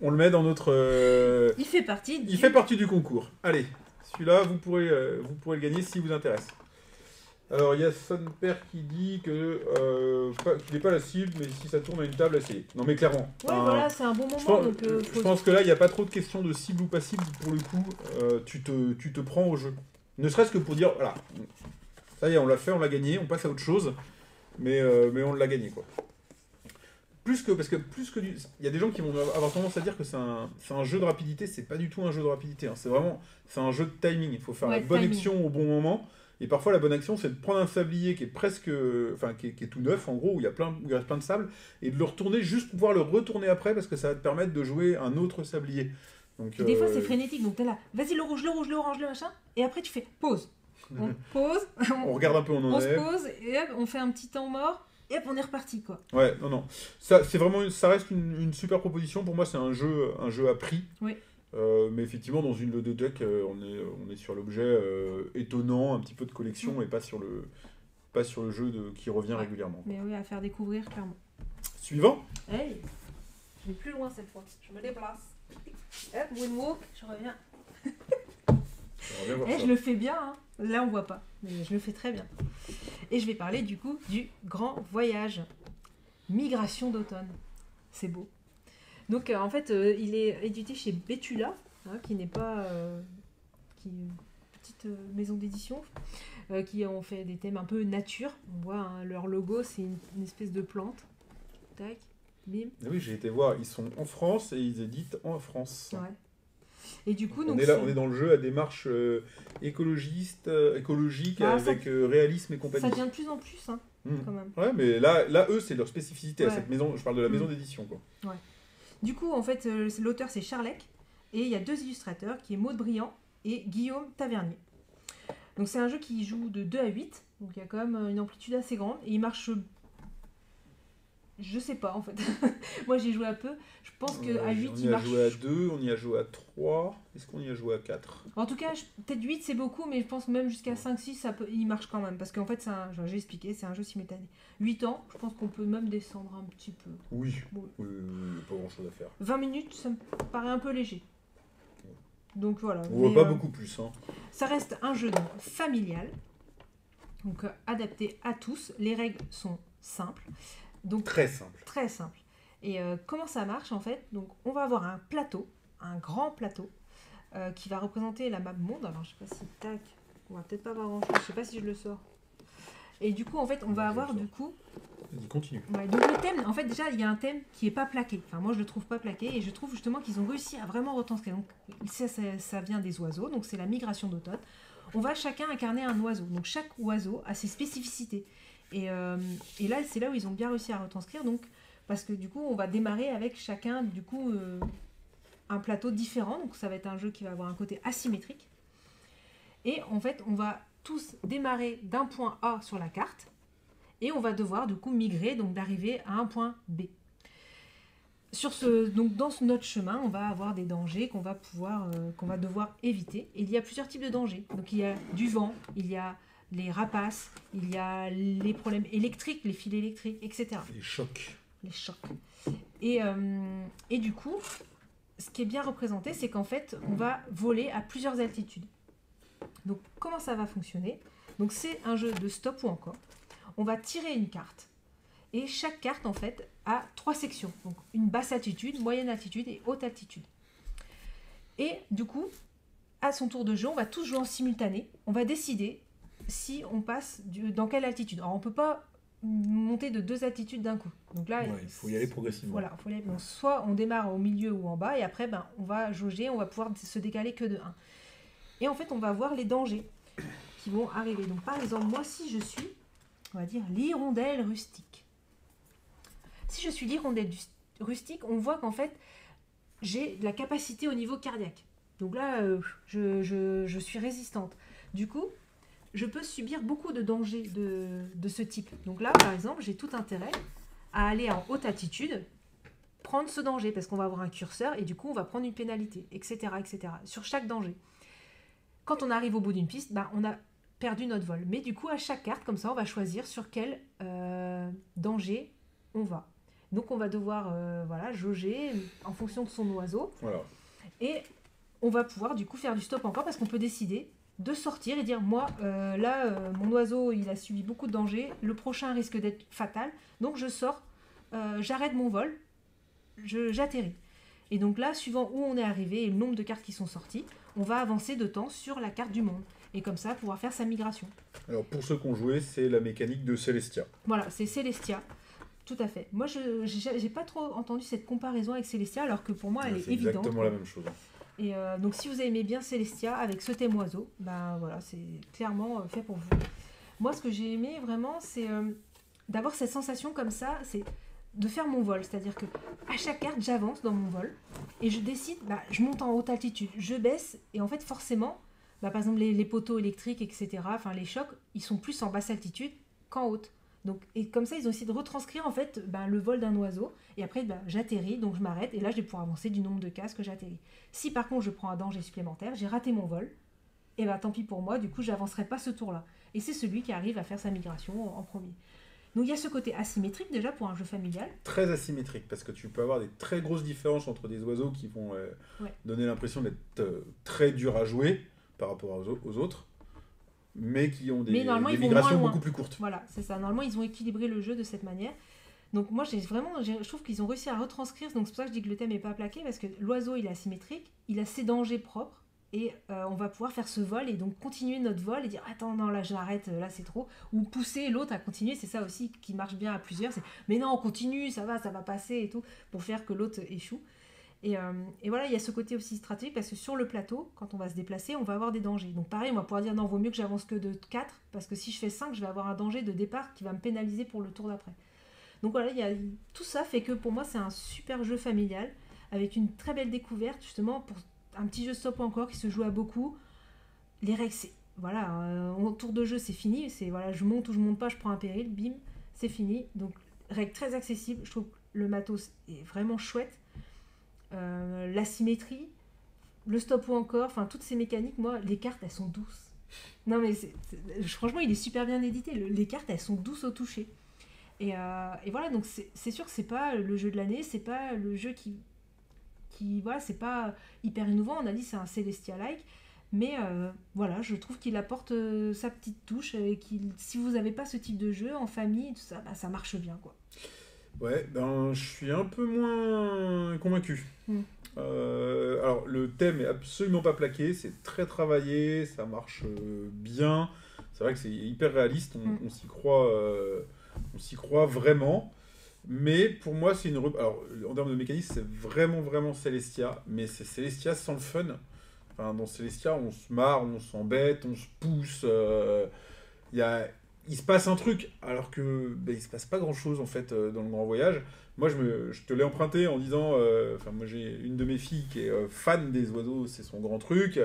On le met dans notre. Il fait partie. Il fait partie du concours. Allez, celui-là, vous pourrez le gagner s'il vous intéresse. Alors, il y a son père qui dit que qu'il n'est pas la cible, mais si ça tourne à une table, essayez. Non, mais clairement. Ouais, voilà, c'est un bon moment. Je pense que là, il n'y a pas trop de questions de cible ou pas cible. Pour le coup, tu te prends au jeu. Ne serait-ce que pour dire, voilà, ça y est, on l'a fait, on l'a gagné, on passe à autre chose, mais on l'a gagné, quoi. Il y a des gens qui vont avoir tendance à dire que c'est un jeu de rapidité, c'est pas du tout un jeu de rapidité, hein. C'est un jeu de timing. Il faut faire la bonne action au bon moment. Et parfois, la bonne action, c'est de prendre un sablier qui est presque, qui est tout neuf, en gros, où il reste plein de sable, et de le retourner juste pour pouvoir le retourner après, parce que ça va te permettre de jouer un autre sablier. Donc, et des fois, c'est frénétique, donc t'es là, vas-y, le rouge, l'orange, le machin, et après, tu fais pause. On pause, on regarde un peu où on se pose, et hop, on fait un petit temps mort, et hop, on est reparti, quoi. Ouais, non. Ça reste une super proposition. Pour moi, c'est un jeu à prix. Oui. Mais effectivement, dans une ludothèque, on est sur l'objet étonnant, un petit peu de collection, et pas sur le jeu qui revient régulièrement. Mais oui, à faire découvrir, clairement. Suivant. Hey, je vais plus loin cette fois. Je me déplace. Hop, moonwalk, je reviens. Je le fais bien, hein. Là on voit pas, mais je le fais très bien. Et je vais parler du coup du Grand Voyage. Migration d'automne. C'est beau. Donc en fait, il est édité chez Betula, hein, qui n'est pas une petite maison d'édition, qui ont fait des thèmes un peu nature. On voit hein, leur logo, c'est une espèce de plante. Tac, bim. Oui, j'ai été voir, ils sont en France et ils éditent en France. Ouais. Et du coup, on est dans le jeu à démarche écologique, avec réalisme et compagnie. Ça devient de plus en plus, hein, quand même. Ouais, mais là eux, c'est leur spécificité à cette maison. Je parle de la maison d'édition, quoi. Ouais. Du coup, en fait, l'auteur c'est Charlec et il y a 2 illustrateurs qui est Maud Briand et Guillaume Tavernier. Donc c'est un jeu qui joue de 2 à 8, donc il y a quand même une amplitude assez grande et il marche. Je sais pas en fait. Moi j'ai joué à peu. Je pense qu'à 8 il marche. On y a joué à 2, on y a joué à 3. Est-ce qu'on y a joué à 4 ? En tout cas, peut-être 8 c'est beaucoup, mais je pense même jusqu'à 5-6 il marche quand même. Parce qu'en fait, j'ai expliqué, c'est un jeu simultané. 8 ans, je pense qu'on peut même descendre un petit peu. Oui, pas grand chose à faire. 20 minutes, ça me paraît un peu léger. Donc voilà. On voit pas beaucoup plus. Hein. Ça reste un jeu donc, familial, donc adapté à tous. Les règles sont simples. Donc, très simple. Très simple. Et comment ça marche en fait ? Donc on va avoir un plateau, un grand plateau, qui va représenter la map monde. Alors je sais pas si tac, on va peut-être pas avoir grand chose, je sais pas si je le sors. Et du coup en fait on va avoir du coup. Vas-y, continue. Ouais, donc le thème, en fait déjà il y a un thème qui est pas plaqué. Enfin moi je le trouve pas plaqué et je trouve justement qu'ils ont réussi à vraiment retranscrire. Donc ça vient des oiseaux, donc c'est la migration d'automne. On va chacun incarner un oiseau. Donc chaque oiseau a ses spécificités. Et là, c'est là où ils ont bien réussi à retranscrire, donc, parce que du coup, on va démarrer avec chacun, du coup, un plateau différent. Donc, ça va être un jeu qui va avoir un côté asymétrique. Et en fait, on va tous démarrer d'un point A sur la carte, et on va devoir, du coup, migrer, donc d'arriver à un point B. Donc, dans notre chemin, on va avoir des dangers qu'on va devoir éviter. Et il y a plusieurs types de dangers. Donc, il y a du vent, il y a les rapaces, il y a les problèmes électriques, les fils électriques, etc. Les chocs. Et du coup, ce qui est bien représenté, c'est qu'en fait, on va voler à plusieurs altitudes. Donc, comment ça va fonctionner ? Donc, c'est un jeu de stop ou encore. On va tirer une carte. Et chaque carte, en fait, a 3 sections. Donc, une basse altitude, moyenne altitude et haute altitude. Et du coup, à son tour de jeu, on va tous jouer en simultané. On va décider si on passe dans quelle altitude. Alors on peut pas monter de 2 altitudes d'un coup. Donc là, il faut y aller progressivement. Voilà, donc, soit on démarre au milieu ou en bas, et après, on va jauger, on va pouvoir se décaler que de 1. Et en fait, on va voir les dangers qui vont arriver. Donc par exemple, moi, si je suis, on va dire, l'hirondelle rustique. Si je suis l'hirondelle rustique, on voit qu'en fait, j'ai de la capacité au niveau cardiaque. Donc là, je suis résistante. Du coup, je peux subir beaucoup de dangers de ce type. Donc là, par exemple, j'ai tout intérêt à aller en haute altitude, prendre ce danger, parce qu'on va avoir un curseur, et du coup, on va prendre une pénalité, etc., etc., sur chaque danger. Quand on arrive au bout d'une piste, on a perdu notre vol. Mais du coup, à chaque carte, comme ça, on va choisir sur quel danger on va. Donc, on va devoir jauger en fonction de son oiseau. Voilà. Et on va pouvoir, du coup, faire du stop encore, parce qu'on peut décider de sortir et dire, moi, mon oiseau, il a subi beaucoup de dangers, le prochain risque d'être fatal, donc je sors, j'arrête mon vol, j'atterris. Et donc là, suivant où on est arrivé et le nombre de cartes qui sont sorties, on va avancer de temps sur la carte du monde. Et comme ça, pouvoir faire sa migration. Alors pour ceux qui ont joué, c'est la mécanique de Celestia. Voilà, c'est Celestia. Tout à fait. Moi, je n'ai pas trop entendu cette comparaison avec Celestia, alors que pour moi, elle est évidente. C'est exactement la même chose. Et donc, si vous aimez bien Celestia avec ce thème oiseau, voilà, c'est clairement fait pour vous. Moi, ce que j'ai aimé vraiment, c'est d'avoir cette sensation comme ça, c'est de faire mon vol. C'est-à-dire que à chaque carte, j'avance dans mon vol et je décide, je monte en haute altitude, je baisse et en fait, forcément, par exemple, les poteaux électriques, etc., enfin les chocs, ils sont plus en basse altitude qu'en haute. Donc, et comme ça, ils ont essayé de retranscrire en fait le vol d'un oiseau. Et après, j'atterris, donc je m'arrête. Et là, je vais pouvoir avancer du nombre de cases que j'atterris. Si par contre, je prends un danger supplémentaire, j'ai raté mon vol, et tant pis pour moi, du coup, j'avancerai pas ce tour-là. Et c'est celui qui arrive à faire sa migration en premier. Donc, il y a ce côté asymétrique déjà pour un jeu familial. Très asymétrique, parce que tu peux avoir des très grosses différences entre des oiseaux qui vont donner l'impression d'être très durs à jouer par rapport aux autres. Mais qui ont des migrations beaucoup plus courtes. Voilà, c'est ça. Normalement, ils ont équilibré le jeu de cette manière. Donc moi, je trouve qu'ils ont réussi à retranscrire. Donc c'est pour ça que je dis que le thème n'est pas plaqué, parce que l'oiseau, il est asymétrique, il a ses dangers propres, et on va pouvoir faire ce vol, et donc continuer notre vol, et dire « Attends, non, là, j'arrête, là, c'est trop ». Ou pousser l'autre à continuer, c'est ça aussi qui marche bien à plusieurs. C'est « Mais non, on continue, ça va passer », et tout, pour faire que l'autre échoue. Et voilà, il y a ce côté aussi stratégique, parce que sur le plateau, quand on va se déplacer, on va avoir des dangers. Donc pareil, on va pouvoir dire non, vaut mieux que j'avance que de 4, parce que si je fais 5, je vais avoir un danger de départ qui va me pénaliser pour le tour d'après. Donc voilà, tout ça fait que pour moi, c'est un super jeu familial, avec une très belle découverte, justement, pour un petit jeu stop encore qui se joue à beaucoup. Les règles, c'est, voilà, au tour de jeu, c'est fini, c'est voilà, je monte ou je monte pas, je prends un péril, bim, c'est fini. Donc règles très accessibles, je trouve que le matos est vraiment chouette. La symétrie, le stop ou encore, enfin toutes ces mécaniques, moi, les cartes, elles sont douces. Non mais franchement, il est super bien édité. Les cartes, elles sont douces au toucher. Et voilà, donc c'est sûr que c'est pas le jeu de l'année, c'est pas le jeu qui voilà, c'est pas hyper innovant. On a dit c'est un Celestia-like, mais voilà, je trouve qu'il apporte sa petite touche, et si vous n'avez pas ce type de jeu en famille, tout ça, ça marche bien, quoi. Ouais, je suis un peu moins convaincu. Alors, le thème est absolument pas plaqué, c'est très travaillé, ça marche bien. C'est vrai que c'est hyper réaliste, on s'y croit vraiment. Mais pour moi, c'est une... Alors, en termes de mécanisme, c'est vraiment, vraiment Celestia, mais c'est Celestia sans le fun. Enfin, dans Celestia, on se marre, on s'embête, on se pousse. Il se passe un truc, alors que il se passe pas grand chose en fait dans le Grand Voyage. Moi, je te l'ai emprunté en disant, moi j'ai une de mes filles qui est fan des oiseaux, c'est son grand truc.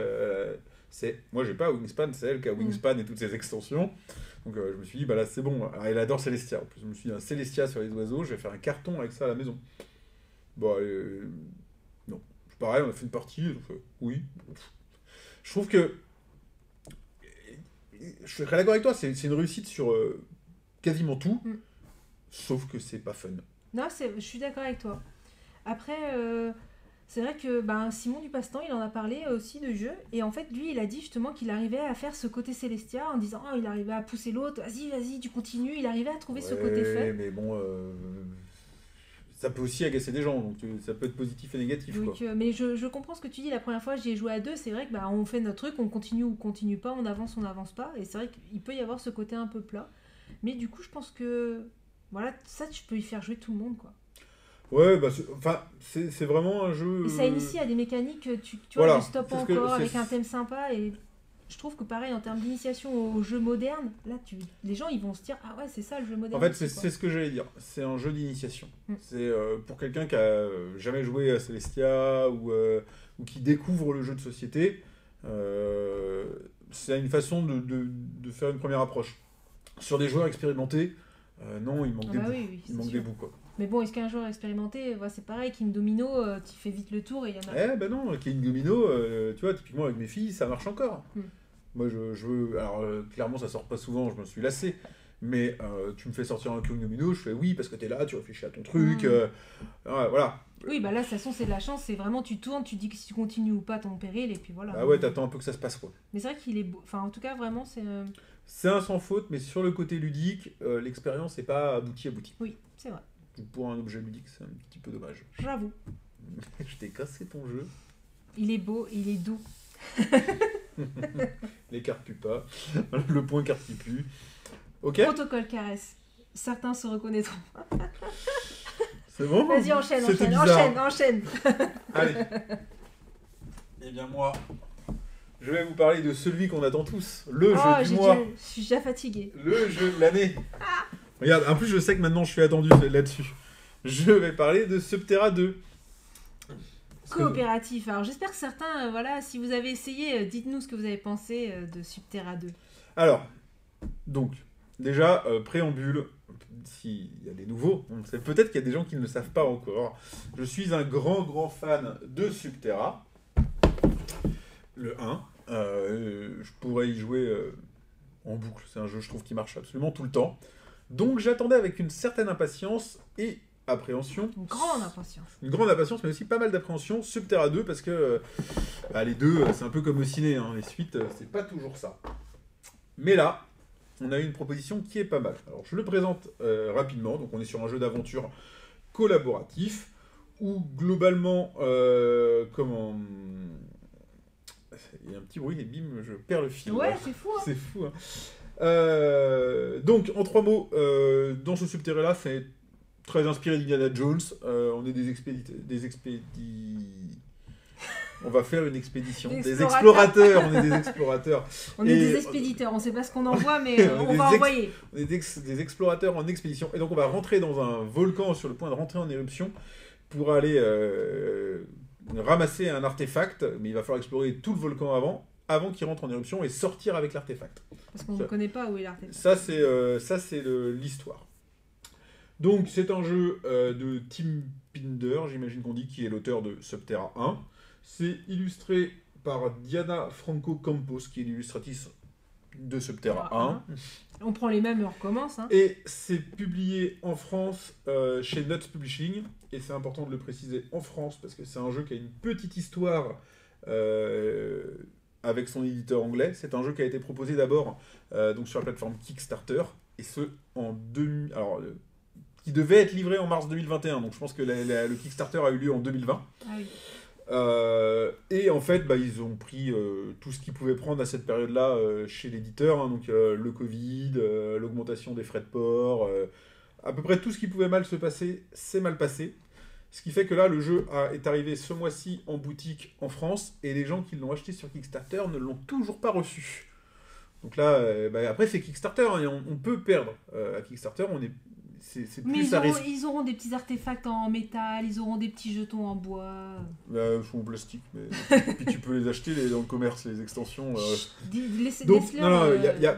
Moi j'ai pas Wingspan, c'est elle qui a Wingspan et toutes ses extensions. Donc je me suis dit, là c'est bon. Alors, elle adore Celestia. En plus, je me suis dit, un Celestia sur les oiseaux, je vais faire un carton avec ça à la maison. Non, c'est pareil, on a fait une partie. Oui. Je trouve que je suis très d'accord avec toi, c'est une réussite sur quasiment tout, sauf que c'est pas fun. Non, je suis d'accord avec toi. Après, c'est vrai que Simon du Passe-Temps, il en a parlé aussi de jeu, et en fait, lui, il a dit justement qu'il arrivait à faire ce côté Celestia en disant il arrivait à pousser l'autre, vas-y, tu continues, il arrivait à trouver ce côté fun. Mais bon, ça peut aussi agacer des gens, donc ça peut être positif et négatif. Donc, quoi. mais je comprends ce que tu dis. La première fois, j'y ai joué à 2, c'est vrai que on fait notre truc, on continue ou on continue pas, on n'avance pas. Et c'est vrai qu'il peut y avoir ce côté un peu plat. Mais du coup, je pense que voilà, ça, tu peux y faire jouer tout le monde, quoi. Ouais, c'est vraiment un jeu... Et ça initie à des mécaniques, tu voilà, vois, de stop encore, avec un thème sympa. Et je trouve que pareil, en termes d'initiation au jeu moderne, là, les gens, ils vont se dire, ah ouais, c'est ça le jeu moderne. En fait, c'est ce que j'allais dire. C'est un jeu d'initiation. C'est pour quelqu'un qui a jamais joué à Celestia ou qui découvre le jeu de société, c'est une façon de faire une première approche. Sur des joueurs expérimentés, non, il manque des bouts. Oui, il manque des bouts, quoi. Mais bon, est-ce qu'un joueur expérimenté, c'est pareil, King Domino, tu fais vite le tour et il y en a... Eh ben non, King Domino, tu vois, typiquement avec mes filles, ça marche encore. Moi, je veux... Alors, clairement, ça sort pas souvent, je me suis lassé. Mais tu me fais sortir un King Domino, je fais oui, parce que t'es là, tu réfléchis à ton truc. Voilà. Oui, bah là, de toute façon, c'est de la chance, c'est vraiment, tu tournes, tu dis que si tu continues ou pas ton péril, et puis voilà. Ah ouais, t'attends un peu que ça se passe, quoi. Mais c'est vrai qu'il est beau. Enfin, en tout cas, vraiment, c'est... C'est un sans faute, mais sur le côté ludique, l'expérience n'est pas aboutie. Oui, c'est vrai. Pour un objet ludique, c'est un petit peu dommage. J'avoue. Je t'ai cassé ton jeu. Il est beau, il est doux. Les cartes puent pas. Le point carte qui pue. Ok. Protocole caresse. Certains se reconnaîtront. C'est bon. Vas-y, enchaîne. Allez. Eh bien moi, je vais vous parler de celui qu'on attend tous. Le jeu du mois. Je suis déjà fatiguée. Le jeu de l'année. Regarde, en plus je sais que maintenant je suis attendu là-dessus. Je vais parler de Subterra 2. Coopératif. Alors j'espère que certains, voilà, si vous avez essayé, dites-nous ce que vous avez pensé de Subterra 2. Alors, donc, déjà, préambule, s'il y a des nouveaux, peut-être qu'il y a des gens qui ne le savent pas encore. Je suis un grand fan de Subterra. Le 1. Je pourrais y jouer en boucle. C'est un jeu, je trouve, qui marche absolument tout le temps. Donc j'attendais avec une certaine impatience et appréhension. Une grande impatience. Une grande impatience, mais aussi pas mal d'appréhension. Subterra 2, parce que les deux, c'est un peu comme au ciné. Hein, les suites, c'est pas toujours ça. Mais là, on a une proposition qui est pas mal. Alors je le présente rapidement. Donc on est sur un jeu d'aventure collaboratif où globalement, il y a un petit bruit et bim, je perds le fil. Ouais, c'est fou. Hein. C'est fou. Hein. Donc, en 3 mots, dans ce Subterra-là, c'est très inspiré d'Indiana Jones. On est On va faire une expédition. Des explorateurs. On est des explorateurs. On est des expéditeurs. On ne sait pas ce qu'on envoie, mais on va envoyer. On est des explorateurs en expédition. Et donc, on va rentrer dans un volcan sur le point de rentrer en éruption pour aller ramasser un artefact. Mais il va falloir explorer tout le volcan avant qu'il rentre en éruption et sortir avec l'artefact. Parce qu'on ne connaît pas où est l'artefact. Ça, c'est l'histoire. Donc, c'est un jeu de Tim Pinder, j'imagine qu'on dit, qui est l'auteur de Subterra 1. C'est illustré par Diana Franco Campos, qui est l'illustratrice de Subterra 1. On prend les mêmes et on recommence. Hein. Et c'est publié en France chez Nuts Publishing. Et c'est important de le préciser en France, parce que c'est un jeu qui a une petite histoire... avec son éditeur anglais. C'est un jeu qui a été proposé d'abord donc sur la plateforme Kickstarter, et ce, qui devait être livré en mars 2021. Donc je pense que le Kickstarter a eu lieu en 2020. Ah oui. Et en fait, ils ont pris tout ce qu'ils pouvaient prendre à cette période-là chez l'éditeur. Hein, donc le Covid, l'augmentation des frais de port, à peu près tout ce qui pouvait mal se passer, s'est mal passé. Ce qui fait que là, le jeu est arrivé ce mois-ci en boutique en France, et les gens qui l'ont acheté sur Kickstarter ne l'ont toujours pas reçu. Donc là, après, c'est Kickstarter, hein, et on peut perdre. À Kickstarter, c'est plus à risque. Ils auront des petits artefacts en métal, ils auront des petits jetons en bois. Ils sont en plastique, mais puis tu peux les acheter dans le commerce, les extensions. Donc,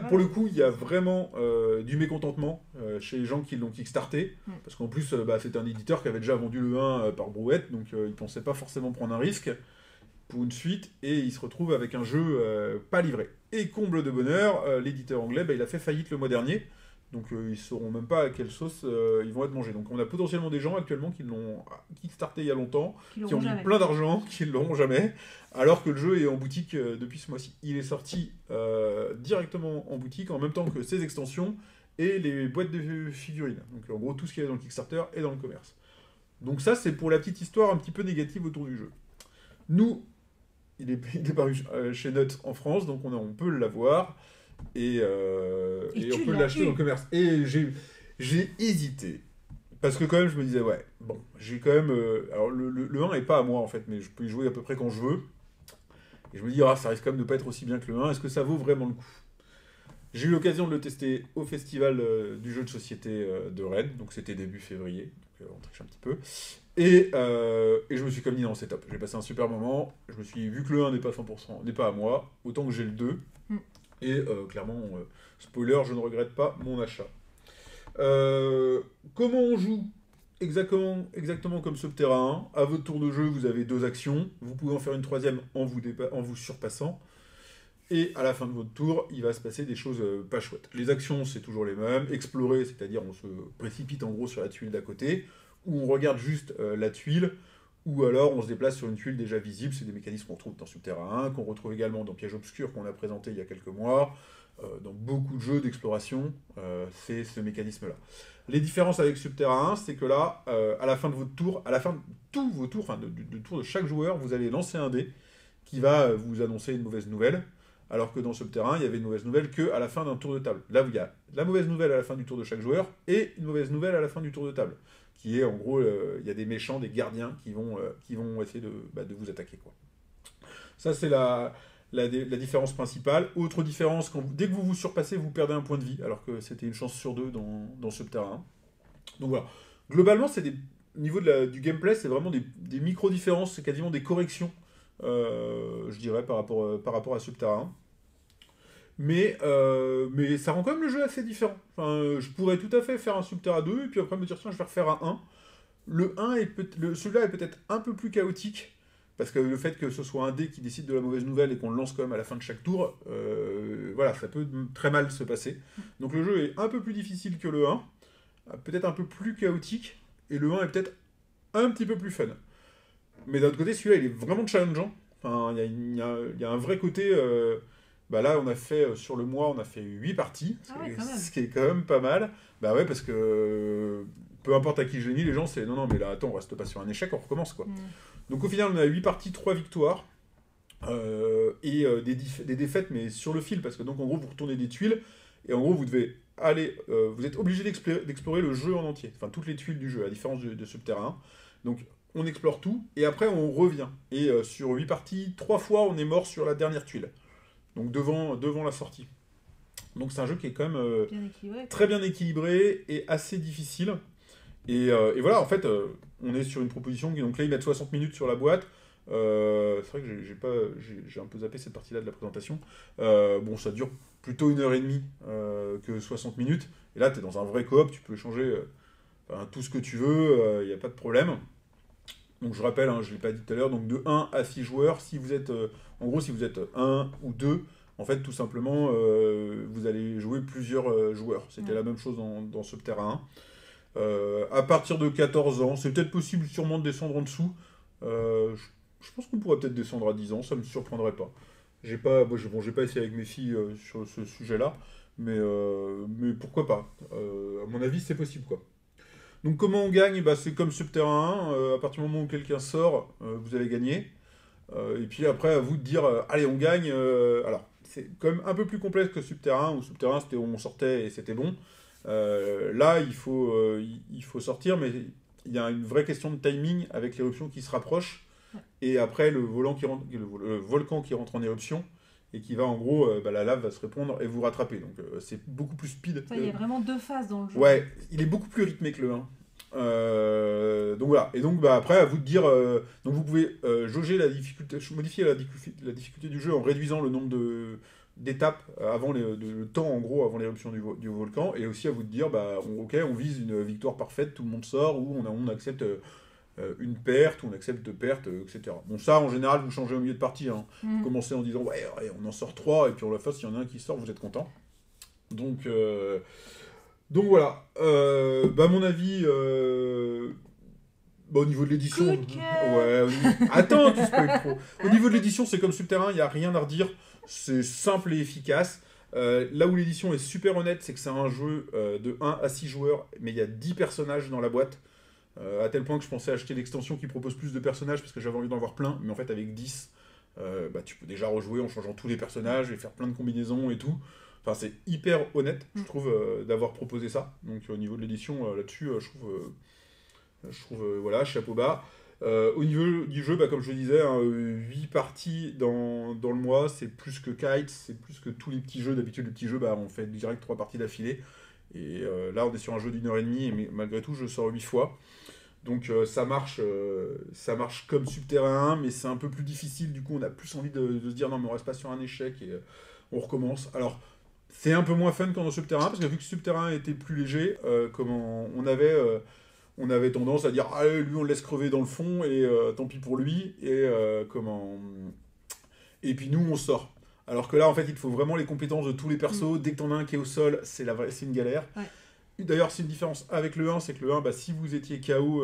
pour le coup, il y a vraiment du mécontentement chez les gens qui l'ont kickstarté, parce qu'en plus, c'est un éditeur qui avait déjà vendu le 1 par brouette, donc il ne pensait pas forcément prendre un risque pour une suite, et il se retrouve avec un jeu pas livré. Et comble de bonheur, l'éditeur anglais, il a fait faillite le mois dernier. Donc ils ne sauront même pas à quelle sauce ils vont être mangés. Donc on a potentiellement des gens actuellement qui l'ont kickstarté il y a longtemps, qui ont mis plein d'argent, qui ne l'auront jamais, alors que le jeu est en boutique depuis ce mois-ci. Il est sorti directement en boutique en même temps que ses extensions et les boîtes de figurines. Donc en gros tout ce qu'il y a dans le Kickstarter est dans le commerce. Donc ça, c'est pour la petite histoire un petit peu négative autour du jeu. Nous, il est paru chez Nut en France, donc on peut l'avoir. Et on peut l'acheter dans le commerce. Et j'ai hésité. Parce que quand même, je me disais, ouais, bon, j'ai quand même... alors, le 1 n'est pas à moi, en fait, mais je peux y jouer à peu près quand je veux. Et je me dis, ah, ça risque quand même de pas être aussi bien que le 1. Est-ce que ça vaut vraiment le coup? J'ai eu l'occasion de le tester au festival du jeu de société de Rennes. Donc, c'était début février. Donc, on triche un petit peu. Et je me suis comme dit, non, c'est top. J'ai passé un super moment. Je me suis dit, vu que le 1 n'est pas 100%, n'est pas à moi, autant que j'ai le 2. Et clairement, spoiler, je ne regrette pas mon achat. Comment on joue? Exactement comme Subterra 1. À votre tour de jeu, vous avez 2 actions. Vous pouvez en faire une troisième en vous surpassant. Et à la fin de votre tour, il va se passer des choses pas chouettes. Les actions, c'est toujours les mêmes. Explorer, c'est-à-dire on se précipite en gros sur la tuile d'à côté, ou on regarde juste la tuile, ou alors on se déplace sur une tuile déjà visible. C'est des mécanismes qu'on trouve dans Subterra 1, qu'on retrouve également dans Piège Obscur, qu'on a présenté il y a quelques mois. Dans beaucoup de jeux d'exploration, c'est ce mécanisme-là. Les différences avec Subterra 1, c'est que là, à la fin de votre tour, à la fin de tous vos tours, enfin du tour de chaque joueur, vous allez lancer un dé qui va vous annoncer une mauvaise nouvelle, alors que dans Subterra 1, il y avait une mauvaise nouvelle qu'à la fin d'un tour de table. Là, il y a la mauvaise nouvelle à la fin du tour de chaque joueur et une mauvaise nouvelle à la fin du tour de table, qui est en gros, il y a des méchants, des gardiens qui vont essayer de vous attaquer, quoi. Ça, c'est la différence principale. Autre différence, dès que vous vous surpassez, vous perdez un point de vie, alors que c'était une chance sur 2 dans Subterra 1. Donc voilà. Globalement, au niveau du gameplay, c'est vraiment des micro-différences, c'est quasiment des corrections, je dirais, par rapport à Subterra 1. Mais ça rend quand même le jeu assez différent. Enfin, je pourrais tout à fait faire un Subterra 2, et puis après me dire, tiens, je vais refaire un 1. Celui-là est peut-être un peu plus chaotique, parce que le fait que ce soit un dé qui décide de la mauvaise nouvelle et qu'on le lance quand même à la fin de chaque tour, voilà, ça peut très mal se passer. Donc le jeu est un peu plus difficile que le 1, peut-être un peu plus chaotique, et le 1 est peut-être un petit peu plus fun. Mais d'un autre côté, celui-là, il est vraiment challengeant. Enfin, il y a un vrai côté... là, on a fait, sur le mois, on a fait 8 parties, ce qui est quand même pas mal. Bah ouais, parce que peu importe à qui je l'ai mis, les gens, c'est non, mais là, attends, on reste pas sur un échec, on recommence, quoi. Donc au final, on a 8 parties, 3 victoires, et des défaites, mais sur le fil, parce que donc en gros, vous retournez des tuiles, et en gros, vous devez aller, vous êtes obligé d'explorer le jeu en entier, enfin toutes les tuiles du jeu, à la différence de Subterra 1. Donc on explore tout, et après on revient. Et sur 8 parties, 3 fois, on est mort sur la dernière tuile, donc devant la sortie. Donc c'est un jeu qui est quand même très bien équilibré et assez difficile. Et voilà, en fait, on est sur une proposition qui, donc là, ils mettent 60 minutes sur la boîte. C'est vrai que j'ai un peu zappé cette partie-là de la présentation. Bon, ça dure plutôt 1h30 que 60 minutes. Et là, tu es dans un vrai coop, tu peux échanger tout ce que tu veux, il n'y a pas de problème. Donc je rappelle, je ne l'ai pas dit tout à l'heure, donc de 1 à 6 joueurs, si vous êtes, en gros, si vous êtes 1 ou 2, en fait, tout simplement, vous allez jouer plusieurs joueurs. C'était la même chose dans Subterra 1. À partir de 14 ans, c'est peut-être possible sûrement de descendre en dessous. Je pense qu'on pourrait peut-être descendre à 10 ans, ça ne me surprendrait pas. J'ai pas essayé avec mes filles sur ce sujet-là, mais pourquoi pas. À mon avis, c'est possible, quoi. Donc comment on gagne? C'est comme Subterra 1, à partir du moment où quelqu'un sort, vous allez gagner. Et puis après, à vous de dire, allez, on gagne. Alors, c'est quand même un peu plus complexe que Subterra 1, où Subterra 1, c'était où on sortait et c'était bon. Là, il faut sortir, mais il y a une vraie question de timing avec l'éruption qui se rapproche, et après le volcan qui rentre en éruption, et qui va en gros, la lave va se répondre et vous rattraper. Donc c'est beaucoup plus speed. Il y a vraiment 2 phases dans le jeu. Ouais, il est beaucoup plus rythmé que le 1. Donc voilà, et donc après à vous de dire, donc vous pouvez jauger la difficulté, modifier la difficulté du jeu en réduisant le nombre d'étapes avant le temps en gros avant l'éruption du volcan, et aussi à vous de dire ok, on vise une victoire parfaite, tout le monde sort, ou on accepte une perte, ou on accepte 2 pertes, etc. Bon, ça en général vous changez au milieu de partie, hein. Vous commencez en disant ouais, on en sort 3, et puis on la fasse, s'il y en a un qui sort, vous êtes content. Donc voilà, à mon avis, au niveau de l'édition... Ouais, attends, tu spoil trop. Au niveau de l'édition, c'est comme Subterra 1, il n'y a rien à redire. C'est simple et efficace. Là où l'édition est super honnête, c'est que c'est un jeu de 1 à 6 joueurs, mais il y a 10 personnages dans la boîte. À tel point que je pensais acheter l'extension qui propose plus de personnages parce que j'avais envie d'en avoir plein, mais en fait avec 10, tu peux déjà rejouer en changeant tous les personnages et faire plein de combinaisons et tout. Enfin, c'est hyper honnête, je trouve, d'avoir proposé ça. Donc au niveau de l'édition, là-dessus, je trouve voilà, chapeau bas. Au niveau du jeu, comme je le disais, hein, 8 parties dans le mois, c'est plus que Kite, c'est plus que tous les petits jeux. D'habitude, les petits jeux, on fait direct 3 parties d'affilée. Et là, on est sur un jeu d'1h30, mais malgré tout, je sors 8 fois. Donc ça marche comme Subterrain 1, mais c'est un peu plus difficile. Du coup, on a plus envie de se dire non, mais on reste pas sur un échec et on recommence. Alors, c'est un peu moins fun qu'en Subterrain, parce que vu que Subterrain était plus léger, on avait tendance à dire ah, lui, on le laisse crever dans le fond et tant pis pour lui. Et puis nous, on sort. Alors que là, en fait, il te faut vraiment les compétences de tous les persos. Dès que t'en as un qui est au sol, c'est une galère. Ouais. D'ailleurs, c'est une différence avec le 1, c'est que le 1, si vous étiez KO,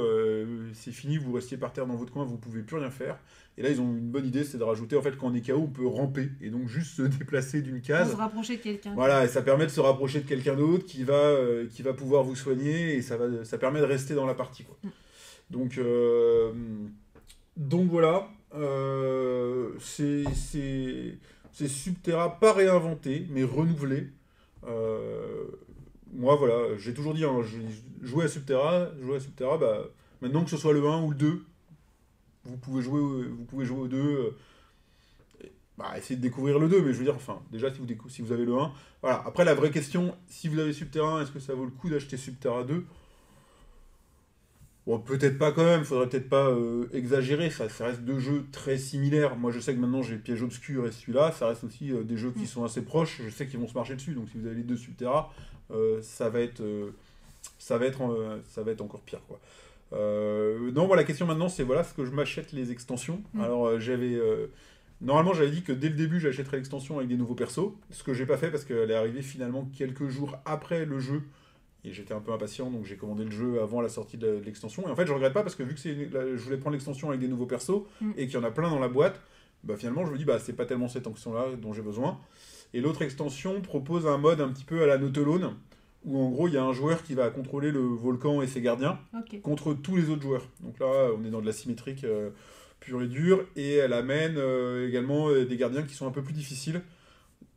c'est fini, vous restiez par terre dans votre coin, vous pouvez plus rien faire. Et là, ils ont une bonne idée, c'est de rajouter, en fait, quand on est KO, on peut ramper, et donc juste se déplacer d'une case. Pour se rapprocher de quelqu'un. Voilà, et ça permet de se rapprocher de quelqu'un d'autre qui va pouvoir vous soigner, et ça permet de rester dans la partie, quoi. Donc voilà, c'est Subterra pas réinventé, mais renouvelé. Moi, voilà, j'ai toujours dit, hein, jouer à Subterra, maintenant que ce soit le 1 ou le 2, vous pouvez jouer au 2, essayez de découvrir le 2, mais je veux dire, enfin, déjà, si vous avez le 1, voilà. Après, la vraie question, si vous avez Subterra, est-ce que ça vaut le coup d'acheter Subterra 2 ? Bon, peut-être pas quand même, faudrait peut-être pas exagérer, ça reste deux jeux très similaires. Moi je sais que maintenant j'ai Piège Obscur et celui-là, ça reste aussi des jeux qui sont assez proches, je sais qu'ils vont se marcher dessus, donc si vous avez les deux Subterra, ça va être encore pire, quoi. Non, voilà, la question maintenant c'est voilà, est-ce que je m'achète les extensions. Alors normalement j'avais dit que dès le début j'achèterais l'extension avec des nouveaux persos, ce que j'ai pas fait parce qu'elle est arrivée finalement quelques jours après le jeu. Et j'étais un peu impatient, donc j'ai commandé le jeu avant la sortie de l'extension. Et en fait, je regrette pas parce que vu que je voulais prendre l'extension avec des nouveaux persos et qu'il y en a plein dans la boîte, finalement, je me dis, c'est pas tellement cette extension-là dont j'ai besoin. Et l'autre extension propose un mode un petit peu à la Nautilone, où en gros, il y a un joueur qui va contrôler le volcan et ses gardiens contre tous les autres joueurs. Donc là, on est dans de la symétrique pure et dure, et elle amène également des gardiens qui sont un peu plus difficiles.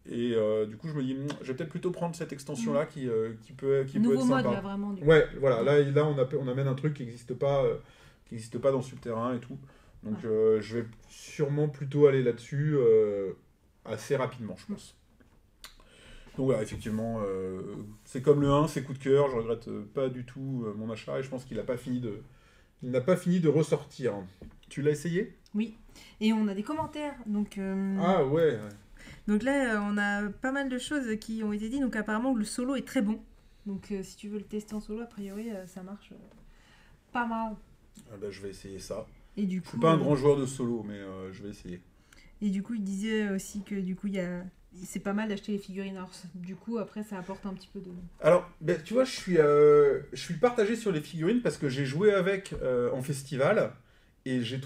Et du coup, je me dis, je vais peut-être plutôt prendre cette extension-là qui peut être sympa. Nouveau mode, là, vraiment. Du coup. Ouais, voilà. Là on amène un truc qui n'existe pas dans Subterrain et tout. Donc, je vais sûrement plutôt aller là-dessus assez rapidement, je pense. Donc, voilà, effectivement, c'est comme le 1, c'est coup de cœur. Je regrette pas du tout mon achat et je pense qu'il n'a pas fini de ressortir. Tu l'as essayé ? Oui. Et on a des commentaires. Donc, Ah ouais. Donc là, on a pas mal de choses qui ont été dites. Donc apparemment, le solo est très bon. Donc si tu veux le tester en solo, a priori, ça marche pas mal. Je vais essayer ça. Et du coup, je suis pas un grand joueur de solo, mais je vais essayer. Et du coup, il disait aussi que du coup, c'est pas mal d'acheter les figurines. Alors, du coup, après, ça apporte un petit peu de... Alors, tu vois, je suis partagé sur les figurines parce que j'ai joué avec en festival et je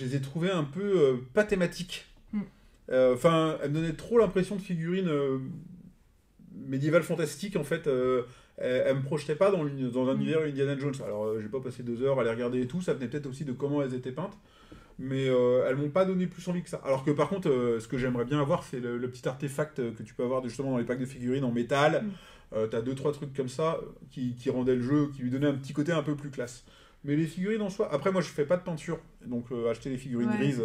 les ai trouvées un peu pas thématiques. Enfin, elle me donnait trop l'impression de figurines médiévales fantastiques, en fait. Elle me projetait pas dans un univers Indiana Jones. Alors, j'ai pas passé 2 heures à les regarder et tout, ça venait peut-être aussi de comment elles étaient peintes, mais elles m'ont pas donné plus envie que ça. Alors que par contre, ce que j'aimerais bien avoir, c'est le petit artefact que tu peux avoir justement dans les packs de figurines en métal. T'as 2-3 trucs comme ça qui rendaient le jeu, qui lui donnaient un petit côté un peu plus classe. Mais les figurines en soi, après moi je fais pas de peinture, donc acheter des figurines grises,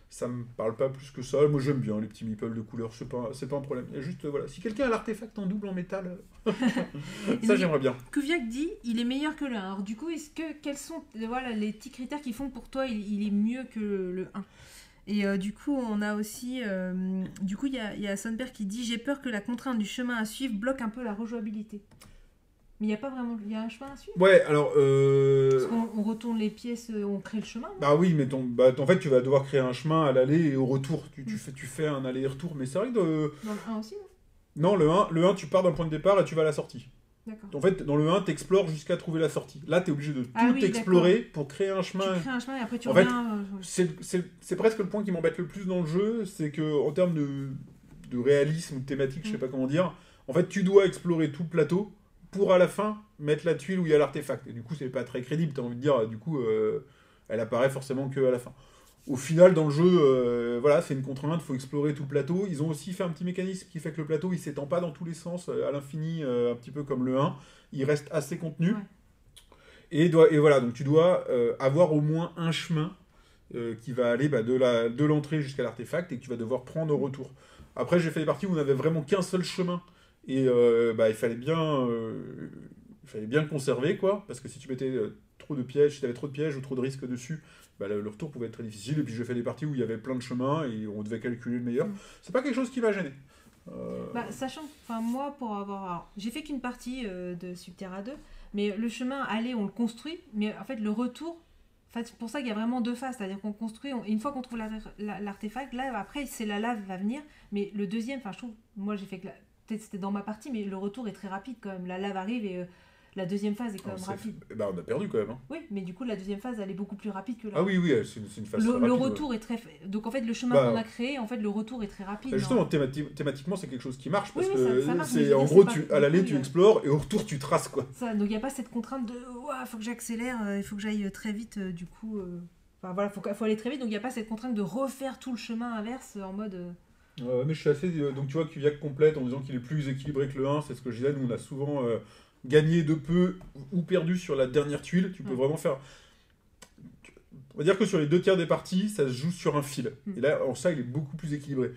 ça me parle pas plus que ça. Moi j'aime bien les petits meeples de couleur, c'est pas un problème. Et juste voilà, si quelqu'un a l'artefact en double en métal, ça j'aimerais bien. Kuviak dit il est meilleur que le 1. Alors du coup, quels sont les petits critères qui font que pour toi il est mieux que le 1 ? Et du coup, on a aussi il y a Sonberg qui dit j'ai peur que la contrainte du chemin à suivre bloque un peu la rejouabilité. Mais il n'y a pas vraiment... Il y a un chemin à suivre ? Ouais, alors... Parce qu'on retourne les pièces, on crée le chemin. Bah oui, mais en fait, tu vas devoir créer un chemin à l'aller et au retour. Tu fais un aller-retour. Mais c'est vrai que... Dans le 1 aussi, non, le 1, tu pars d'un point de départ et tu vas à la sortie. D'accord. En fait, dans le 1, tu explores jusqu'à trouver la sortie. Là, tu es obligé de tout explorer pour créer un chemin. Tu crées un chemin et après tu reviens... C'est presque le point qui m'embête le plus dans le jeu. C'est qu'en termes de réalisme ou de thématique, je sais pas comment dire, en fait, tu dois explorer tout le plateau pour à la fin mettre la tuile où il y a l'artefact. Et du coup, c'est pas très crédible, t'as envie de dire, du coup, elle apparaît forcément qu'à la fin. Au final, dans le jeu, voilà, c'est une contrainte, il faut explorer tout le plateau. Ils ont aussi fait un petit mécanisme qui fait que le plateau, il s'étend pas dans tous les sens, à l'infini, un petit peu comme le 1. Il reste assez contenu. Ouais. Et voilà, donc tu dois avoir au moins un chemin qui va aller de l'entrée jusqu'à l'artefact et que tu vas devoir prendre au retour. Après, j'ai fait des parties où on n'avait vraiment qu'un seul chemin. Et il fallait bien le conserver, quoi. Parce que si tu mettais trop de pièges, si tu avais trop de pièges ou trop de risques dessus, le retour pouvait être très difficile. Et puis j'ai fait des parties où il y avait plein de chemins et on devait calculer le meilleur. C'est pas quelque chose qui m'a gêné. Sachant que moi, pour avoir... Alors, j'ai fait qu'une partie de Subterra 2, mais le chemin aller, on le construit, mais en fait, le retour... C'est pour ça qu'il y a vraiment deux phases, c'est-à-dire qu'on construit, une fois qu'on trouve l'artefact, là, après, c'est la lave va venir, mais le deuxième, je trouve, moi, j'ai fait que... Peut-être c'était dans ma partie, mais le retour est très rapide quand même. La lave arrive et la deuxième phase est quand même rapide. On a perdu quand même. Hein. Oui, mais du coup, la deuxième phase, elle est beaucoup plus rapide que la. Ah oui, c'est une phase très rapide. Le retour est très. Donc en fait, le chemin qu'on a créé, en fait, le retour est très rapide. Justement, thématiquement, c'est quelque chose qui marche parce ça marche, c'est en gros, à l'aller, tu explores et au retour, tu traces quoi. Ça, donc il n'y a pas cette contrainte de faut que j'accélère, il faut que j'aille très vite, du coup. Enfin voilà, faut aller très vite, donc il n'y a pas cette contrainte de refaire tout le chemin inverse en mode. Mais je suis assez. Donc tu vois, Kuviak complète en disant qu'il est plus équilibré que le 1, c'est ce que je disais. Nous, on a souvent gagné de peu ou perdu sur la dernière tuile. Tu peux vraiment faire. On va dire que sur les 2 tiers des parties, ça se joue sur un fil. Et là, en ça, il est beaucoup plus équilibré.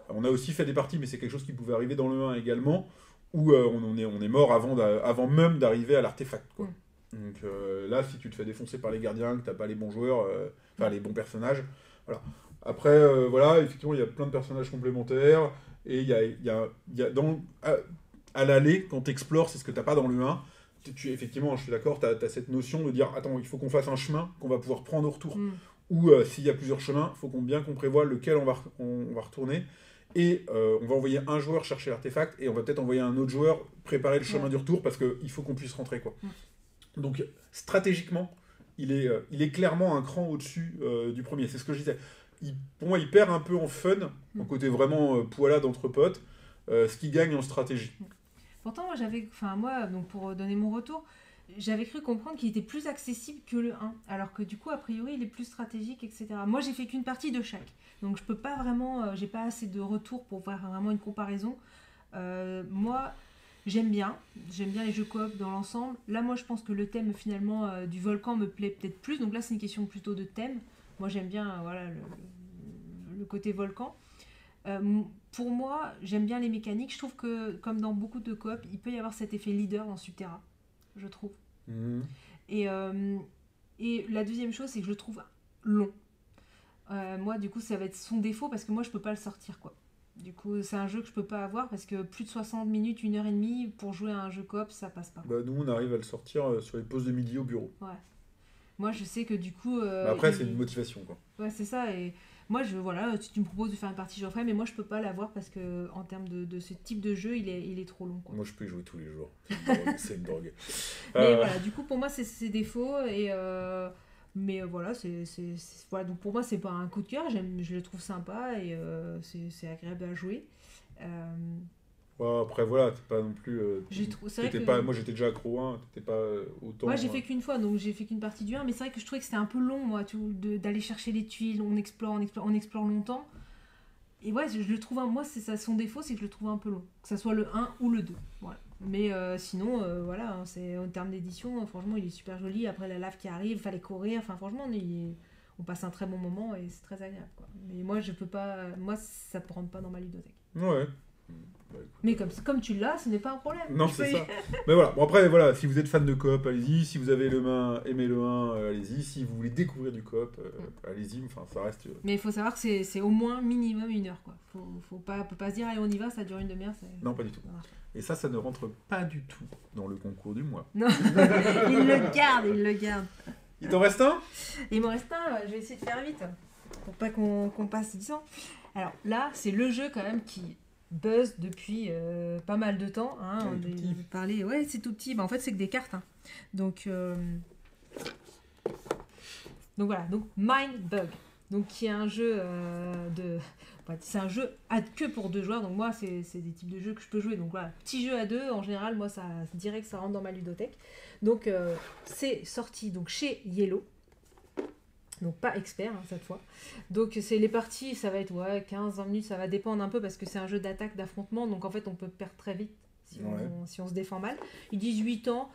On a aussi fait des parties, mais c'est quelque chose qui pouvait arriver dans le 1 également, où on est mort avant même d'arriver à l'artefact. Quoi. Donc là, si tu te fais défoncer par les gardiens, que t'as pas les bons joueurs, les bons personnages, voilà. Après, effectivement, il y a plein de personnages complémentaires, et il y a à l'aller, quand tu explores, c'est ce que tu n'as pas dans le 1. Effectivement, je suis d'accord, tu as cette notion de dire, attends, il faut qu'on fasse un chemin qu'on va pouvoir prendre au retour. Ou s'il y a plusieurs chemins, il faut qu'on prévoie lequel on va retourner. Et on va envoyer un joueur chercher l'artefact, et on va peut-être envoyer un autre joueur préparer le chemin du retour, parce qu'il faut qu'on puisse rentrer, quoi. Donc, stratégiquement, il est clairement un cran au-dessus du premier. C'est ce que je disais. Pour moi, il perd un peu en fun, en côté vraiment poilade entre potes, ce qui gagne en stratégie. Pourtant, donc pour donner mon retour, j'avais cru comprendre qu'il était plus accessible que le 1, alors que du coup, a priori, il est plus stratégique, etc. Moi, j'ai fait qu'une partie de chaque, donc je peux pas vraiment, j'ai pas assez de retour pour voir vraiment une comparaison. Moi, j'aime bien les jeux coop dans l'ensemble. Là, moi, je pense que le thème finalement du volcan me plaît peut-être plus, donc là, c'est une question plutôt de thème. Moi, j'aime bien le côté volcan. Pour moi, j'aime bien les mécaniques. Je trouve que, comme dans beaucoup de coop, il peut y avoir cet effet leader dans Subterra, je trouve. Et la deuxième chose, c'est que je le trouve long. Moi, du coup, ça va être son défaut parce que moi, je peux pas le sortir, quoi. Du coup, c'est un jeu que je peux pas avoir parce que plus de 60 minutes, 1h30 pour jouer à un jeu coop, ça passe pas. Nous, on arrive à le sortir sur les pauses de midi au bureau. Ouais. Moi, je sais que du coup... après, c'est une motivation, quoi. Ouais, c'est ça. Et moi, si tu me proposes de faire une partie, je referai, mais moi, je peux pas l'avoir parce que en termes de ce type de jeu, il est trop long, quoi. Moi, je peux y jouer tous les jours. C'est une drogue. Mais voilà, du coup, pour moi, c'est ses défauts. Mais voilà, voilà, donc pour moi, c'est pas un coup de cœur. Je le trouve sympa et c'est agréable à jouer. Après, voilà, t'es pas non plus. Moi, j'étais déjà accro 1, t'étais pas autant. Moi, j'ai fait qu'une fois, donc j'ai fait qu'une partie du 1, mais c'est vrai que je trouvais que c'était un peu long, moi, d'aller chercher les tuiles, on explore longtemps. Et ouais, je le trouve, moi, c'est ça, son défaut, c'est que je le trouve un peu long, que ça soit le 1 ou le 2. Voilà. Mais sinon, voilà, c'est, en termes d'édition, franchement, il est super joli. Après, la lave qui arrive, il fallait courir, enfin, franchement, on passe un très bon moment et c'est très agréable, quoi. Mais moi, je peux pas, moi, ça ne rentre pas dans ma ludothèque. Ouais. Mais comme tu l'as, ce n'est pas un problème. Non, c'est ça. Mais voilà. Bon, après, voilà, si vous êtes fan de coop, allez-y. Si vous avez aimé le 1, allez-y. Si vous voulez découvrir du coop, allez-y. Enfin, ça reste. Mais il faut savoir que c'est au moins minimum 1 heure, quoi. Faut pas se dire, allez, on y va, ça dure une demi-heure. Non, pas du tout. Et ça ne rentre pas du tout dans le concours du mois. Non, il le garde. Il t'en reste un ? Il m'en reste un, je vais essayer de faire vite. Pour pas qu'on passe 10 ans. Alors là, c'est le jeu quand même qui buzz depuis pas mal de temps. Hein. On a parlé, ouais, c'est tout petit. En fait, c'est que des cartes. Hein. Donc voilà, donc Mindbug. Donc qui est un jeu c'est un jeu que pour 2 joueurs, donc moi, c'est des types de jeux que je peux jouer. Donc voilà, petit jeu à 2, en général, moi, ça dirait que ça rentre dans ma ludothèque. Donc, c'est sorti donc, chez Yellow. Donc pas expert cette fois. Donc c'est les parties, ça va être 15-20 minutes, ça va dépendre un peu parce que c'est un jeu d'attaque, d'affrontement, donc en fait on peut perdre très vite si on se défend mal. Ils disent 8 ans,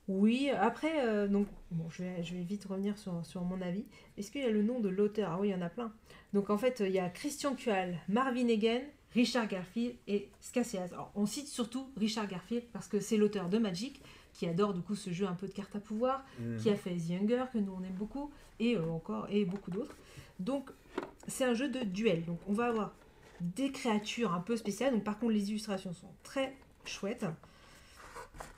oui, après, donc bon, je vais vite revenir sur mon avis. Est-ce qu'il y a le nom de l'auteur? Ah oui, il y en a plein. Donc en fait, il y a Christian Kual, Marvin Egan, Richard Garfield et Scassias. Alors on cite surtout Richard Garfield parce que c'est l'auteur de Magic, qui adore du coup ce jeu un peu de cartes à pouvoir, qui a fait The Hunger, que nous on aime beaucoup, et beaucoup d'autres. Donc c'est un jeu de duel. Donc on va avoir des créatures un peu spéciales. Donc par contre les illustrations sont très chouettes.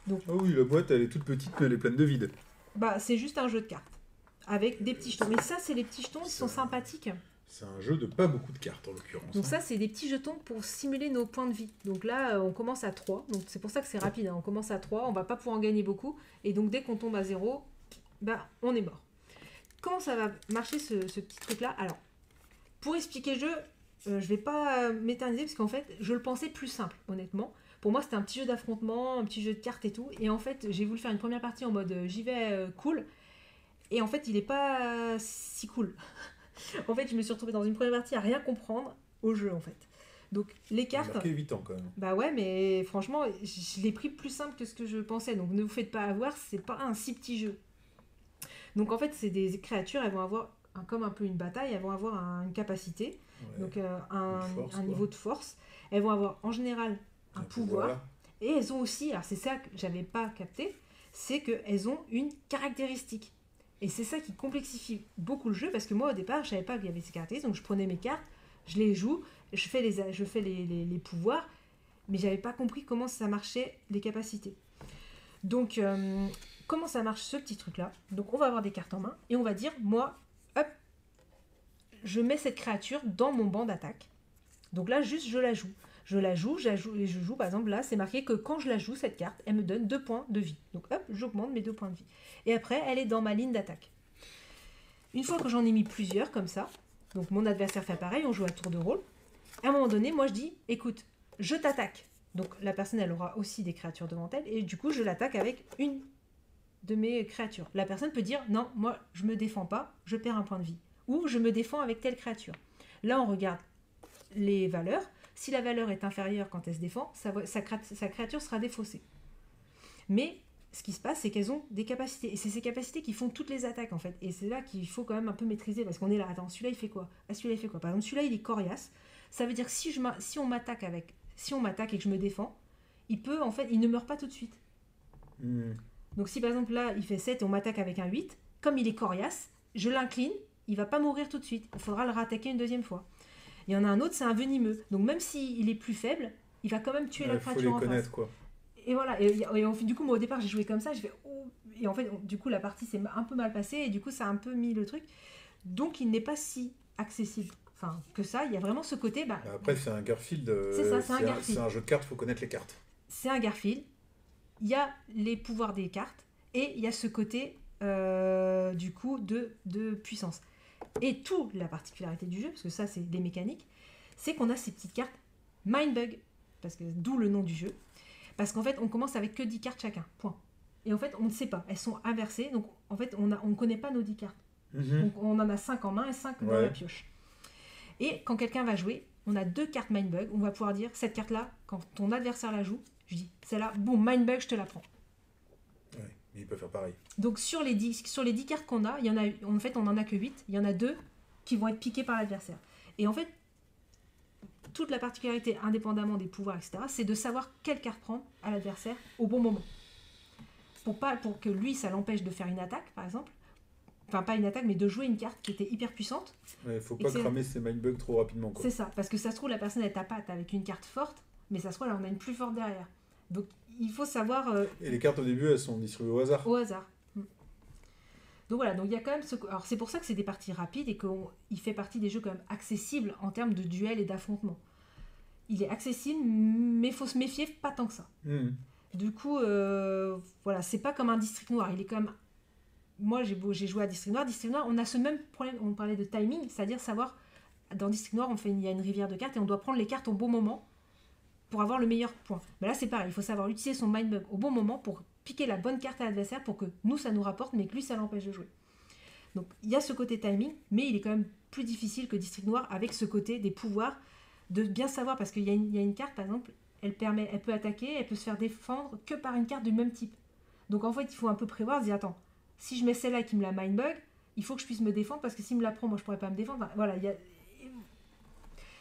Donc, ah oui, la boîte elle est toute petite mais elle est pleine de vide. Bah c'est juste un jeu de cartes avec des petits jetons. Mais ça c'est les petits jetons, ils sont sympathiques. C'est un jeu de pas beaucoup de cartes en l'occurrence. Donc ça c'est des petits jetons pour simuler nos points de vie. Donc là on commence à 3. Donc c'est pour ça que c'est rapide. On commence à 3, on va pas pouvoir en gagner beaucoup. Et donc dès qu'on tombe à 0, bah on est mort. Comment ça va marcher ce petit truc là? Alors pour expliquer le jeu, je vais pas m'éterniser parce qu'en fait je le pensais plus simple honnêtement. Pour moi c'était un petit jeu d'affrontement, un petit jeu de cartes et tout. Et en fait j'ai voulu faire une première partie en mode j'y vais cool. Et en fait il est pas si cool. En fait, je me suis retrouvée dans une première partie à rien comprendre au jeu, en fait. Donc, les cartes... marqué 8 ans, quand même. Bah ouais, mais franchement, je l'ai pris plus simple que ce que je pensais. Donc, ne vous faites pas avoir, c'est pas un si petit jeu. Donc, en fait, c'est des créatures, elles vont avoir, comme un peu une bataille, elles vont avoir une capacité, donc un niveau de force. Elles vont avoir, en général, un pouvoir. Et elles ont aussi, alors c'est ça que j'avais pas capté, c'est qu'elles ont une caractéristique. Et c'est ça qui complexifie beaucoup le jeu, parce que moi, au départ, je savais pas qu'il y avait ces caractéristiques, donc je prenais mes cartes, je les joue, je fais les pouvoirs, mais j'avais pas compris comment ça marchait, les capacités. Donc, comment ça marche ce petit truc-là? Donc, on va avoir des cartes en main, et on va dire, moi, hop, je mets cette créature dans mon banc d'attaque. Donc là, juste, je la joue. Je joue, par exemple, là, c'est marqué que quand je la joue, cette carte, elle me donne 2 points de vie. Donc hop, j'augmente mes 2 points de vie. Et après, elle est dans ma ligne d'attaque. Une fois que j'en ai mis plusieurs, comme ça, donc mon adversaire fait pareil, on joue à tour de rôle. À un moment donné, moi je dis, écoute, je t'attaque. Donc la personne, elle aura aussi des créatures devant elle, et du coup, je l'attaque avec une de mes créatures. La personne peut dire, non, moi, je me défends pas, je perds un point de vie. Ou je me défends avec telle créature. Là, on regarde les valeurs. Si la valeur est inférieure quand elle se défend, sa créature sera défaussée. Mais ce qui se passe, c'est qu'elles ont des capacités. Et c'est ces capacités qui font toutes les attaques, en fait. Et c'est là qu'il faut quand même un peu maîtriser, parce qu'on est là, attends, celui-là, il fait quoi? Ah, celui-là, il fait quoi? Par exemple, celui-là, il est coriace. Ça veut dire que si on m'attaque et que je me défends, il ne meurt pas tout de suite. Donc si, par exemple, là, il fait 7 et on m'attaque avec un 8, comme il est coriace, je l'incline, il va pas mourir tout de suite. Il faudra le rattaquer une deuxième fois. Il y en a un autre, c'est un venimeux. Donc même s'il est plus faible, il va quand même tuer la créature en face. Il faut les connaître, quoi. Et voilà. Et du coup, moi au départ, j'ai joué comme ça. Je fais et en fait, du coup, la partie s'est un peu mal passée et du coup, ça a un peu mis le truc. Donc, il n'est pas si accessible. Enfin, que ça. Il y a vraiment ce côté. Après, c'est un Garfield. C'est ça, c'est un Garfield. C'est un jeu de cartes. Il faut connaître les cartes. C'est un Garfield. Il y a les pouvoirs des cartes et il y a ce côté du coup de puissance. Et toute la particularité du jeu, parce que ça c'est des mécaniques, c'est qu'on a ces petites cartes Mindbug, parce que d'où le nom du jeu, parce qu'en fait on commence avec que 10 cartes chacun, point. Et en fait on ne sait pas, elles sont inversées, donc en fait on ne connaît pas nos 10 cartes. Donc on en a 5 en main et 5 dans la pioche. Et quand quelqu'un va jouer, on a 2 cartes Mindbug, on va pouvoir dire cette carte là, quand ton adversaire la joue, je dis celle-là, boum, Mindbug, je te la prends. Il peut faire pareil. Donc sur les 10 cartes qu'on a, en fait on n'en a que 8, il y en a 2 qui vont être piquées par l'adversaire. Et en fait, toute la particularité, indépendamment des pouvoirs, etc., c'est de savoir quelle carte prendre à l'adversaire au bon moment. Pour que lui, ça l'empêche de faire une attaque, par exemple. Enfin, pas une attaque, mais de jouer une carte qui était hyper puissante. Il faut pas cramer ses mindbugs trop rapidement, quoi. C'est ça, parce que ça se trouve, la personne est à patte avec une carte forte, mais ça se trouve, elle en a une plus forte derrière. Donc, il faut savoir... Et les cartes, au début, elles sont distribuées au hasard. Au hasard. Donc voilà, donc il y a quand même alors c'est pour ça que c'est des parties rapides et qu'il fait partie des jeux quand même accessibles en termes de duel et d'affrontement. Il est accessible, mais il faut se méfier, pas tant que ça. Du coup, voilà, c'est pas comme un District Noir. Il est quand même... Moi, j'ai joué à District Noir. District Noir, on a ce même problème, on parlait de timing, c'est-à-dire savoir dans District Noir, il y a une rivière de cartes et on doit prendre les cartes au bon moment pour avoir le meilleur point. Mais là, c'est pareil, il faut savoir utiliser son mind bug au bon moment pour piquer la bonne carte à l'adversaire pour que nous, ça nous rapporte, mais que lui, ça l'empêche de jouer. Donc, il y a ce côté timing, mais il est quand même plus difficile que District Noir avec ce côté des pouvoirs, de bien savoir, parce qu'il y a une carte, par exemple, elle peut attaquer, elle peut se faire défendre que par une carte du même type. Donc, en fait, il faut un peu prévoir, se dire, attends, si je mets celle-là qui me la mind bug, il faut que je puisse me défendre, parce que s'il me la prend, moi, je pourrais pas me défendre. Enfin, voilà,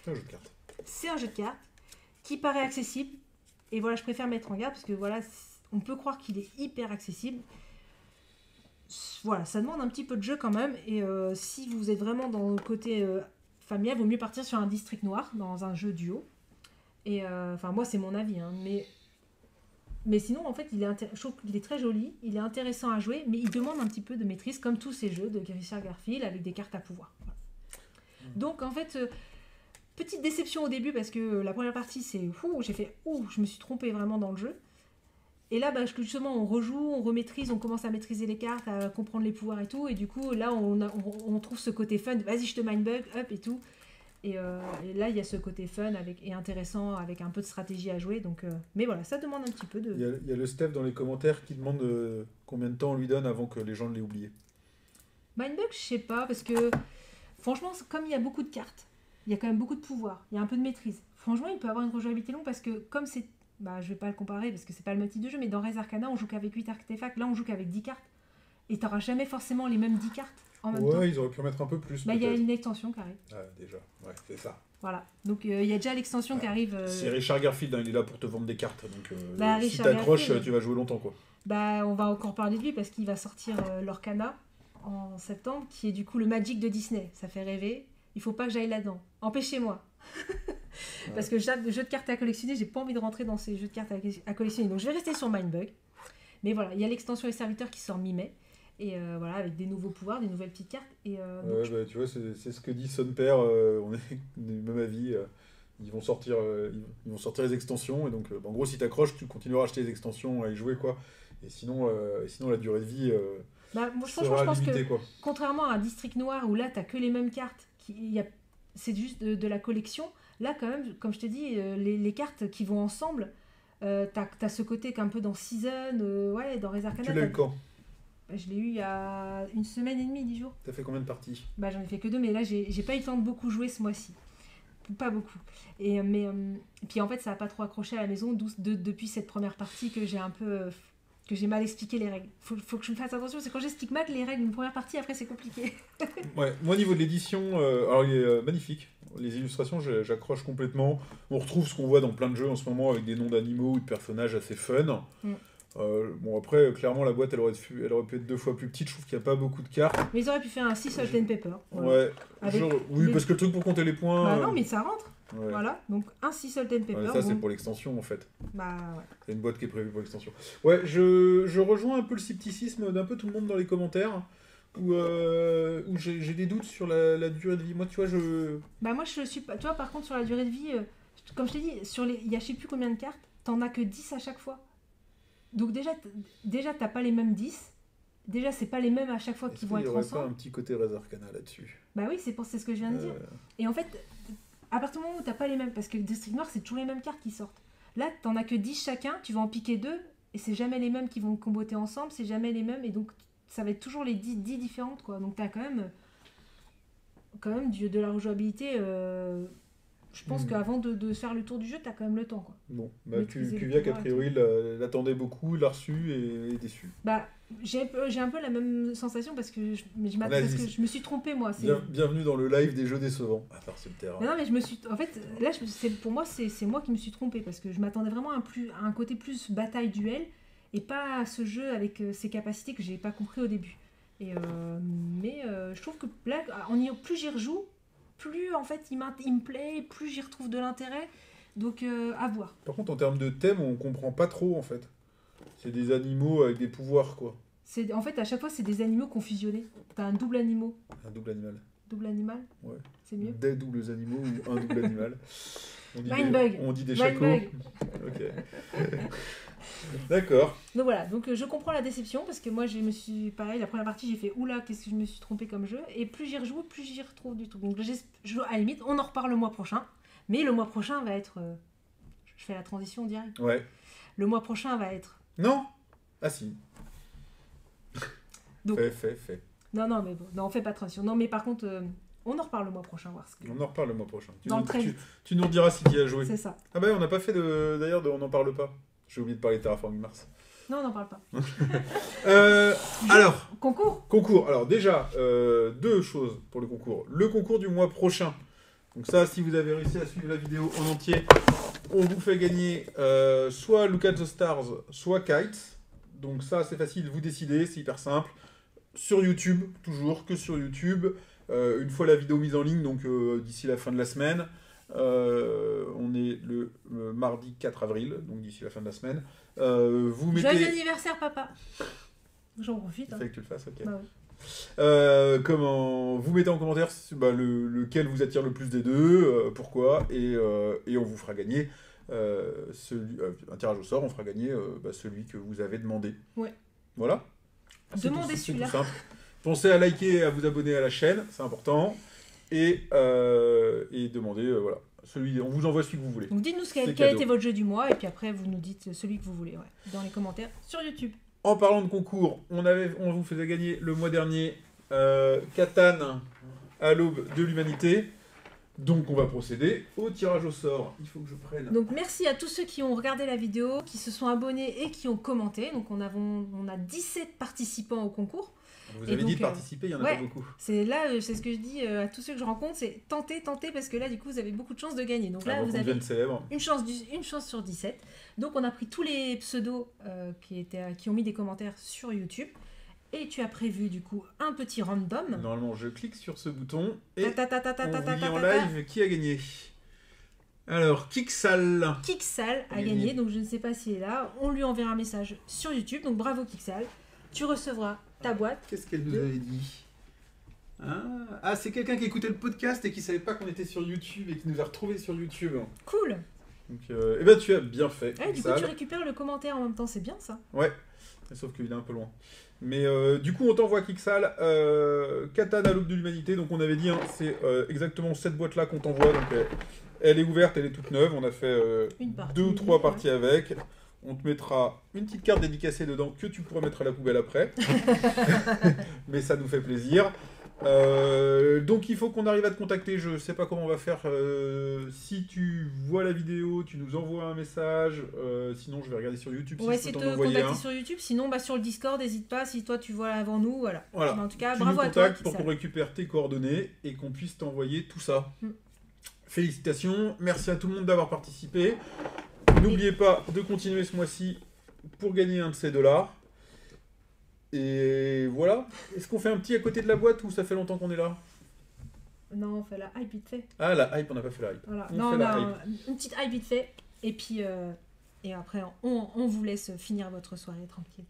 c'est un jeu de cartes. C'est un jeu de cartes qui paraît accessible, et voilà, je préfère mettre en garde, parce que voilà, on peut croire qu'il est hyper accessible. Voilà, ça demande un petit peu de jeu quand même, et si vous êtes vraiment dans le côté familial, il vaut mieux partir sur un District Noir, dans un jeu duo. Et enfin, moi, c'est mon avis, hein, mais sinon, en fait, je trouve qu'il est très joli, il est intéressant à jouer, mais il demande un petit peu de maîtrise, comme tous ces jeux de Richard Garfield, avec des cartes à pouvoir. Voilà. Donc, en fait, petite déception au début, parce que la première partie, j'ai fait, je me suis trompée vraiment dans le jeu. Et là, justement, on rejoue, on remaîtrise, on commence à maîtriser les cartes, à comprendre les pouvoirs et tout. Et du coup, là, on trouve ce côté fun. Vas-y, je te mind bug, hop, et tout. Et là, il y a ce côté fun et intéressant, avec un peu de stratégie à jouer. Donc, mais voilà, ça demande un petit peu de... Il y a le Steph dans les commentaires qui demande combien de temps on lui donne avant que les gens l'aient oublié. Mind bug, je sais pas, parce que franchement, comme il y a beaucoup de cartes, il y a quand même beaucoup de pouvoirs, il y a un peu de maîtrise. Franchement, il peut avoir une rejouabilité longue, parce que comme c'est... je vais pas le comparer parce que c'est pas le même type de jeu, mais dans Res Arcana, on joue qu'avec 8 artefacts, là on joue qu'avec 10 cartes. Et t'auras jamais forcément les mêmes 10 cartes en même temps. Ouais, ils auraient pu en mettre un peu plus. Il y a une extension qui arrive. Ah, déjà, ouais, c'est ça. Voilà, donc il y a déjà l'extension qui arrive. C'est Richard Garfield, hein, il est là pour te vendre des cartes. Donc si Richard t'accroches, Garfield, tu vas jouer longtemps, quoi. On va encore parler de lui parce qu'il va sortir l'Orcana en septembre, qui est du coup le Magic de Disney. Ça fait rêver. Il faut pas que j'aille là-dedans. Empêchez-moi. Parce que jeu de cartes à collectionner, j'ai pas envie de rentrer dans ces jeux de cartes à collectionner. Donc je vais rester sur Mindbug. Mais voilà, il y a l'extension Les Serviteurs qui sort mi-mai. Et voilà, avec des nouveaux pouvoirs, des nouvelles petites cartes. Et, tu vois, c'est ce que dit son père. On est du même avis. Ils vont sortir les extensions. Et donc, en gros, si t'accroches, tu continueras à acheter les extensions, à y jouer, quoi. Et sinon, la durée de vie moi, sera je pense limitée, que, quoi. Contrairement à un District Noir où là, t'as que les mêmes cartes, c'est juste de la collection. Là, quand même, comme je te dis, les cartes qui vont ensemble, t'as ce côté qu'un peu dans Season, dans Res Arcana. Tu l'as eu quand ? Je l'ai eu il y a 1 semaine et demie, 10 jours. T'as fait combien de parties ? J'en ai fait que 2, mais là, j'ai pas eu le temps de beaucoup jouer ce mois-ci. Pas beaucoup. Et puis en fait, ça a pas trop accroché à la maison depuis cette première partie que j'ai un peu... que j'ai mal expliqué les règles. Faut que je me fasse attention, c'est quand j'explique mal les règles d'une première partie, après c'est compliqué. Ouais, moi au niveau de l'édition, alors il est magnifique. Les illustrations, j'accroche complètement. On retrouve ce qu'on voit dans plein de jeux en ce moment avec des noms d'animaux ou de personnages assez fun. Après, clairement, la boîte, elle aurait pu être 2 fois plus petite. Je trouve qu'il n'y a pas beaucoup de cartes. Mais ils auraient pu faire un 6 Salt and Pepper. Voilà. Ouais, oui, parce que le truc pour compter les points... non, mais ça rentre. Ouais. Voilà, donc un 6 Salt and Pepper. Ouais, ça, c'est pour l'extension, en fait. Ouais. C'est une boîte qui est prévue pour l'extension. Ouais, je rejoins un peu le scepticisme d'un peu tout le monde dans les commentaires, où j'ai des doutes sur la durée de vie. Moi, tu vois, moi, je suis pas... Toi, par contre, sur la durée de vie, comme je t'ai dit, il y a je sais plus combien de cartes, t'en as que 10 à chaque fois. Donc déjà t'as pas les mêmes 10. Déjà, c'est pas les mêmes à chaque fois qu'ils vont être ensemble. Il y aurait pas un petit côté Res Arcana là-dessus. Oui, c'est ce que je viens de dire. Et en fait, à partir du moment où t'as pas les mêmes, parce que District Noir, c'est toujours les mêmes cartes qui sortent. Là, t'en as que 10 chacun, tu vas en piquer 2, et c'est jamais les mêmes qui vont comboter ensemble, c'est jamais les mêmes, et donc ça va être toujours les 10 différentes, quoi. Donc t'as quand même de la rejouabilité... Je pense qu'avant de faire le tour du jeu, t'as quand même le temps, quoi. Bon, Cuviac, a priori, l'attendait beaucoup, l'a reçu et est déçu. J'ai un peu la même sensation parce que je me suis trompée, moi. Bienvenue dans le live des jeux décevants, à part ce terrain. Non, mais je me suis... En fait, là, pour moi, c'est moi qui me suis trompée parce que je m'attendais vraiment à un côté plus bataille-duel et pas à ce jeu avec ses capacités que j'ai pas compris au début. Mais je trouve que là, plus j'y rejoue, plus en fait il me plaît, plus j'y retrouve de l'intérêt, donc à voir. Par contre, en termes de thème, on comprend pas trop en fait. C'est des animaux avec des pouvoirs, quoi. En fait, à chaque fois, c'est des animaux confusionnés. T'as un double animal. Un double animal. Double animal. Ouais. C'est mieux. Des doubles animaux ou un double animal. On dit des Mind chacos. bug. Ok. D'accord. Donc voilà, donc je comprends la déception parce que moi je me suis pareil, la première partie j'ai fait oula, qu'est-ce que je me suis trompé comme jeu, et plus j'y rejoue, plus j'y retrouve du tout. Donc à la limite, on en reparle le mois prochain, mais le mois prochain va être je fais la transition directe. Ouais. Le mois prochain va être Non. Ah si. Donc, Fait. Non mais bon, non, on fait pas de transition. Non mais par contre on en reparle le mois prochain, voir ce que... On en reparle le mois prochain. Tu nous rediras si tu y as joué. C'est ça. Ah bah on n'a pas fait d'ailleurs on n'en parle pas. J'ai oublié de parler de Terraforming Mars. Non, on n'en parle pas. Alors. Concours. Alors déjà, deux choses pour le concours. Le concours du mois prochain. Donc ça, si vous avez réussi à suivre la vidéo en entier, on vous fait gagner soit Look at the Stars, soit Kites. Donc ça, c'est facile, vous décidez, c'est hyper simple. Sur YouTube, toujours que sur YouTube. Une fois la vidéo mise en ligne, donc d'ici la fin de la semaine. On est le mardi 4 avril, donc d'ici la fin de la semaine. Vous mettez... Joyeux anniversaire, papa. J'en profite. Il fait que tu le fasses, ok. Bah oui. Vous mettez en commentaire lequel vous attire le plus des deux, pourquoi, et on vous fera gagner un tirage au sort, on fera gagner celui que vous avez demandé. Ouais. Voilà. Demandez celui-là. C'est tout simple. Pensez à liker et à vous abonner à la chaîne, c'est important. Et demandez, voilà. On vous envoie celui que vous voulez. Donc dites-nous quel était votre jeu du mois, et puis après vous nous dites celui que vous voulez, dans les commentaires sur YouTube. En parlant de concours, on vous faisait gagner le mois dernier Catan à l'aube de l'humanité. Donc on va procéder au tirage au sort. Il faut que je prenne... Donc merci à tous ceux qui ont regardé la vidéo, qui se sont abonnés et qui ont commenté. Donc on a 17 participants au concours. Vous avez dit de participer, il n'y en a pas beaucoup. C'est ce que je dis à tous ceux que je rencontre, c'est tentez, parce que là du coup vous avez beaucoup de chances de gagner. Donc là vous avez une chance sur 17. Donc on a pris tous les pseudos qui ont mis des commentaires sur YouTube. Et tu as prévu du coup un petit random. Normalement je clique sur ce bouton et on vous dit en live qui a gagné. Alors Kixal a gagné, donc je ne sais pas s'il est là. On lui enverra un message sur YouTube, donc bravo Kixal. Tu recevras ta boîte. Qu'est-ce qu'elle nous avait dit? C'est quelqu'un qui écoutait le podcast et qui savait pas qu'on était sur YouTube et qui nous a retrouvés sur YouTube. Cool. Donc, tu as bien fait. Du coup, tu récupères le commentaire en même temps, c'est bien ça. Ouais, sauf qu'il est un peu loin. Mais du coup, on t'envoie Kixal, Katana à l'aube de l'humanité. Donc, on avait dit, c'est exactement cette boîte-là qu'on t'envoie. Donc, elle est ouverte, elle est toute neuve. On a fait 2 ou 3 parties avec. On te mettra une petite carte dédicacée dedans que tu pourras mettre à la poubelle après. Mais ça nous fait plaisir. Donc il faut qu'on arrive à te contacter. Je sais pas comment on va faire. Si tu vois la vidéo, tu nous envoies un message. Sinon je vais regarder sur YouTube. On va essayer de te contacter sur YouTube. Sinon sur le Discord, n'hésite pas. Si toi tu vois avant nous, voilà. Mais en tout cas, bravo à toi. Pour qu'on récupère tes coordonnées et qu'on puisse t'envoyer tout ça. Félicitations. Merci à tout le monde d'avoir participé. N'oubliez pas de continuer ce mois-ci pour gagner un de ces $. Et voilà. Est-ce qu'on fait un petit à côté de la boîte ou ça fait longtemps qu'on est là? Non, on fait la hype vite fait. Ah, la hype, on n'a pas fait la hype. Voilà. On a une petite hype vite fait. Et puis, et après, on vous laisse finir votre soirée tranquille.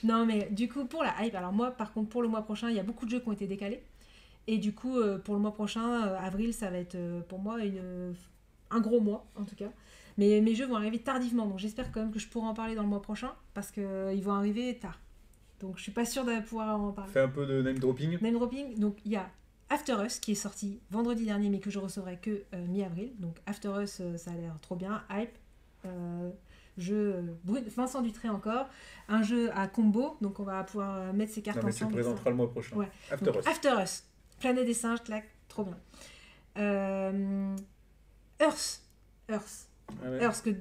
Non, mais du coup, pour la hype, alors moi, par contre, pour le mois prochain, il y a beaucoup de jeux qui ont été décalés. Et du coup, pour le mois prochain, avril, ça va être pour moi un gros mois, en tout cas. Mais mes jeux vont arriver tardivement, donc j'espère quand même que je pourrai en parler dans le mois prochain, parce qu'ils vont arriver tard. Donc je suis pas sûre de pouvoir en parler. Fais un peu de name dropping. Name dropping, donc il y a After Us qui est sorti vendredi dernier, mais que je recevrai que mi-avril. Donc After Us, ça a l'air trop bien. Hype. Jeu Vincent Dutré encore. Un jeu à combo, donc on va pouvoir mettre ses cartes ensemble. Tu le présenteras le mois prochain. Ouais. After Us. Planète des singes, clac, trop bien. Earth. Earth,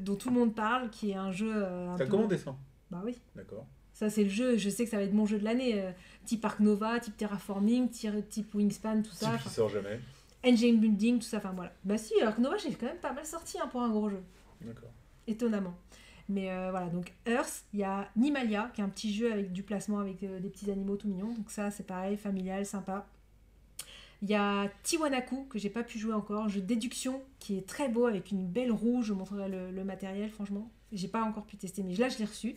dont tout le monde parle, qui est un jeu... T'as commandé ça? Bah oui. D'accord. Ça, c'est le jeu, je sais que ça va être mon jeu de l'année. Type Ark Nova, type Terraforming, type Wingspan, tout ça. Type qui sort jamais. Engine Building, tout ça, enfin voilà. Bah si, Ark Nova, j'ai quand même pas mal sorti pour un gros jeu. D'accord. Étonnamment. Mais voilà, donc Earth, il y a Nimalia, qui est un petit jeu avec du placement, avec des petits animaux tout mignons. Donc ça, c'est pareil, familial, sympa. Il y a Tiwanaku, que j'ai pas pu jouer encore, un jeu de déduction qui est très beau, avec une belle roue. Je vous montrerai le matériel, franchement. J'ai pas encore pu tester, mais là, je l'ai reçu.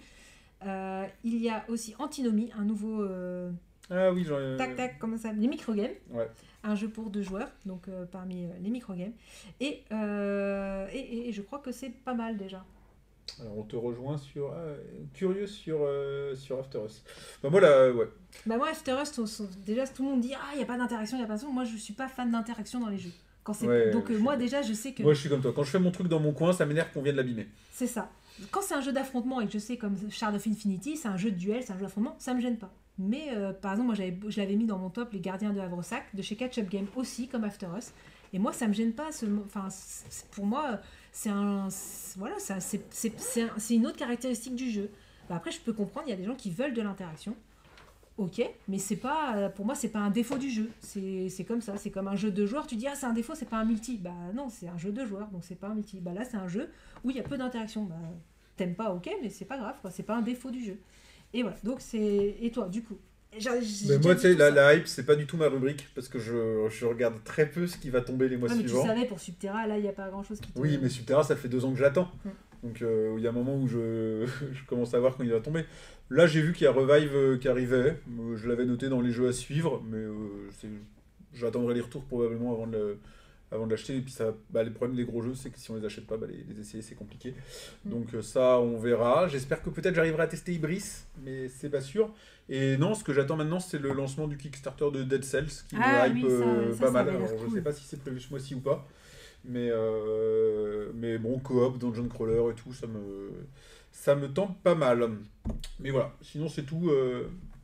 Il y a aussi Antinomy, un nouveau Ah oui, Tac tac, comment ça? Les microgames. Ouais. Un jeu pour 2 joueurs, donc parmi les microgames. Et je crois que c'est pas mal déjà. Alors on te rejoint sur curieux sur After Us. Bah moi là ouais. Bah moi After Us, déjà tout le monde dit ah il y a pas d'interaction, il y a pas de... Moi je suis pas fan d'interaction dans les jeux. Quand c'est Ouais, donc moi déjà je sais que moi je suis comme toi. Quand je fais mon truc dans mon coin, ça m'énerve qu'on vienne l'abîmer. c'est ça. Quand c'est un jeu d'affrontement et que je sais comme Shard of Infinity, c'est un jeu de duel, c'est un jeu d'affrontement, ça me gêne pas. Mais par exemple moi je l'avais mis dans mon top les Gardiens de Havresac de chez Catch Up Game aussi comme After Us. Et moi ça me gêne pas enfin pour moi c'est un voilà ça c'est une autre caractéristique du jeu. Bah, après je peux comprendre il y a des gens qui veulent de l'interaction. Ok, mais c'est pas pour moi c'est pas un défaut du jeu. C'est comme ça, c'est comme un jeu de joueurs. Tu dis ah c'est un défaut, c'est pas un multi. Bah non, c'est un jeu de joueurs, donc c'est pas un multi. Bah là c'est un jeu où il y a peu d'interaction. Bah t'aimes pas, ok, mais c'est pas grave, quoi. C'est pas un défaut du jeu. Et voilà. Donc c'est et toi du coup. Mais moi tu sais la hype c'est pas du tout ma rubrique parce que je regarde très peu ce qui va tomber les mois suivants. Mais tu savais pour Subterra là il y a pas grand chose qui te... Oui mais Subterra ça fait 2 ans que j'attends. Donc il y a un moment où je commence à voir quand il va tomber. Là, j'ai vu qu'il y a Revive qui arrivait. Je l'avais noté dans les jeux à suivre, mais j'attendrai les retours probablement avant de l'acheter. Et puis, les problèmes des gros jeux, c'est que si on les achète pas, les essayer, c'est compliqué. Donc ça, on verra. J'espère que peut-être j'arriverai à tester Ibris, mais c'est pas sûr. Et non, ce que j'attends maintenant, c'est le lancement du Kickstarter de Dead Cells, qui me hype pas mal. Alors, je sais pas si c'est prévu ce mois-ci ou pas. Mais bon, coop, dungeon crawler et tout, ça me tente pas mal. Mais voilà, sinon c'est tout.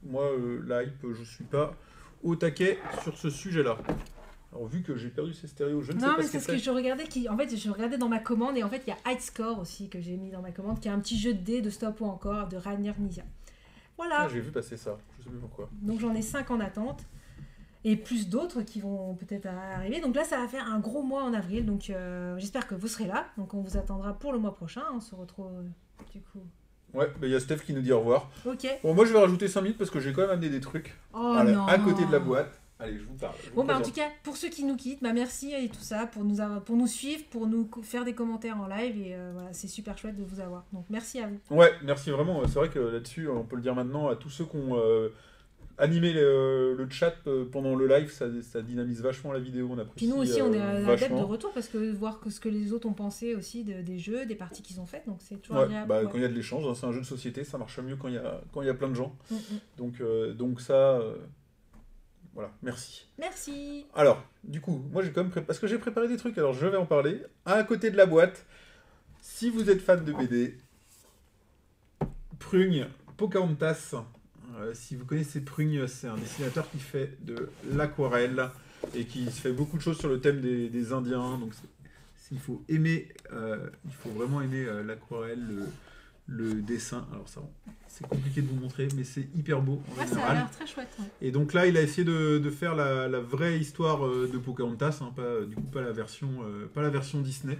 Moi, la hype, je suis pas au taquet sur ce sujet-là. Alors vu que j'ai perdu ces stéréos, je ne sais pas ce que c'est. Non, mais c'est ce que je regardais, en fait, je regardais dans ma commande, et en fait, il y a High Score aussi que j'ai mis dans ma commande, qui est un petit jeu de dés de stop ou encore de Rainier Knizia. Voilà. Ah, j'ai vu passer ça, je sais plus pourquoi. Donc j'en ai 5 en attente. Et plus d'autres qui vont peut-être arriver. Donc là, ça va faire un gros mois en avril. Donc j'espère que vous serez là. Donc on vous attendra pour le mois prochain. On se retrouve du coup. Ouais, il y a Steph qui nous dit au revoir. Ok. Bon, moi je vais rajouter 5 minutes parce que j'ai quand même amené des trucs à côté de la boîte. Allez, je vous parle. En tout cas, pour ceux qui nous quittent, merci et tout ça, pour nous suivre, pour nous faire des commentaires en live. Et voilà, c'est super chouette de vous avoir. Donc merci à vous. Ouais, merci vraiment. C'est vrai que là-dessus, on peut le dire maintenant à tous ceux qui ont animé le chat pendant le live, ça dynamise vachement la vidéo. On apprécie. Puis nous aussi, on est adeptes de retour parce que voir ce que les autres ont pensé aussi des jeux, des parties qu'ils ont faites. Donc c'est toujours agréable. Quand il y a de l'échange, c'est un jeu de société, ça marche mieux quand il y a plein de gens. Donc ça. Voilà, merci. Merci. Alors, du coup, moi j'ai quand même parce que j'ai préparé des trucs, alors je vais en parler. À côté de la boîte, si vous êtes fan de BD, Prugne, Pocahontas. Si vous connaissez Prugne, c'est un dessinateur qui fait de l'aquarelle et qui fait beaucoup de choses sur le thème des Indiens. Donc il faut vraiment aimer l'aquarelle, le dessin. Alors ça, c'est compliqué de vous montrer, mais c'est hyper beau en général. Ça a l'air très chouette. Ouais. Et donc là, il a essayé de faire la vraie histoire de Pocahontas, hein, pas la version Disney.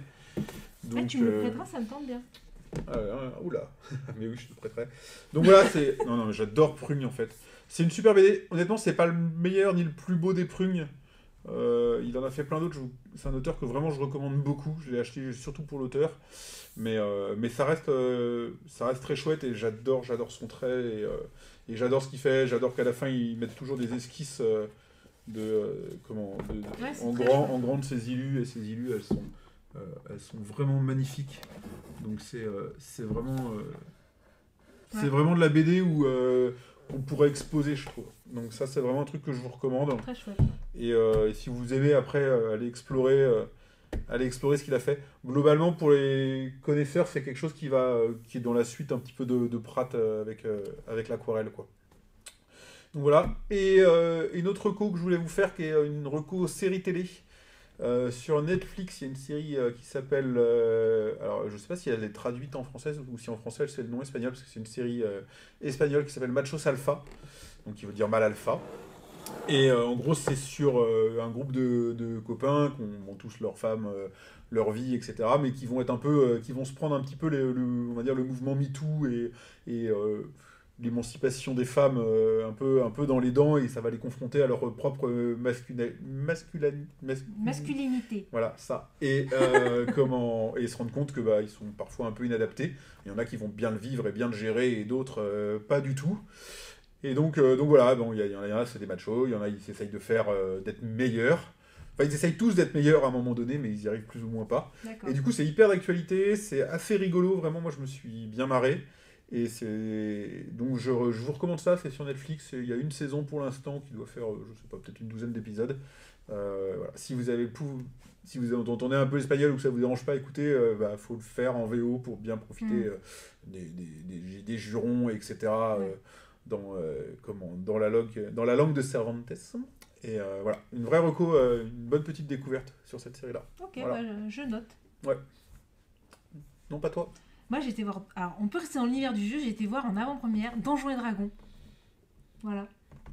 Donc, tu me le prêteras, ça me tente bien. Oula, mais oui, je te prêterai. Donc voilà, non, mais j'adore Prugne en fait. C'est une super BD. Honnêtement, c'est pas le meilleur ni le plus beau des Prugnes. Il en a fait plein d'autres. C'est un auteur que vraiment je recommande beaucoup. Je l'ai acheté surtout pour l'auteur. Mais ça reste très chouette et j'adore son trait et j'adore ce qu'il fait. J'adore qu'à la fin, ils mettent toujours des esquisses en grand de ses illus. Et ces illus, elles sont vraiment magnifiques. Donc c'est vraiment de la BD où on pourrait exposer, je trouve. Donc ça, c'est vraiment un truc que je vous recommande. Très chouette. Et si vous aimez après aller explorer ce qu'il a fait. Globalement, pour les connaisseurs, c'est quelque chose qui est dans la suite un petit peu de Pratt avec l'aquarelle, quoi. Donc voilà. Et une autre reco que je voulais vous faire, qui est une reco série télé. Sur Netflix, il y a une série qui s'appelle... alors, je sais pas si elle est traduite en français ou si en français c'est le nom espagnol, parce que c'est une série espagnole qui s'appelle Machos Alpha, donc qui veut dire mal alpha. Et en gros, c'est sur un groupe de copains qui ont tous leurs femmes, leur vie, etc., mais qui vont être un peu... qui vont se prendre un petit peu, on va dire, le mouvement MeToo et l'émancipation des femmes un peu dans les dents, et ça va les confronter à leur propre masculinité. Voilà, ça. Et et se rendre compte que ils sont parfois un peu inadaptés. Il y en a qui vont bien le vivre et bien le gérer, et d'autres pas du tout. Et donc voilà, bon, il y en a, c'est des machos, il y en a, ils essayent de faire d'être meilleurs. Enfin, ils essayent tous d'être meilleurs à un moment donné, mais ils y arrivent plus ou moins pas. Et du coup, c'est hyper d'actualité, c'est assez rigolo, vraiment, moi je me suis bien marré. Et c'est... Donc je vous recommande ça, c'est sur Netflix, il y a une saison pour l'instant qui doit faire, je sais pas, peut-être une douzaine d'épisodes. Voilà. Si vous entendez un peu l'espagnol ou que ça vous dérange pas, écoutez, faut le faire en VO pour bien profiter des jurons, etc. Dans la langue de Cervantes. Et voilà, une vraie reco, une bonne petite découverte sur cette série-là. Ok, voilà. je note. Ouais. Non, pas toi. Moi, j'ai été voir... Alors, on peut rester dans l'univers du jeu, j'ai été voir en avant-première Donjons et Dragons. Voilà.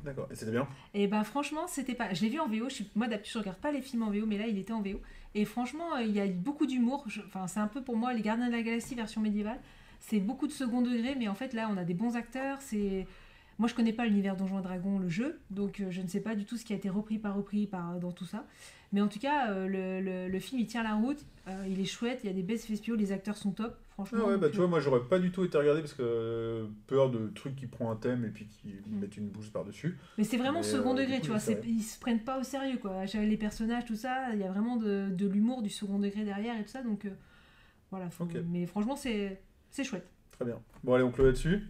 D'accord, et c'était bien? Et bah franchement, c'était pas... Je l'ai vu en VO, moi d'habitude je regarde pas les films en VO, mais là il était en VO. Et franchement, il y a beaucoup d'humour. Enfin, c'est un peu pour moi les Gardiens de la Galaxie version médiévale. C'est beaucoup de second degré, mais en fait là on a des bons acteurs. Moi je connais pas l'univers Donjons et Dragons, le jeu, donc je ne sais pas du tout ce qui a été repris dans tout ça. Mais en tout cas, le film il tient la route, il est chouette, il y a des belles effets spéciaux, les acteurs sont top, franchement. Ah ouais, tu vois, moi j'aurais pas du tout été regardé parce que peur de trucs qui prend un thème et puis qui mettent une bouse par-dessus. Mais c'est vraiment second degré, coup, tu vois, ils se prennent pas au sérieux, quoi. Les personnages, tout ça, il y a vraiment de l'humour, du second degré derrière et tout ça, donc voilà. Okay. Mais franchement, c'est chouette. Très bien. Bon, allez, on clôt là-dessus.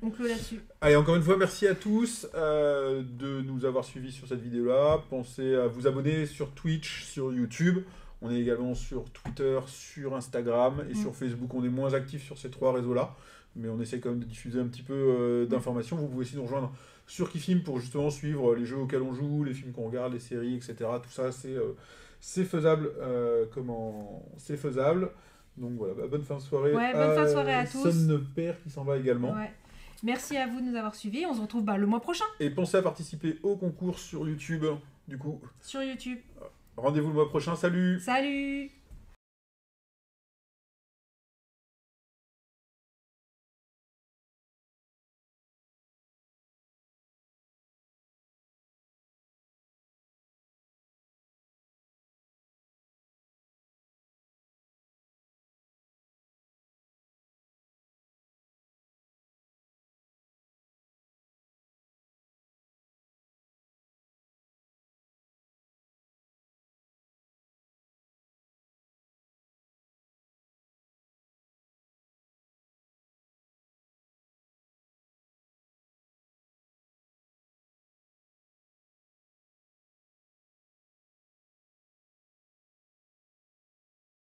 Allez, encore une fois, merci à tous de nous avoir suivis sur cette vidéo-là. Pensez à vous abonner sur Twitch, sur YouTube. On est également sur Twitter, sur Instagram et sur Facebook. On est moins actifs sur ces 3 réseaux-là, mais on essaie quand même de diffuser un petit peu d'informations. Vous pouvez aussi nous rejoindre sur Kifim pour justement suivre les jeux auxquels on joue, les films qu'on regarde, les séries, etc. Tout ça, c'est faisable. C'est faisable. Donc voilà, bonne fin de soirée. Ouais, bonne fin de soirée à tous. Son père qui s'en va également. Ouais. Merci à vous de nous avoir suivis. On se retrouve le mois prochain. Et pensez à participer au concours sur YouTube, du coup. Sur YouTube. Rendez-vous le mois prochain. Salut. Salut.